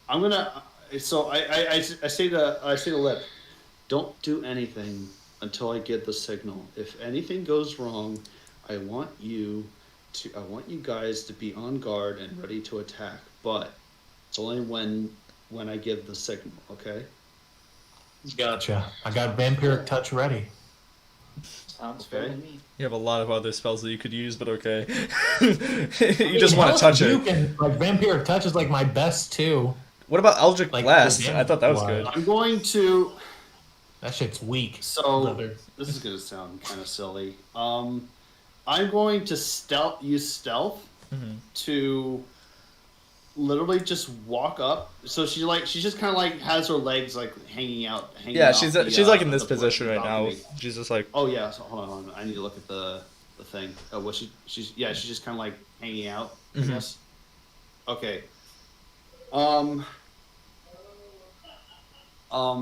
Speaker 4: gonna. So I say to Lip, don't do anything until I get the signal. If anything goes wrong, I want you guys to be on guard and ready to attack. But it's only when I give the signal. Okay.
Speaker 2: gotcha. I got vampiric touch ready.
Speaker 1: Sounds
Speaker 4: Okay.
Speaker 1: good to me.
Speaker 3: You have a lot of other spells that you could use, but okay. You just want to touch her.
Speaker 2: Like vampiric touch is like my best too.
Speaker 3: What about Eldritch
Speaker 2: Like,
Speaker 3: Blast?
Speaker 2: the
Speaker 3: I thought that was
Speaker 2: damage
Speaker 3: good.
Speaker 4: I'm going to.
Speaker 2: That shit's weak.
Speaker 4: So
Speaker 2: brother.
Speaker 4: this is gonna sound kind of silly. I'm going to use stealth
Speaker 3: Mhm.
Speaker 4: to literally just walk up. So she just kind of like has her legs like hanging out.
Speaker 3: Yeah,
Speaker 4: off
Speaker 3: she's
Speaker 4: the,
Speaker 3: she's like in this
Speaker 4: the
Speaker 3: position right now.
Speaker 4: balcony.
Speaker 3: She's just like,
Speaker 4: Oh yeah, so hold on. I need to look at the thing. Oh, what she's just kind of like hanging out. I
Speaker 3: Mhm.
Speaker 4: guess. Okay.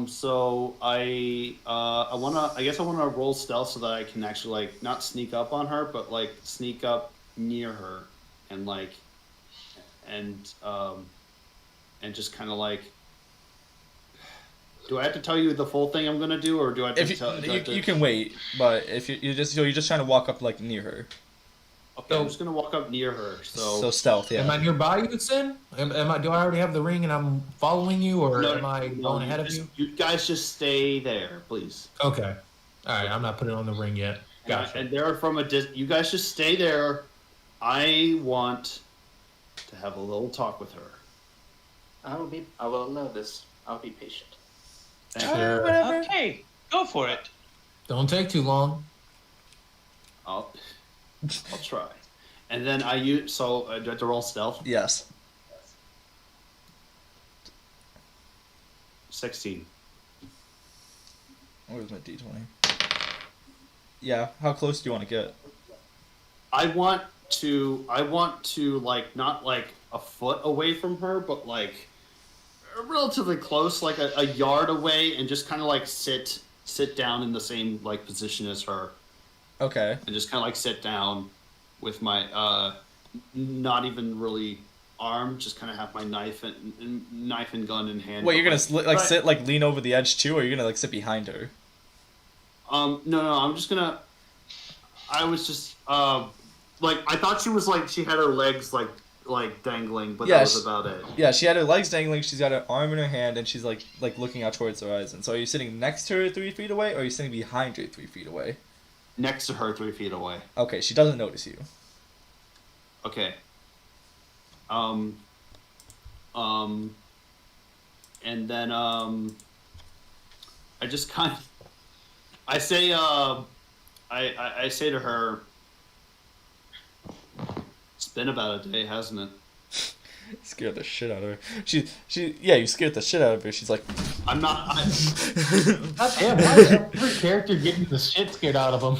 Speaker 4: So I guess I wanna roll stealth so that I can actually like not sneak up on her, but like sneak up near her and like and just kind of like. Do I have to tell you the full thing I'm gonna do, or do I have to
Speaker 3: if
Speaker 4: tell? do I
Speaker 3: you,
Speaker 4: have to-
Speaker 3: you can wait, but if you're just trying to walk up like near her.
Speaker 4: Okay, I'm just gonna walk up near her.
Speaker 3: So stealth,
Speaker 2: Am I
Speaker 3: yeah.
Speaker 2: nearby you, Sin? Am I? Do I already have the ring and I'm following you, or
Speaker 4: No,
Speaker 2: am I
Speaker 4: no,
Speaker 2: going ahead of
Speaker 4: just-
Speaker 2: you?
Speaker 4: You guys just stay there, please.
Speaker 2: Okay. All right. I'm not putting on the ring yet. Gotcha.
Speaker 4: And they're from a you guys just stay there. I want to have a little talk with her.
Speaker 1: I will allow this. I'll be patient.
Speaker 4: Thank you.
Speaker 2: Sure.
Speaker 5: Okay, go for it.
Speaker 2: Don't take too long.
Speaker 4: I'll try. And then I use do I have to roll stealth?
Speaker 3: Yes.
Speaker 4: 16.
Speaker 3: Where's my d20? Yeah. How close do you want to get?
Speaker 4: I want to like not like a foot away from her, but like relatively close, like a yard away, and just kind of like sit down in the same like position as her,
Speaker 3: Okay.
Speaker 4: and just kind of like sit down with my not even really armed, just kind of have my knife and gun in hand.
Speaker 3: Wait, you're
Speaker 4: but,
Speaker 3: gonna like sit like lean over the edge too, or you're gonna like sit behind her?
Speaker 4: No, I'm just gonna. I was just like I thought she was like she had her legs like dangling, but that
Speaker 3: Yes.
Speaker 4: was about it.
Speaker 3: Yeah, she had her legs dangling. She's got her arm in her hand, and she's like looking out towards the horizon. So are you sitting next to her 3 feet away, or are you sitting behind her 3 feet away?
Speaker 4: Next to her, 3 feet away.
Speaker 3: Okay, she doesn't notice you.
Speaker 4: Okay. And then I just kind of I say I say to her, it's been about a day, hasn't it?
Speaker 3: Scared the shit out of her. Yeah, you scared the shit out of her. She's like,
Speaker 4: I'm not.
Speaker 2: God damn, why is every character getting the shit scared out of them?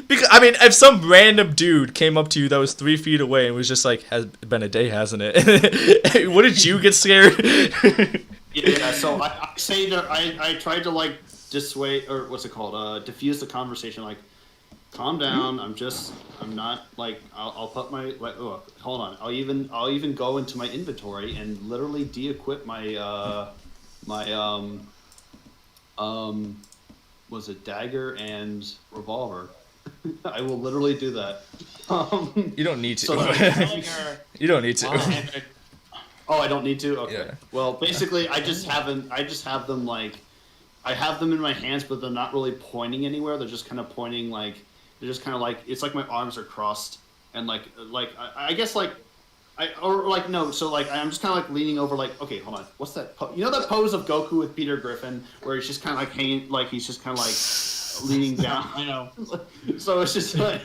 Speaker 3: because I mean, if some random dude came up to you that was 3 feet away and was just like, "Has been a day, hasn't it?" Wouldn't you get scared?
Speaker 4: Yeah. So I say to I tried to like dissuade or what's it called? Diffuse the conversation. Like, calm down. I'm not like. I'll put my. Wait, oh, hold on. I'll even go into my inventory and literally de-equip my was it dagger and revolver. I will literally do that.
Speaker 3: You don't need to.
Speaker 4: So
Speaker 3: You don't need to.
Speaker 2: Wow.
Speaker 4: oh, I don't need to. Okay.
Speaker 3: Yeah.
Speaker 4: Well, basically, I just have them like, I have them in my hands, but they're not really pointing anywhere. They're just kind of pointing like, they're just kind of like, it's like my arms are crossed and like I guess like. No, so like I'm just kind of like leaning over, like, okay, hold on, what's that? You know that pose of Goku with Peter Griffin, where he's just kind of like hanging, like he's just kind of like leaning down.
Speaker 5: I know.
Speaker 4: So it's just like,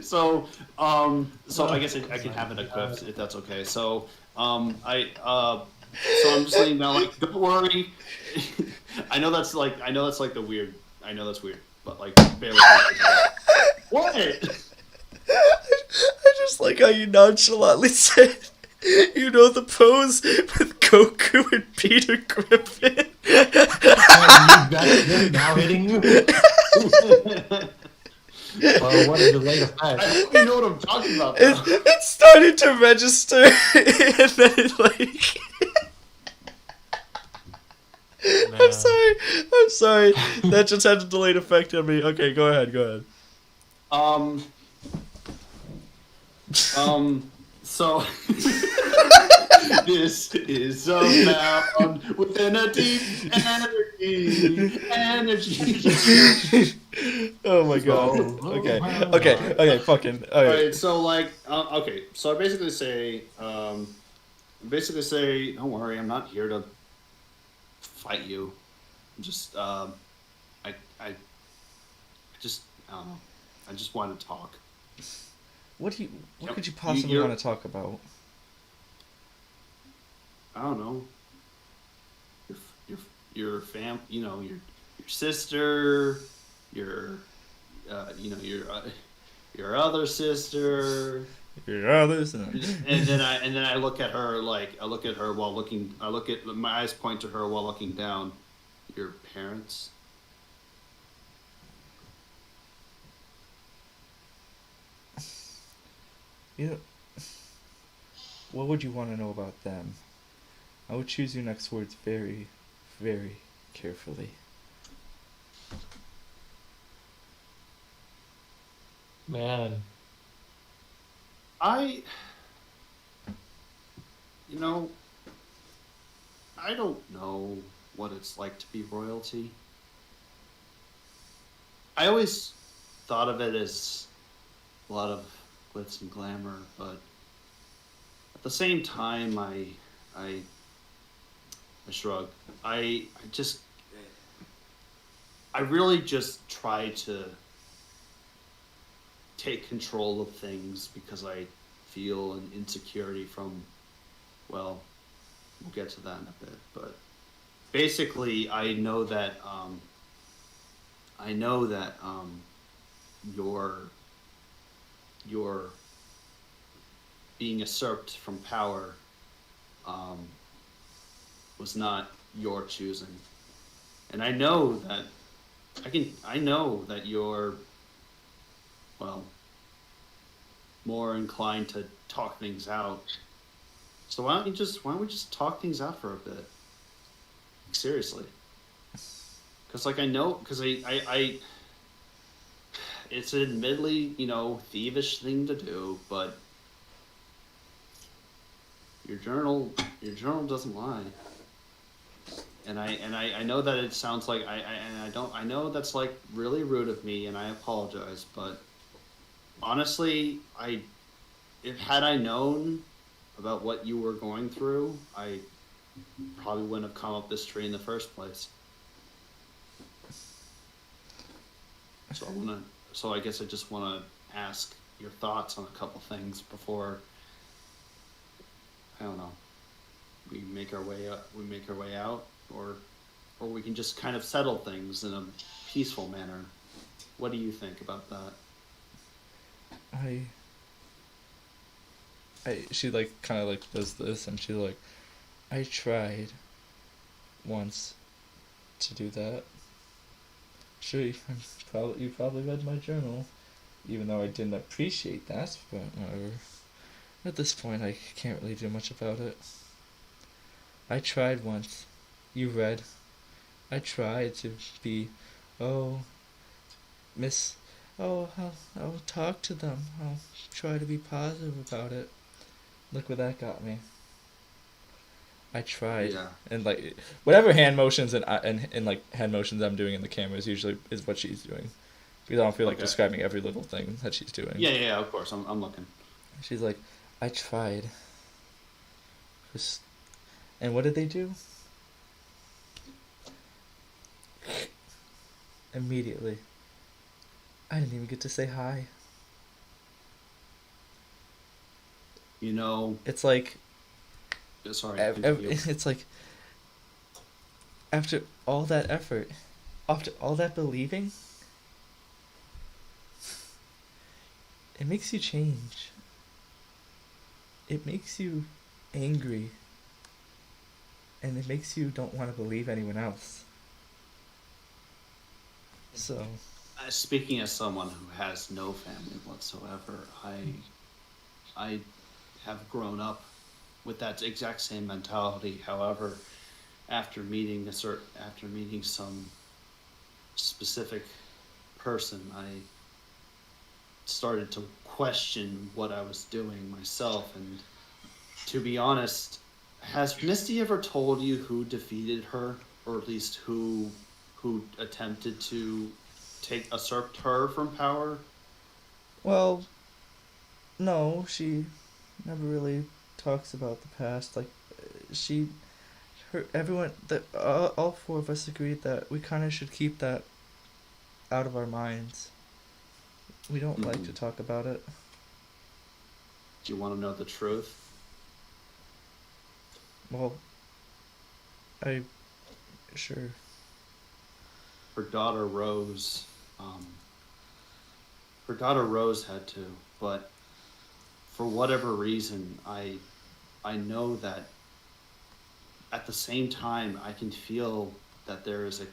Speaker 4: so I guess I can have it equipped if that's okay. So so I'm just leaning down, like, don't worry. I know that's like the weird. I know that's weird, but like, bear with me. What?
Speaker 3: I just like how you nonchalantly said, you know, the pose with Goku and Peter Griffin.
Speaker 2: That's really now hitting you? Well, what a delayed effect.
Speaker 4: I hope you know what I'm talking about, though.
Speaker 3: It started to register, and then it, like... I'm sorry. That just had a delayed effect on me. Okay, go ahead.
Speaker 4: So this is a mound within a deep energy.
Speaker 3: Oh my god. Okay, fucking. Alright.
Speaker 4: Alright, so like, okay, so I basically say, don't worry, I'm not here to fight you. I'm just, I don't know. I just want to talk.
Speaker 3: What
Speaker 4: Yep.
Speaker 3: could you possibly
Speaker 4: You're-
Speaker 3: want to talk about?
Speaker 4: I don't know. Your your sister, your your other sister,
Speaker 3: Your others.
Speaker 4: and then I look at her, like, my eyes point to her while looking down. Your parents.
Speaker 3: You know, what would you want to know about them? I would choose your next words very, very carefully.
Speaker 2: Man.
Speaker 4: I don't know what it's like to be royalty. I always thought of it as a lot of glitz and glamour, but at the same time, I shrug. I really just try to take control of things because I feel an insecurity from, well, we'll get to that in a bit, but basically I know that your being usurped from power was not your choosing, and I know that you're, well, more inclined to talk things out. So why don't we just talk things out for a bit? Seriously. Because I it's an admittedly, thievish thing to do, but your journal doesn't lie. And I know that it sounds like I know that's like really rude of me, and I apologize, but honestly, had I known about what you were going through, I probably wouldn't have come up this tree in the first place. So I guess I just want to ask your thoughts on a couple things before, I don't know, we make our way out, or we can just kind of settle things in a peaceful manner. What do you think about that?
Speaker 3: She like kind of like does this, and she's like, I tried once to do that. Sure, you probably read my journal. even though I didn't appreciate that, but whatever. At this point, I can't really do much about it. I tried once. You read. I tried to be, oh, Miss, oh, I'll talk to them. I'll try to be positive about it. Look where that got me. I tried,
Speaker 4: Yeah.
Speaker 3: and like whatever hand motions and like hand motions I'm doing in the camera is what she's doing, because I don't feel like
Speaker 4: Okay.
Speaker 3: describing every little thing that she's doing.
Speaker 4: Yeah, of course. I'm looking.
Speaker 3: She's like, I tried. Just, and what did they do? Immediately. I didn't even get to say hi.
Speaker 4: You know,
Speaker 3: It's like
Speaker 4: sorry. continue.
Speaker 3: it's like after all that effort, after all that believing, it makes you change. It makes you angry. And it makes you don't want to believe anyone else. So,
Speaker 4: Speaking as someone who has no family whatsoever, I have grown up with that exact same mentality. However, after meeting some specific person, I started to question what I was doing myself. And to be honest, has Misty ever told you who defeated her, or at least who attempted to usurp her from power?
Speaker 3: well, no, she never really talks about the past. Like, everyone, all four of us agreed that we kind of should keep that out of our minds. We don't like to talk about it.
Speaker 4: Do you want to know the truth?
Speaker 3: Well, sure.
Speaker 4: Her daughter Rose, had to, but for whatever reason, I know that at the same time, I can feel that there is a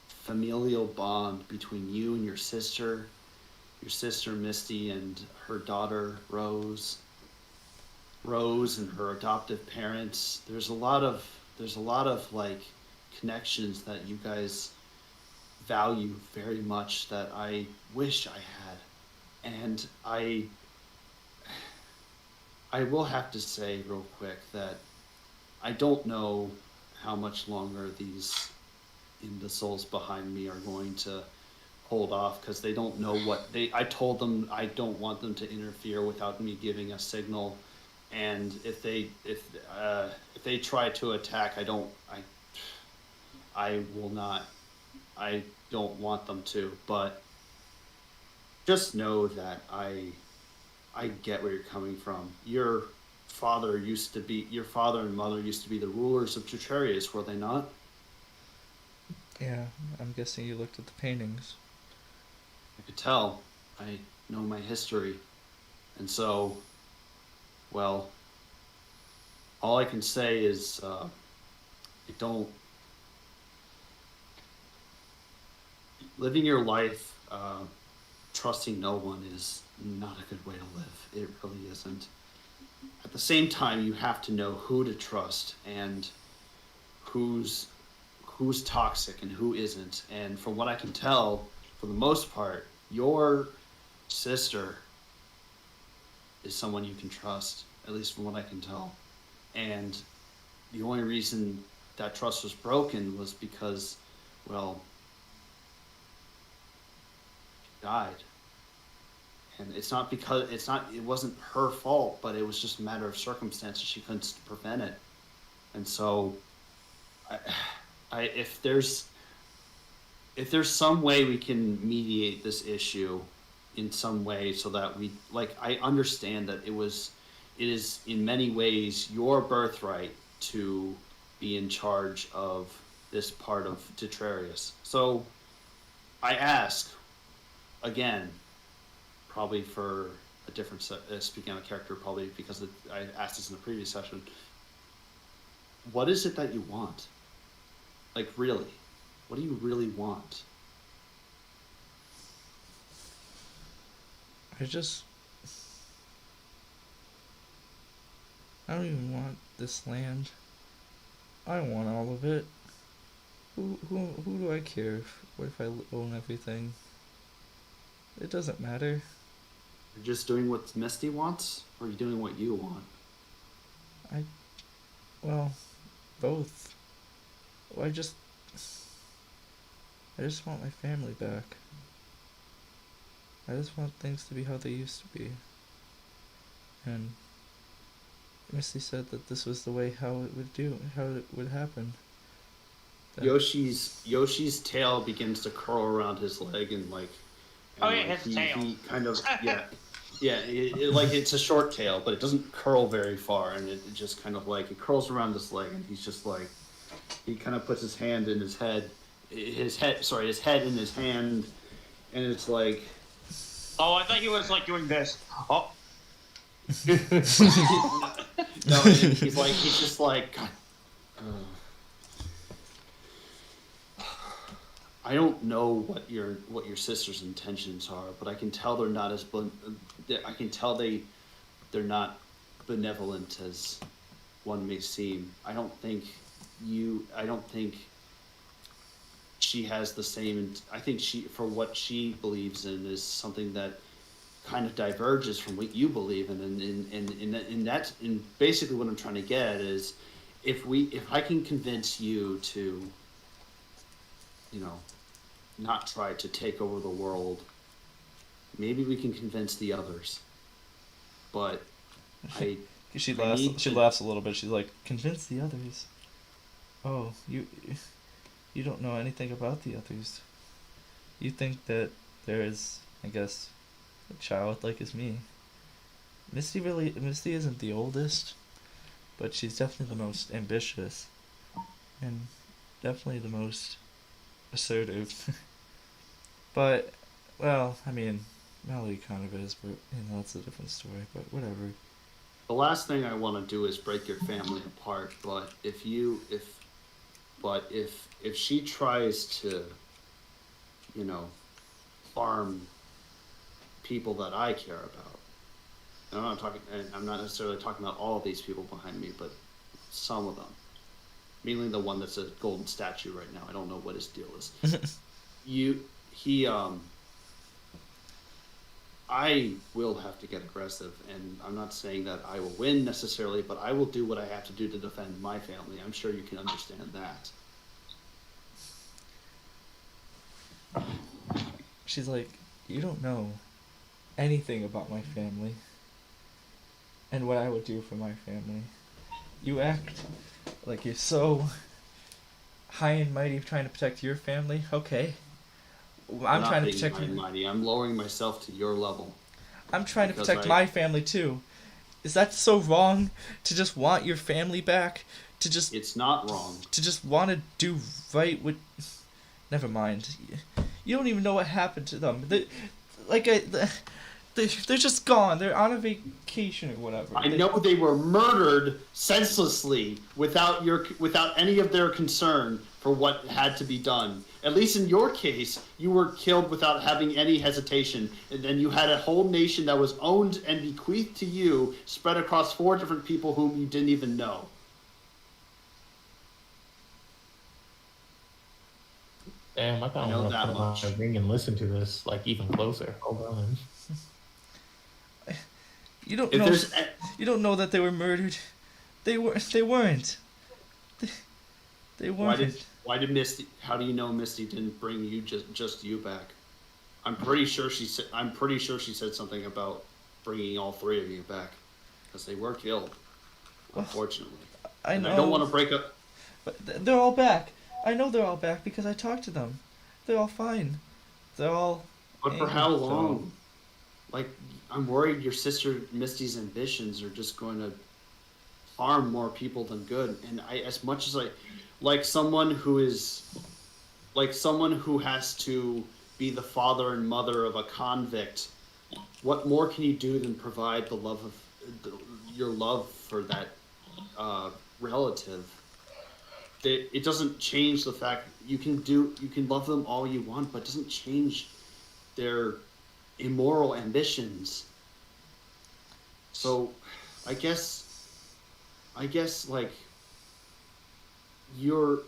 Speaker 4: familial bond between you and your sister Misty and her daughter Rose and her adoptive parents. There's a lot of like connections that you guys value very much that I wish I had. And I will have to say real quick that I don't know how much longer these imbeciles behind me are going to hold off, because they don't know I told them I don't want them to interfere without me giving a signal. And if they try to attack, I don't want them to. But just know that I get where you're coming from. Your father and mother used to be the rulers of Chicharius, were they not?
Speaker 3: Yeah, I'm guessing you looked at the paintings.
Speaker 4: I could tell. I know my history. And so, well, all I can say is living your life trusting no one is not a good way to live. It really isn't. At the same time, you have to know who to trust and who's toxic and who isn't. And from what I can tell, for the most part, your sister is someone you can trust, at least from what I can tell. And the only reason that trust was broken was because, well, she died. And it wasn't her fault, but it was just a matter of circumstances. She couldn't prevent it. And so, if there's some way we can mediate this issue in some way, so that I understand that it is in many ways your birthright to be in charge of this part of Tetrarius. So I ask again, probably for a different speaking out of character, probably because I asked this in the previous session. What is it that you want? Like, really? What do you really want?
Speaker 3: I don't even want this land. I want all of it. Who do I care? What if I own everything? It doesn't matter.
Speaker 4: You're just doing what Misty wants, or are you doing what you want?
Speaker 3: Well, both. Well, I just want my family back. I just want things to be how they used to be. And Misty said that this was the way how it would happen. That-
Speaker 4: Yoshi's tail begins to curl around his leg and like.
Speaker 5: Oh,
Speaker 4: And,
Speaker 5: yeah,
Speaker 4: like,
Speaker 5: his tail.
Speaker 4: He kind of yeah. Like it's a short tail, but it doesn't curl very far, and it just kind of like it curls around his leg, and he's just like he kind of puts his hand in his head, his head in his hand, and it's like.
Speaker 5: Oh, I thought he was like doing this. Oh,
Speaker 4: No, he's just like, God, I don't know what your sister's intentions are, but I can tell they're not as I can tell they're not benevolent as one may seem. I don't think she has the same. I think for what she believes in is something that kind of diverges from what you believe in, and basically what I'm trying to get at is if I can convince you to, not try to take over the world, maybe we can convince the others. But
Speaker 3: She
Speaker 4: I
Speaker 3: laughs.
Speaker 4: need
Speaker 3: She
Speaker 4: to-
Speaker 3: laughs a little bit. She's like, "Convince the others." Oh, you don't know anything about the others. You think that there is, I guess, a child like as me. Misty isn't the oldest, but she's definitely the most ambitious, and definitely the most assertive. But, well, I mean, Melody kind of is, but that's a different story. But whatever.
Speaker 4: The last thing I want to do is break your family apart. But if she tries to, harm people that I care about, and I'm not necessarily talking about all of these people behind me, but some of them, mainly the one that's a golden statue right now. I don't know what his deal is. I will have to get aggressive, and I'm not saying that I will win necessarily, but I will do what I have to do to defend my family. I'm sure you can understand that.
Speaker 3: She's like, "You don't know anything about my family and what I would do for my family. You act like you're so high and mighty trying to protect your family. Okay. I'm
Speaker 4: not
Speaker 3: trying to
Speaker 4: being
Speaker 3: protect
Speaker 4: high and
Speaker 3: you.
Speaker 4: mighty. I'm lowering myself to your level.
Speaker 3: I'm trying to
Speaker 4: because
Speaker 3: protect
Speaker 4: I-
Speaker 3: my family too. Is that so wrong to just want your family back?
Speaker 4: It's not wrong.
Speaker 3: To just want to do right with... Never mind. You don't even know what happened to them. They're just gone. They're on a vacation or whatever.
Speaker 4: I know they were murdered senselessly without any of their concern for what had to be done. At least in your case, you were killed without having any hesitation, and then you had a whole nation that was owned and bequeathed to you, spread across 4 different people whom you didn't even know.
Speaker 2: Damn, I
Speaker 4: I
Speaker 2: kind
Speaker 4: know
Speaker 2: of
Speaker 4: that
Speaker 2: want
Speaker 4: much.
Speaker 2: to ring and listen to this like even closer. Hold on.
Speaker 3: You don't
Speaker 4: If
Speaker 3: know.
Speaker 4: there's
Speaker 3: You don't know that they were murdered. They weren't. They weren't.
Speaker 4: why did Misty? How do you know Misty didn't bring you just you back? I'm pretty sure she said something about bringing all 3 of you back because they were killed. Unfortunately,
Speaker 3: I know.
Speaker 4: I don't want to break up.
Speaker 3: But they're all back. I know they're all back because I talked to them. They're all fine. They're all.
Speaker 4: But for how
Speaker 3: so-
Speaker 4: long? Like, I'm worried your sister Misty's ambitions are just going to harm more people than good. And as much as someone who has to be the father and mother of a convict, what more can you do than provide your love for that relative? It doesn't change the fact you can love them all you want, but it doesn't change their immoral ambitions. So, I guess like you're.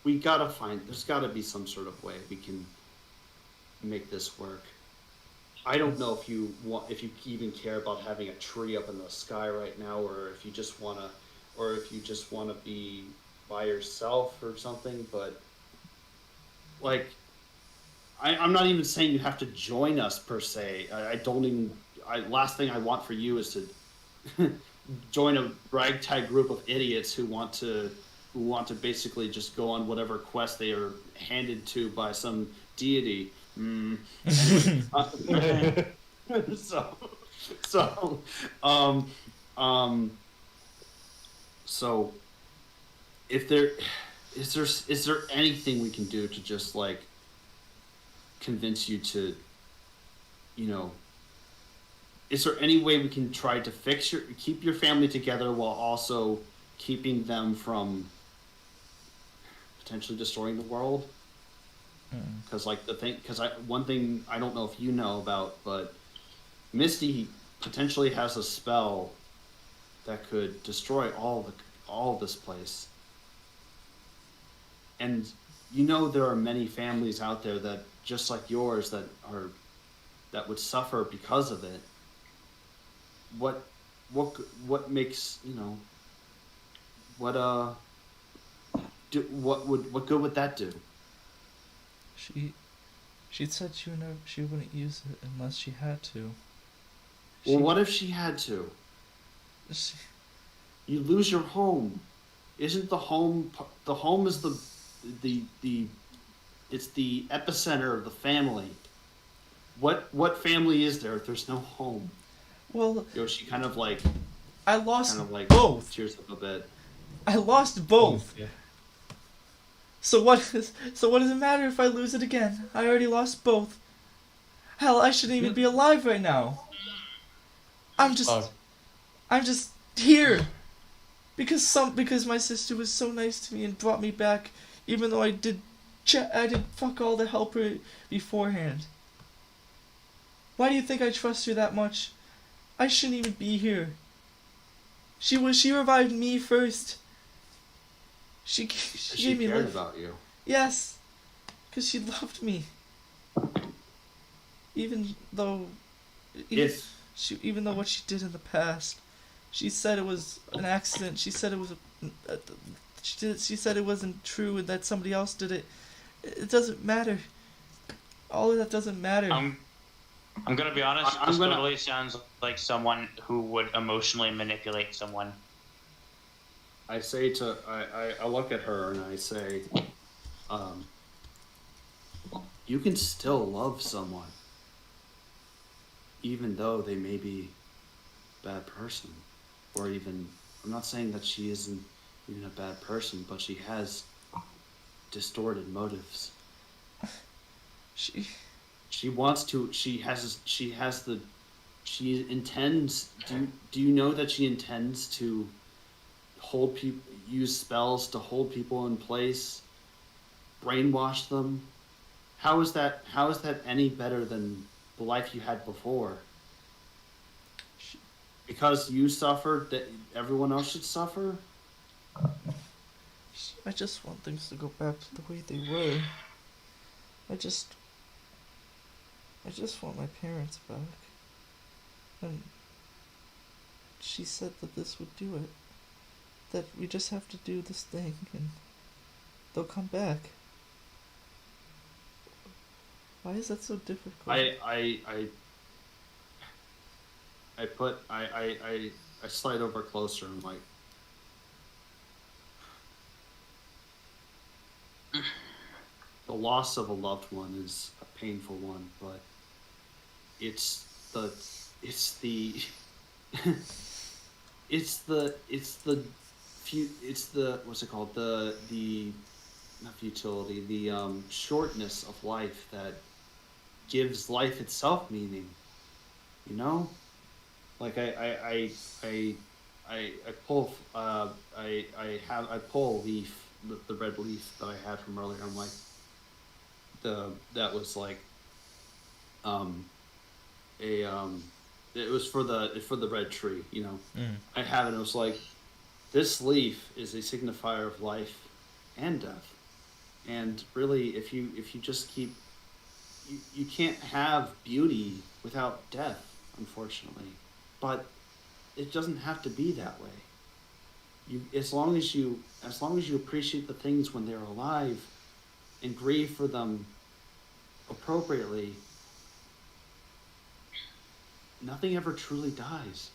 Speaker 4: We gotta find. There's gotta be some sort of way we can make this work. I don't know if you even care about having a tree up in the sky right now, or if you just wanna be by yourself or something. But like, I'm not even saying you have to join us per se. I don't even. Last thing I want for you is to join a ragtag group of idiots who want to basically just go on whatever quest they are handed to by some deity. Anyway, so so um um so if there is there anything we can do to just like convince you to, you know, is there any way we can try to keep your family together while also keeping them from potentially destroying the world? Because one thing I don't know if you know about, but Misty potentially has a spell that could destroy all of this place. And you know there are many families out there that just like yours that would suffer because of it. What makes, you know, what good would that do?
Speaker 3: She said she wouldn't use it unless she had to.
Speaker 4: Well, what if she had to? You lose your home. Isn't the home is the it's the epicenter of the family. What family is there if there's no home?
Speaker 3: Well,
Speaker 4: Yoshi kind of like
Speaker 3: both.
Speaker 4: Tears up a bit.
Speaker 3: I lost both. Yeah. So what does it matter if I lose it again? I already lost both. Hell, I shouldn't even be alive right now. I'm just here because my sister was so nice to me and brought me back, even though I did fuck all to help her beforehand. Why do you think I trust her that much? I shouldn't even be here. She revived me first. She gave me
Speaker 4: cared
Speaker 3: life.
Speaker 4: About you.
Speaker 3: Yes, because she loved me. Even though what she did in the past, she said it was an accident. She said it was she said it wasn't true and that somebody else did it. It doesn't matter. All of that doesn't matter.
Speaker 5: I'm gonna be honest. This totally sounds like someone who would emotionally manipulate someone.
Speaker 4: I say I look at her and I say, you can still love someone, even though they may be a bad person, or even, I'm not saying that she isn't even a bad person, but she has distorted motives. She wants to. She intends. Do you know that she intends to use spells to hold people in place, brainwash them? How is that any better than the life you had before? Because you suffered, that everyone else should suffer?
Speaker 3: I just want things to go back to the way they were. I just want my parents back. And she said that this would do it. That we just have to do this thing and they'll come back. Why is that so difficult?
Speaker 4: I slide over closer and like, the loss of a loved one is a painful one, but it's the what's it called, the not futility, the shortness of life that gives life itself meaning, you know? Like I pull I pull a leaf, the red leaf that I had from earlier. I'm like, that was like a it was for the red tree, you know. I have it. It was like, this leaf is a signifier of life and death, and really, if you just keep, you can't have beauty without death, unfortunately, but it doesn't have to be that way. You, as long as you appreciate the things when they're alive and grieve for them appropriately, nothing ever truly dies.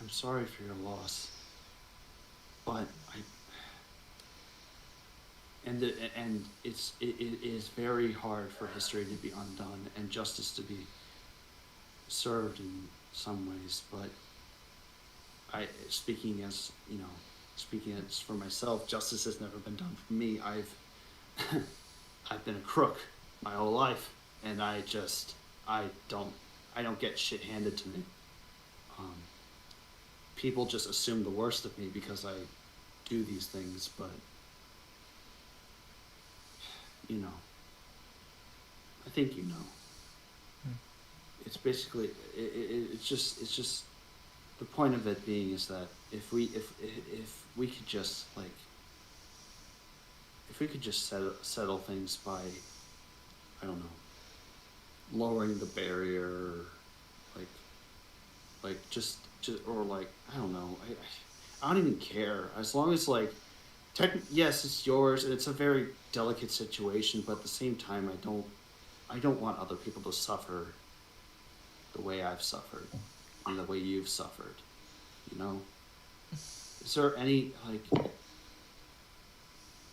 Speaker 4: I'm sorry for your loss, but and it is very hard for history to be undone and justice to be served in some ways. But speaking as for myself, justice has never been done for me. I've been a crook my whole life, and I don't get shit handed to me. People just assume the worst of me because I do these things, but you know, I think you know. It's basically it's just the point of it being is that if we could just settle things by, I don't know, lowering the barrier, just or like, I don't know, I don't even care, as long as like yes, it's yours and it's a very delicate situation, but at the same time I don't want other people to suffer the way I've suffered and the way you've suffered, you know. Is there any, like,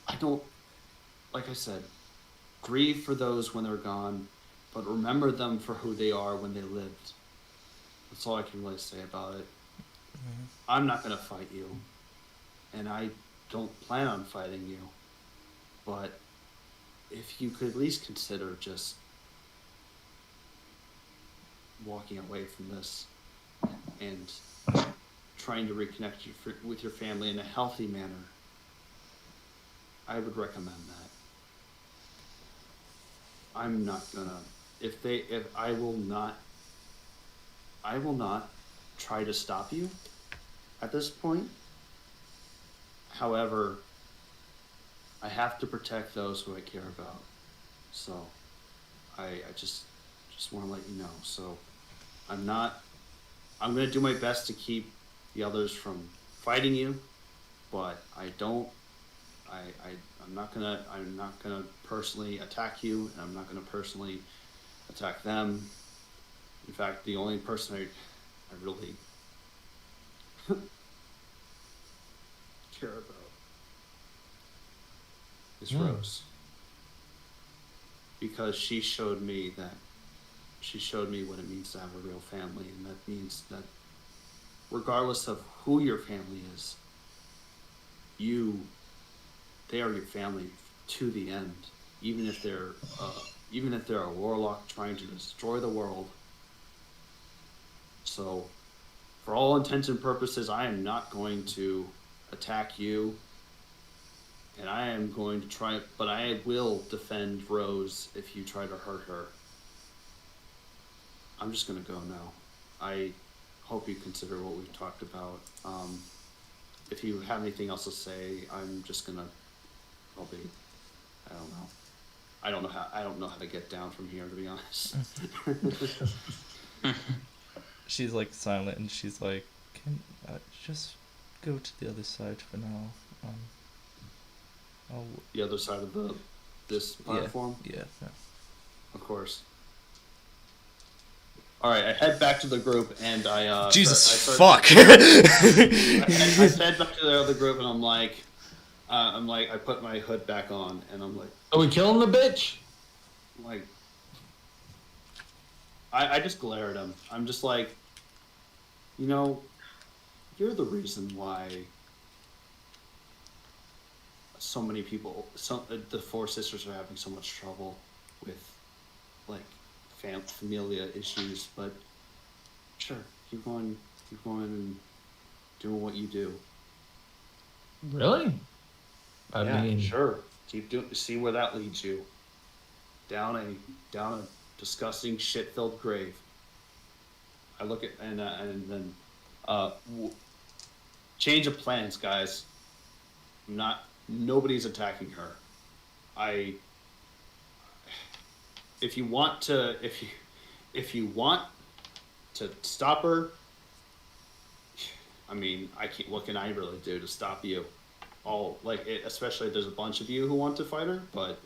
Speaker 4: I don't, like I said, grieve for those when they're gone, but remember them for who they are when they lived. That's all I can really say about it. I'm not going to fight you, and I don't plan on fighting you, but if you could at least consider just walking away from this and trying to reconnect with your family in a healthy manner, I would recommend that. I'm not gonna, I will not try to stop you at this point. However, I have to protect those who I care about. So I just want to let you know. So I'm going to do my best to keep the others from fighting you, but I'm not going to personally attack you, and I'm not going to personally attack them. In fact, the only person I really care about is Rose, because she showed me what it means to have a real family, and that means that regardless of who your family is, they are your family to the end, even if they're a warlock trying to destroy the world. So, for all intents and purposes, I am not going to attack you, and I am going to try, but I will defend Rose if you try to hurt her. I'm just going to go now. I hope you consider what we've talked about. If you have anything else to say, I'm just going to probably, I don't know. I don't know how to get down from here, to be honest.
Speaker 3: She's like silent, and she's like, "Can just go to the other side for now."
Speaker 4: The other side of this platform?
Speaker 3: Yeah.
Speaker 4: Of course. All right, I head back to the group, and
Speaker 3: fuck.
Speaker 4: I head back to the other group, and I'm like, I put my hood back on, and I'm like,
Speaker 2: Are we killing the bitch?
Speaker 4: like, I just glare at him. I'm just like, you know, you're the reason why so many people, the four sisters are having so much trouble with, like, familia issues, but sure, keep going and doing what you do.
Speaker 2: Really? I mean,
Speaker 4: sure. Keep doing. See where that leads you. Down a disgusting shit-filled grave. I look at and then change of plans, guys. Nobody's attacking her. If you want to stop her, I mean, I can't. What can I really do to stop you? Especially if there's a bunch of you who want to fight her. But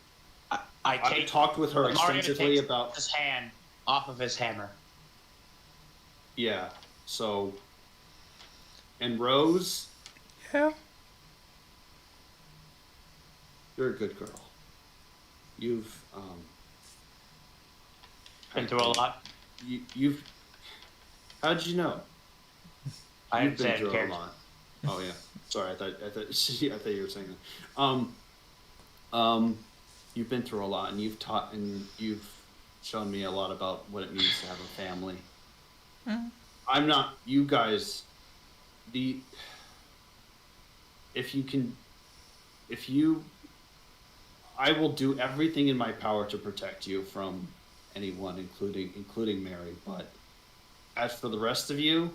Speaker 4: I talked with her extensively about
Speaker 5: his hand off of his hammer.
Speaker 4: Yeah. So, and Rose,
Speaker 3: Yeah.
Speaker 4: you're a good girl. You've
Speaker 5: Been through a lot.
Speaker 4: You've. How did you know?
Speaker 5: I've
Speaker 4: been
Speaker 5: said
Speaker 4: through a
Speaker 5: character.
Speaker 4: lot. Oh yeah. Sorry, I thought you were saying that. You've been through a lot, and you've taught, and you've shown me a lot about what it means to have a family. I'm not. You guys. I will do everything in my power to protect you from anyone, including Mary. But as for the rest of you,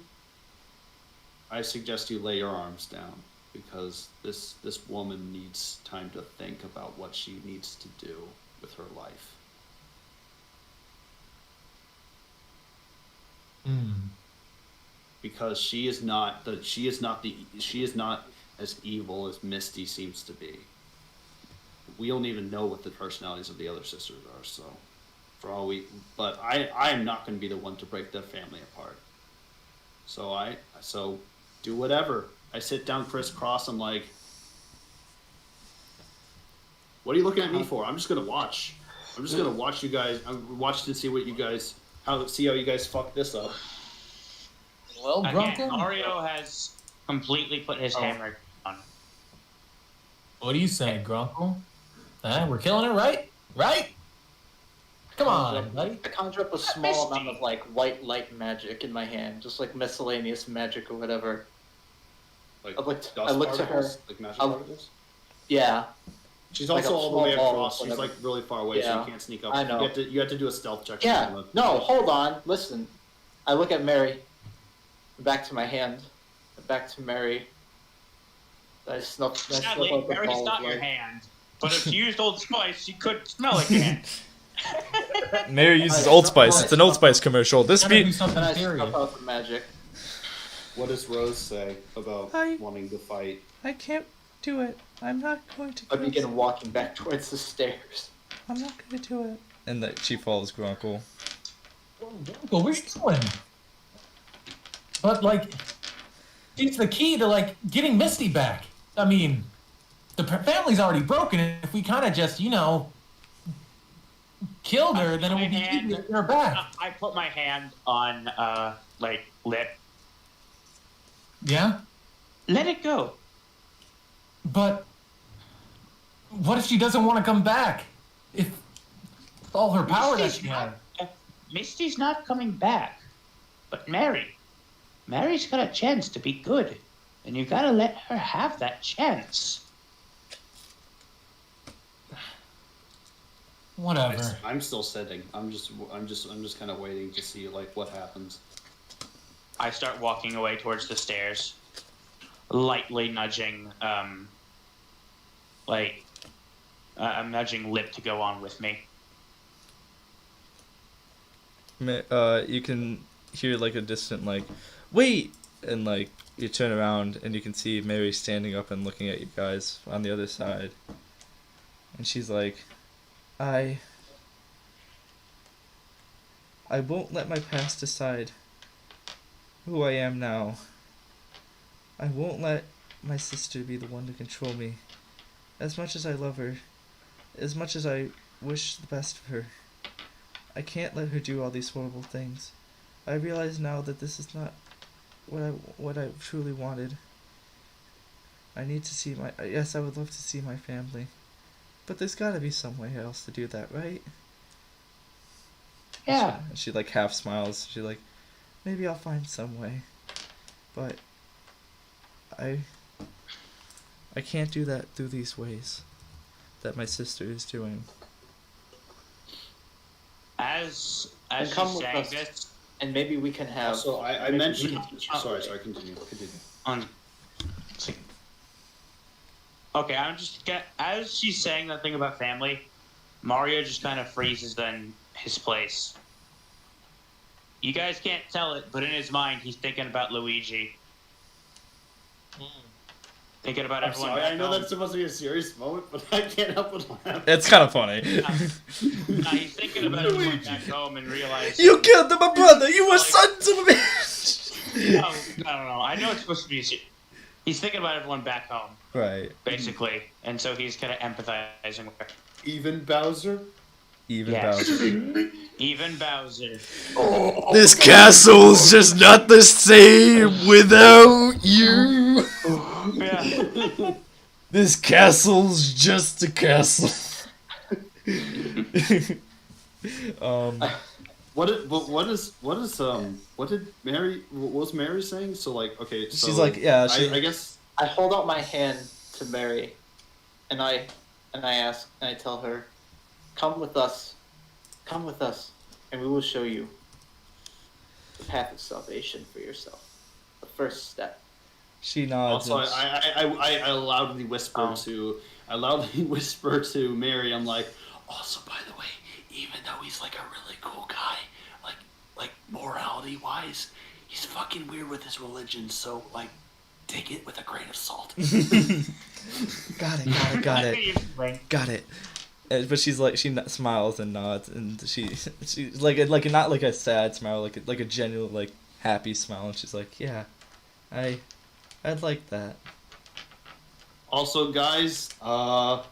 Speaker 4: I suggest you lay your arms down, because this woman needs time to think about what she needs to do with her life. Because she is not as evil as Misty seems to be. We don't even know what the personalities of the other sisters are, so but I am not going to be the one to break their family apart. So do whatever. I sit down crisscross. I'm like, what are you looking at me for? I'm just gonna watch. I'm just gonna watch you guys. I'm watching to see what you guys how you guys fuck this up.
Speaker 2: Well,
Speaker 5: Again,
Speaker 2: Grunkle,
Speaker 5: Mario has completely put his hammer on.
Speaker 2: what do you say, Grunkle? We're killing it, right? Right? Come on, buddy.
Speaker 1: I conjure up a small amount of like white light magic in my hand, just like miscellaneous magic or whatever.
Speaker 4: Like
Speaker 1: I look to her.
Speaker 4: Like magic particles?
Speaker 1: Yeah.
Speaker 4: She's
Speaker 1: Like
Speaker 4: also
Speaker 1: a
Speaker 4: all the way
Speaker 1: small ball,
Speaker 4: across. She's
Speaker 1: whatever.
Speaker 4: like really far away, so
Speaker 1: Yeah.
Speaker 4: you can't sneak up.
Speaker 1: I know.
Speaker 4: You have to do a stealth check.
Speaker 1: Yeah. No, hold on. Listen. I look at Mary. Back to my hand. Back to Mary. I snuff
Speaker 5: Sadly,
Speaker 1: out the
Speaker 5: Mary's
Speaker 1: ball
Speaker 5: not
Speaker 1: of
Speaker 5: your
Speaker 1: light.
Speaker 5: hand. But if you used Old Spice, you could smell like your hand.
Speaker 3: Mary uses Old Spice. It's an Old Spice commercial. This
Speaker 2: Gotta do
Speaker 3: be
Speaker 2: something
Speaker 1: And I
Speaker 2: serious.
Speaker 1: snuff out the magic.
Speaker 4: What does Rose say about wanting to fight?
Speaker 3: I can't do it. I'm not going to.
Speaker 1: I begin walking back towards the stairs.
Speaker 3: I'm not going to do it. And that she follows Grunkle.
Speaker 2: Grunkle, where you going? But like, it's the key to like getting Misty back. I mean, the family's already broken. If we kind of just, killed her, then it would be easier to get her back.
Speaker 5: I put my hand on, lip.
Speaker 2: Yeah?
Speaker 5: Let it go.
Speaker 2: But what if she doesn't want to come back? If all her power that she had.
Speaker 5: Misty's not coming back. But Mary's got a chance to be good. And you gotta let her have that chance.
Speaker 2: Whatever.
Speaker 4: I'm still sitting. I'm just kind of waiting to see like what happens.
Speaker 5: I start walking away towards the stairs, lightly nudging, I'm nudging Lip to go on with me.
Speaker 3: You can hear like a distant like, wait, and like you turn around and you can see Mary standing up and looking at you guys on the other side, and she's like, I won't let my past decide who I am now. I won't let my sister be the one to control me. As much as I love her, as much as I wish the best for her, I can't let her do all these horrible things. I realize now that this is not what I truly wanted. I need to see yes, I would love to see my family. But there's gotta be some way else to do that, right?
Speaker 5: Yeah.
Speaker 3: She like half smiles. She like, maybe I'll find some way. But I can't do that through these ways that my sister is doing.
Speaker 5: As
Speaker 1: And
Speaker 5: she's
Speaker 1: come with
Speaker 5: saying
Speaker 1: us.
Speaker 5: this,
Speaker 1: And maybe we can have.
Speaker 4: Also, I
Speaker 1: maybe we
Speaker 4: mentioned.
Speaker 1: can teach you
Speaker 4: Sorry,
Speaker 1: something.
Speaker 4: continue.
Speaker 5: on. Okay, I'm just as she's saying that thing about family, Mario just kind of freezes in his place. You guys can't tell it, but in his mind, he's thinking about Luigi. Thinking about
Speaker 4: I'm
Speaker 5: everyone.
Speaker 4: sorry,
Speaker 5: back
Speaker 4: I know
Speaker 5: home.
Speaker 4: that's supposed to be a serious moment, but I can't help but laugh.
Speaker 3: It's kind of funny.
Speaker 5: He's thinking about everyone back home and realizing.
Speaker 3: You killed my brother. You were
Speaker 5: Like-
Speaker 3: sons of a bitch.
Speaker 5: No, I don't know. I know it's supposed to be. He's thinking about everyone back home,
Speaker 3: Right.
Speaker 5: basically, and so he's kind of empathizing with her.
Speaker 4: Even Bowser?
Speaker 3: Even
Speaker 5: Yes.
Speaker 3: Bowser.
Speaker 5: Even Bowser.
Speaker 3: This castle's just not the same without you.
Speaker 5: Yeah.
Speaker 3: This castle's just a castle.
Speaker 4: What did Mary, what was Mary saying? So like, okay, so
Speaker 3: She's like, yeah,
Speaker 4: I guess
Speaker 1: I hold out my hand to Mary, and I ask, and I tell her, come with us, and we will show you the path of salvation for yourself. The first step.
Speaker 3: She nods.
Speaker 4: also
Speaker 3: and
Speaker 4: I loudly whisper to Mary, I'm like, also by the way, even though he's like a really cool guy, like morality wise, he's fucking weird with his religion, so like take it with a grain of salt.
Speaker 3: Got it. But she's like, she smiles and nods, and she's like not like a sad smile, like a genuine like happy smile, and she's like, yeah, I'd like that.
Speaker 4: Also, guys, I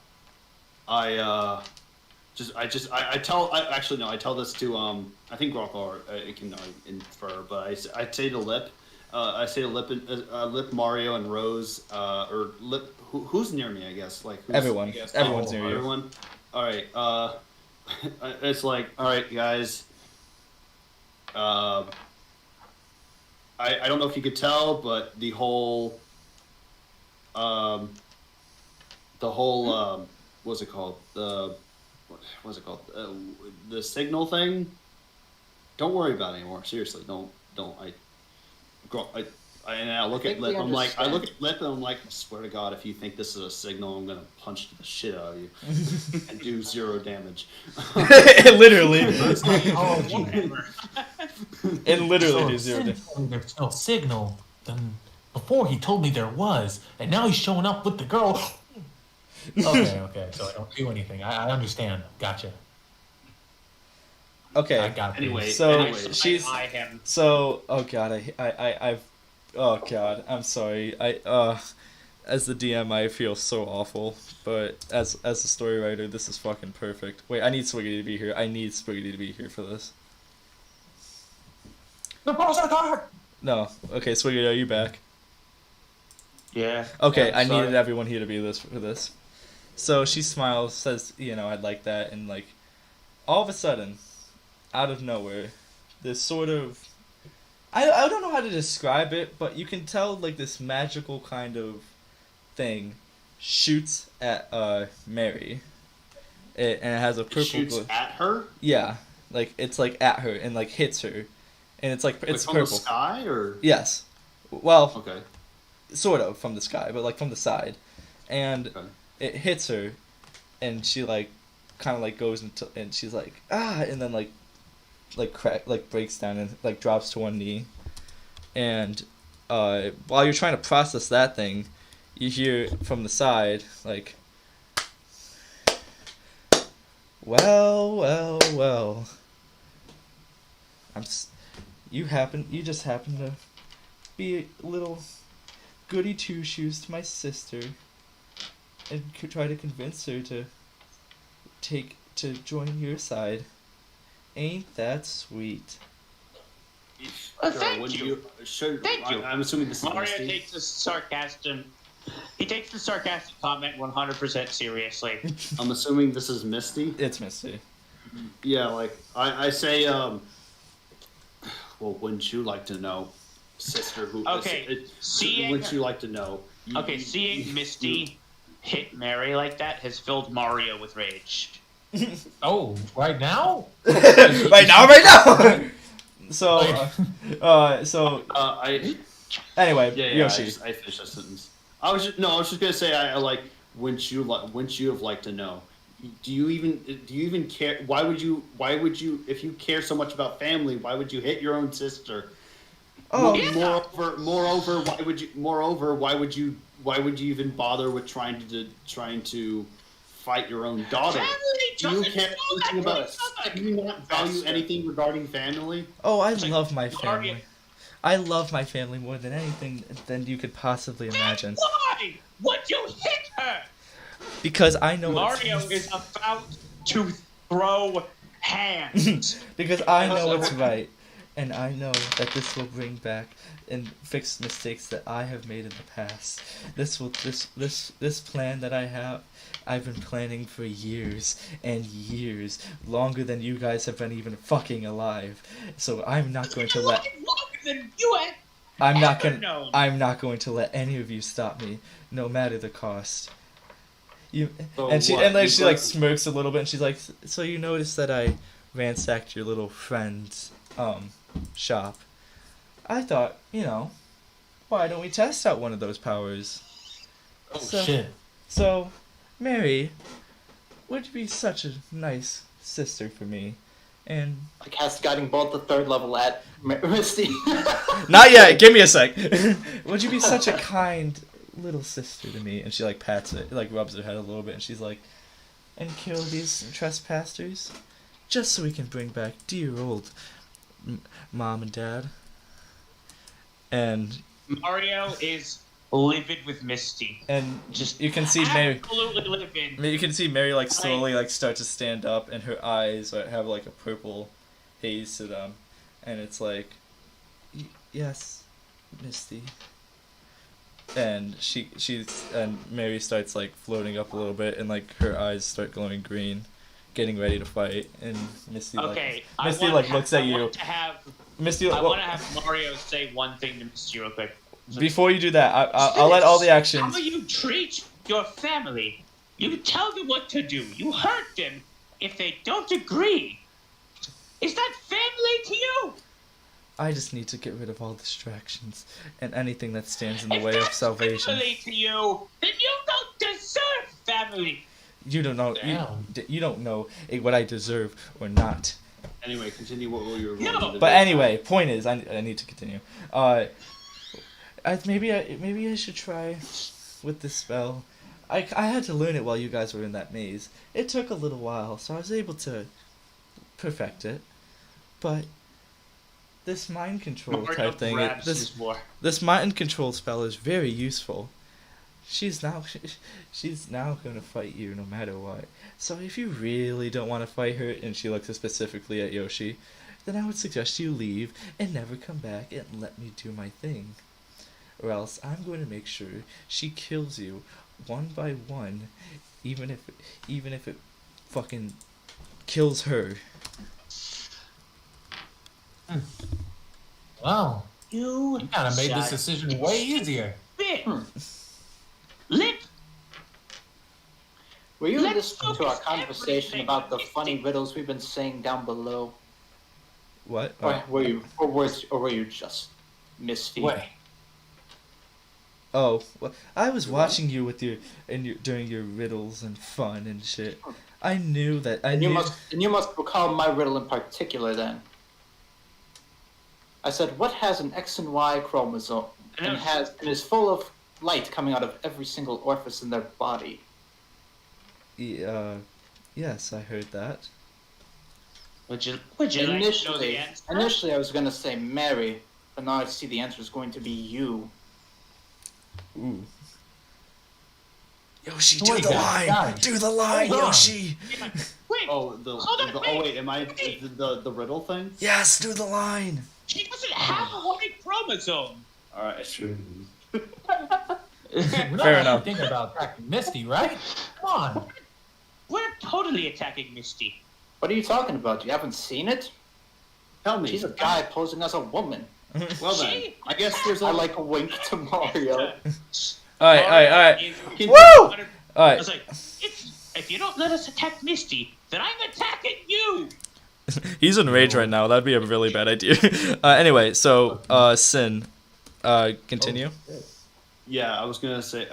Speaker 4: tell this to I think Grothar can infer, but I say to Lip, Lip, Mario, and Rose, or Lip, who's near me, I guess, like
Speaker 3: Everyone, everyone's near you.
Speaker 4: Everyone. All right. It's like, all right, guys. I don't know if you could tell, but the whole what's it called? What's it called? The signal thing. Don't worry about it anymore. Seriously, don't. And I look at Lip. I look at Lip and I'm like, I swear to God, if you think this is a signal, I'm gonna punch the shit out of you and do 0 damage.
Speaker 3: Literally.
Speaker 5: Whatever.
Speaker 3: It literally
Speaker 2: So
Speaker 3: do 0 damage.
Speaker 2: there's no signal. Then before he told me there was, and now he's showing up with the girl. Okay. So I don't do anything. I understand. Gotcha.
Speaker 3: Okay.
Speaker 2: I got it.
Speaker 4: Anyway,
Speaker 3: So
Speaker 5: she's. I him.
Speaker 3: So, oh god, oh god, I'm sorry. As the DM, I feel so awful, but as a story writer, this is fucking perfect. Wait, I need Swiggity to be here. I need Swiggity to be here for this.
Speaker 2: The balls are dark.
Speaker 3: No, okay, Swiggity, are you back?
Speaker 5: Yeah.
Speaker 3: Okay,
Speaker 1: Yeah,
Speaker 3: I
Speaker 1: sorry.
Speaker 3: needed everyone here to be for this. So she smiles, says, I'd like that, and like, all of a sudden, out of nowhere, this sort of, I don't know how to describe it, but you can tell like this magical kind of thing shoots at Mary. And it has a purple
Speaker 4: It shoots at her.
Speaker 3: Yeah, like it's like at her and like hits her, and it's like it's
Speaker 4: from
Speaker 3: purple.
Speaker 4: the sky, or
Speaker 3: Yes, well,
Speaker 4: okay.
Speaker 3: sort of from the sky, but like from the side, and
Speaker 4: Okay.
Speaker 3: it hits her, and she like kind of like goes into, and she's like and then like breaks down and like drops to one knee, and while you're trying to process that thing, you hear from the side like, well, you just happen to be a little goody two shoes to my sister, and try to convince her to join your side. Ain't that sweet?
Speaker 5: Well,
Speaker 4: Sure,
Speaker 5: thank
Speaker 4: would
Speaker 5: you. Thank you.
Speaker 4: I'm assuming this is
Speaker 5: Mario
Speaker 4: Misty.
Speaker 5: takes the sarcastic comment 100% seriously.
Speaker 4: I'm assuming this is Misty.
Speaker 3: It's Misty.
Speaker 4: Yeah, like I say, well, wouldn't you like to know, sister?
Speaker 5: Okay, seeing-
Speaker 4: wouldn't you like to know?
Speaker 5: Okay, seeing Misty hit Mary like that has filled Mario with rage.
Speaker 2: Oh, right now?
Speaker 3: Right now. So,
Speaker 4: I
Speaker 3: anyway,
Speaker 4: yeah,
Speaker 3: Yoshi.
Speaker 4: I finished that sentence. I was just gonna say I like wouldn't you have liked to know? Do you even care? Why would you if you care so much about family? Why would you hit your own sister?
Speaker 3: Oh,
Speaker 5: Yeah.
Speaker 4: Moreover, why would you even bother with trying to fight your own daughter?
Speaker 5: Family
Speaker 4: Do you
Speaker 5: doesn't
Speaker 4: care
Speaker 5: know that
Speaker 4: anything about?
Speaker 5: really sucks.
Speaker 4: Do you not value anything regarding family?
Speaker 3: oh, I
Speaker 5: like
Speaker 3: love my
Speaker 5: Mario-
Speaker 3: family. I love my family more than anything than you could possibly imagine.
Speaker 5: Why would you hit her?
Speaker 3: Because I know
Speaker 5: Mario is about to throw hands.
Speaker 3: because I know what's right, and I know that this will bring back and fix mistakes that I have made in the past. This plan that I have, I've been planning for years and years, longer than you guys have been even fucking alive. So I'm not going to let
Speaker 5: Longer than you had
Speaker 3: I'm not
Speaker 5: ever
Speaker 3: going
Speaker 5: known.
Speaker 3: I'm not going to let any of you stop me, no matter the cost. You
Speaker 4: So
Speaker 3: and she
Speaker 4: what?
Speaker 3: and like
Speaker 4: You
Speaker 3: she
Speaker 4: put-
Speaker 3: like smirks a little bit and she's like, so you noticed that I ransacked your little friend's shop. I thought, why don't we test out one of those powers?
Speaker 2: Oh,
Speaker 3: So-
Speaker 2: shit.
Speaker 3: So, Mary, would you be such a nice sister for me? And
Speaker 1: I cast Guiding Bolt the 3rd level at Misty.
Speaker 3: not yet. Give me a sec. Would you be such a kind little sister to me? And she like pats it, like rubs her head a little bit, and she's like, and kill these trespassers, just so we can bring back dear old mom and dad. And
Speaker 5: Mario is livid with Misty.
Speaker 3: just you can see Mary.
Speaker 5: Absolutely livid.
Speaker 3: You can see Mary like slowly like start to stand up, and her eyes have like a purple haze to them, and it's like, yes, Misty. And and Mary starts like floating up a little bit, and like her eyes start glowing green, getting ready to fight. And Misty
Speaker 5: Okay,
Speaker 3: Misty like looks at you. Misty,
Speaker 5: I want to have Mario say one thing to Misty real quick.
Speaker 3: before you do that, I'll let all the actions.
Speaker 5: How you treat your family? You tell them what to do. You hurt them if they don't agree. Is that family to you?
Speaker 3: I just need to get rid of all distractions and anything that stands in the
Speaker 5: If
Speaker 3: way of
Speaker 5: that's
Speaker 3: salvation.
Speaker 5: family to you, then you don't deserve family.
Speaker 3: You don't know. You don't know what I deserve or not.
Speaker 4: Anyway, continue what you were going
Speaker 5: No.
Speaker 4: to do.
Speaker 3: But anyway, point is, I need to continue. Maybe I should try with this spell. I had to learn it while you guys were in that maze. It took a little while, so I was able to perfect it. But this mind control
Speaker 5: Mario
Speaker 3: type thing,
Speaker 5: grabs his war.
Speaker 3: this mind control spell is very useful. She's now gonna fight you no matter what. So if you really don't want to fight her, and she looks specifically at Yoshi, then I would suggest you leave and never come back and let me do my thing. Or else I'm going to make sure she kills you one by one, even if it fucking kills her.
Speaker 2: Wow.
Speaker 5: You
Speaker 2: You kind of made this
Speaker 5: shut
Speaker 2: decision way easier.
Speaker 5: Bit. Lip.
Speaker 1: Were you
Speaker 5: Let's
Speaker 1: listening to our
Speaker 5: focus
Speaker 1: conversation
Speaker 5: everything
Speaker 1: about the
Speaker 5: on
Speaker 1: funny
Speaker 5: Misty.
Speaker 1: riddles we've been saying down below?
Speaker 3: What?
Speaker 1: Or were you just Misty?
Speaker 2: Wait.
Speaker 3: Oh, well, I was watching you with during your riddles and fun and shit. I knew that.
Speaker 1: And you must recall my riddle in particular then. I said, what has an X and Y chromosome and is full of light coming out of every single orifice in their body?
Speaker 3: Yes, I heard that.
Speaker 5: Would you like to know the answer?
Speaker 1: Initially I was gonna say Mary, but now I see the answer is going to be you.
Speaker 3: Ooh. Yoshi,
Speaker 2: Wait,
Speaker 3: do the
Speaker 2: guys,
Speaker 3: line!
Speaker 2: guys.
Speaker 3: Do the line,
Speaker 2: Hold on.
Speaker 3: Yoshi!
Speaker 5: Wait,
Speaker 4: Oh,
Speaker 5: Hold on,
Speaker 4: wait, am I
Speaker 5: wait.
Speaker 4: the riddle thing?
Speaker 3: Yes, do the line!
Speaker 5: she doesn't have a Y chromosome.
Speaker 4: All right, sure.
Speaker 2: We're not
Speaker 3: Fair
Speaker 2: actually
Speaker 3: enough.
Speaker 2: thinking about attacking Misty, right? Come on.
Speaker 5: We're totally attacking Misty.
Speaker 1: What are you talking about? You haven't seen it?
Speaker 4: Tell me.
Speaker 1: She's a guy posing as a woman.
Speaker 4: Well then,
Speaker 5: She-
Speaker 4: I guess there's
Speaker 1: I
Speaker 4: only
Speaker 1: like a wink to Mario.
Speaker 3: Alright.
Speaker 5: Is
Speaker 4: Can-
Speaker 3: Woo! All
Speaker 5: I
Speaker 3: right.
Speaker 5: was like, if you don't let us attack Misty, then I'm attacking you.
Speaker 3: He's in rage right now. That'd be a really bad idea. Anyway, so Sin, continue.
Speaker 4: Yeah, I was gonna say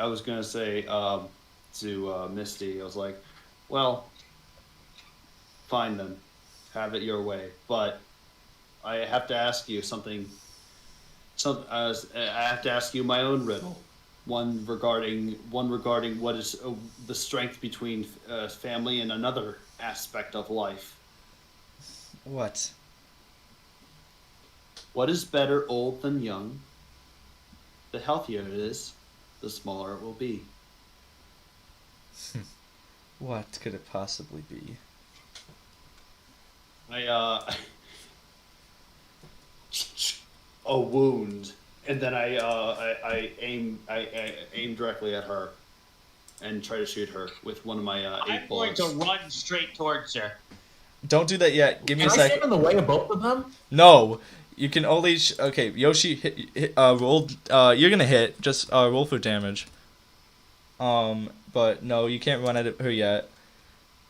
Speaker 4: to Misty, I was like, well, fine then, have it your way, but I have to ask you something. I have to ask you my own riddle. One regarding what is the strength between family and another aspect of life.
Speaker 3: What?
Speaker 4: What is better, old than young? The healthier it is, the smaller it will be.
Speaker 3: What could it possibly be?
Speaker 4: A wound, and then I aim directly at her, and try to shoot her with one of my
Speaker 5: I'm
Speaker 4: 8
Speaker 5: going
Speaker 4: bullets.
Speaker 5: to run straight towards her.
Speaker 3: Don't do that yet. Give me
Speaker 2: Can
Speaker 3: a
Speaker 2: I
Speaker 3: second.
Speaker 2: stand in the way of both of them?
Speaker 3: No, you can only. Okay, Yoshi, roll. You're gonna hit. Just roll for damage. But no, you can't run at her yet.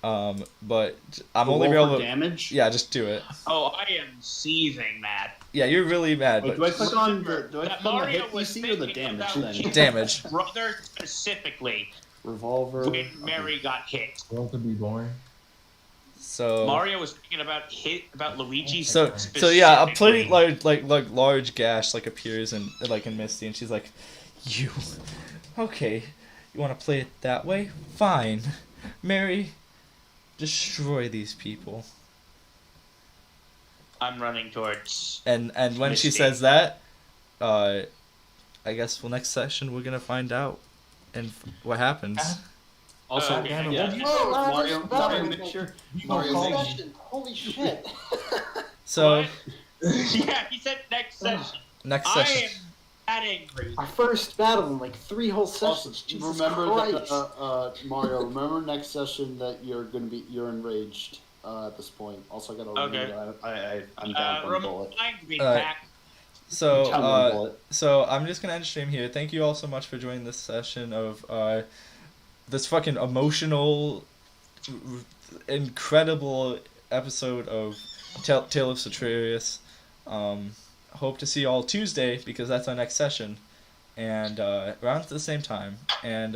Speaker 3: But I'm only
Speaker 4: Roll for
Speaker 3: able.
Speaker 4: damage.
Speaker 3: Yeah, just do it.
Speaker 5: Oh, I am seething mad.
Speaker 3: Yeah, you're really mad.
Speaker 4: Wait,
Speaker 3: But
Speaker 4: do I click on the
Speaker 5: That
Speaker 4: hit
Speaker 5: Mario was
Speaker 4: PC or the
Speaker 5: thinking
Speaker 4: damage
Speaker 5: about
Speaker 4: thing?
Speaker 5: his
Speaker 3: Damage.
Speaker 5: brother specifically
Speaker 4: Revolver.
Speaker 5: when Mary got hit.
Speaker 2: World could be boring.
Speaker 3: So.
Speaker 5: Mario was thinking about Luigi.
Speaker 3: So yeah, a pretty
Speaker 5: specifically.
Speaker 3: large gash appears in Misty, and she's like, "You, okay? You want to play it that way? Fine, Mary, destroy these people."
Speaker 5: I'm running towards.
Speaker 3: And when she
Speaker 5: Misty.
Speaker 3: says that, I guess for next session we're gonna find out, and what happens.
Speaker 4: Also,
Speaker 5: Okay,
Speaker 4: yeah.
Speaker 1: Whoa,
Speaker 4: Mario, make sure. Mario, make sure.
Speaker 1: Holy shit.
Speaker 3: So
Speaker 5: What? Yeah, he said next session.
Speaker 3: next
Speaker 5: I
Speaker 3: session.
Speaker 5: am that angry.
Speaker 1: Our first battle in like 3 whole sessions. Jesus
Speaker 6: Remember
Speaker 1: Christ.
Speaker 6: that, Mario. Remember next session that you're enraged at this point. Also, I gotta remember
Speaker 5: Okay.
Speaker 6: that I'm down one bullet.
Speaker 5: Remind me,
Speaker 3: Alright.
Speaker 5: Pac.
Speaker 3: So
Speaker 6: Down one bullet.
Speaker 3: So I'm just gonna end stream here. Thank you all so much for joining this session of this fucking emotional, incredible episode of Tale of Satrarius. Hope to see you all Tuesday because that's our next session, and around at the same time. And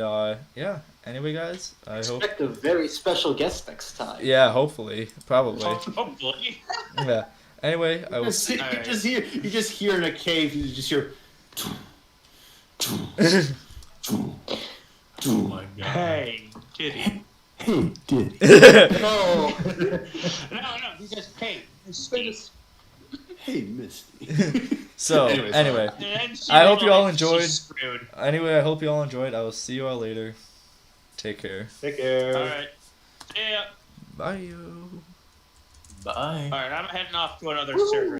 Speaker 3: yeah. Anyway, guys, I hope.
Speaker 1: Expect a very special guest next time.
Speaker 3: Yeah, hopefully, probably.
Speaker 5: Hopefully.
Speaker 3: Yeah. Anyway, I will.
Speaker 4: You just hear in a cave. You just hear.
Speaker 2: Oh my god.
Speaker 5: Hey, kitty.
Speaker 6: Hey, did.
Speaker 1: No.
Speaker 5: No, he says, hey, Misty.
Speaker 4: Hey, Misty.
Speaker 3: So
Speaker 4: Anyways,
Speaker 3: anyway,
Speaker 5: And then she
Speaker 3: I hope you all
Speaker 5: realized she's
Speaker 3: enjoyed.
Speaker 5: screwed.
Speaker 3: Anyway, I hope you all enjoyed. I will see you all later. Take care.
Speaker 4: Take care.
Speaker 5: Alright. Yeah.
Speaker 3: Bye.
Speaker 2: Bye.
Speaker 5: Alright, I'm heading off to another server.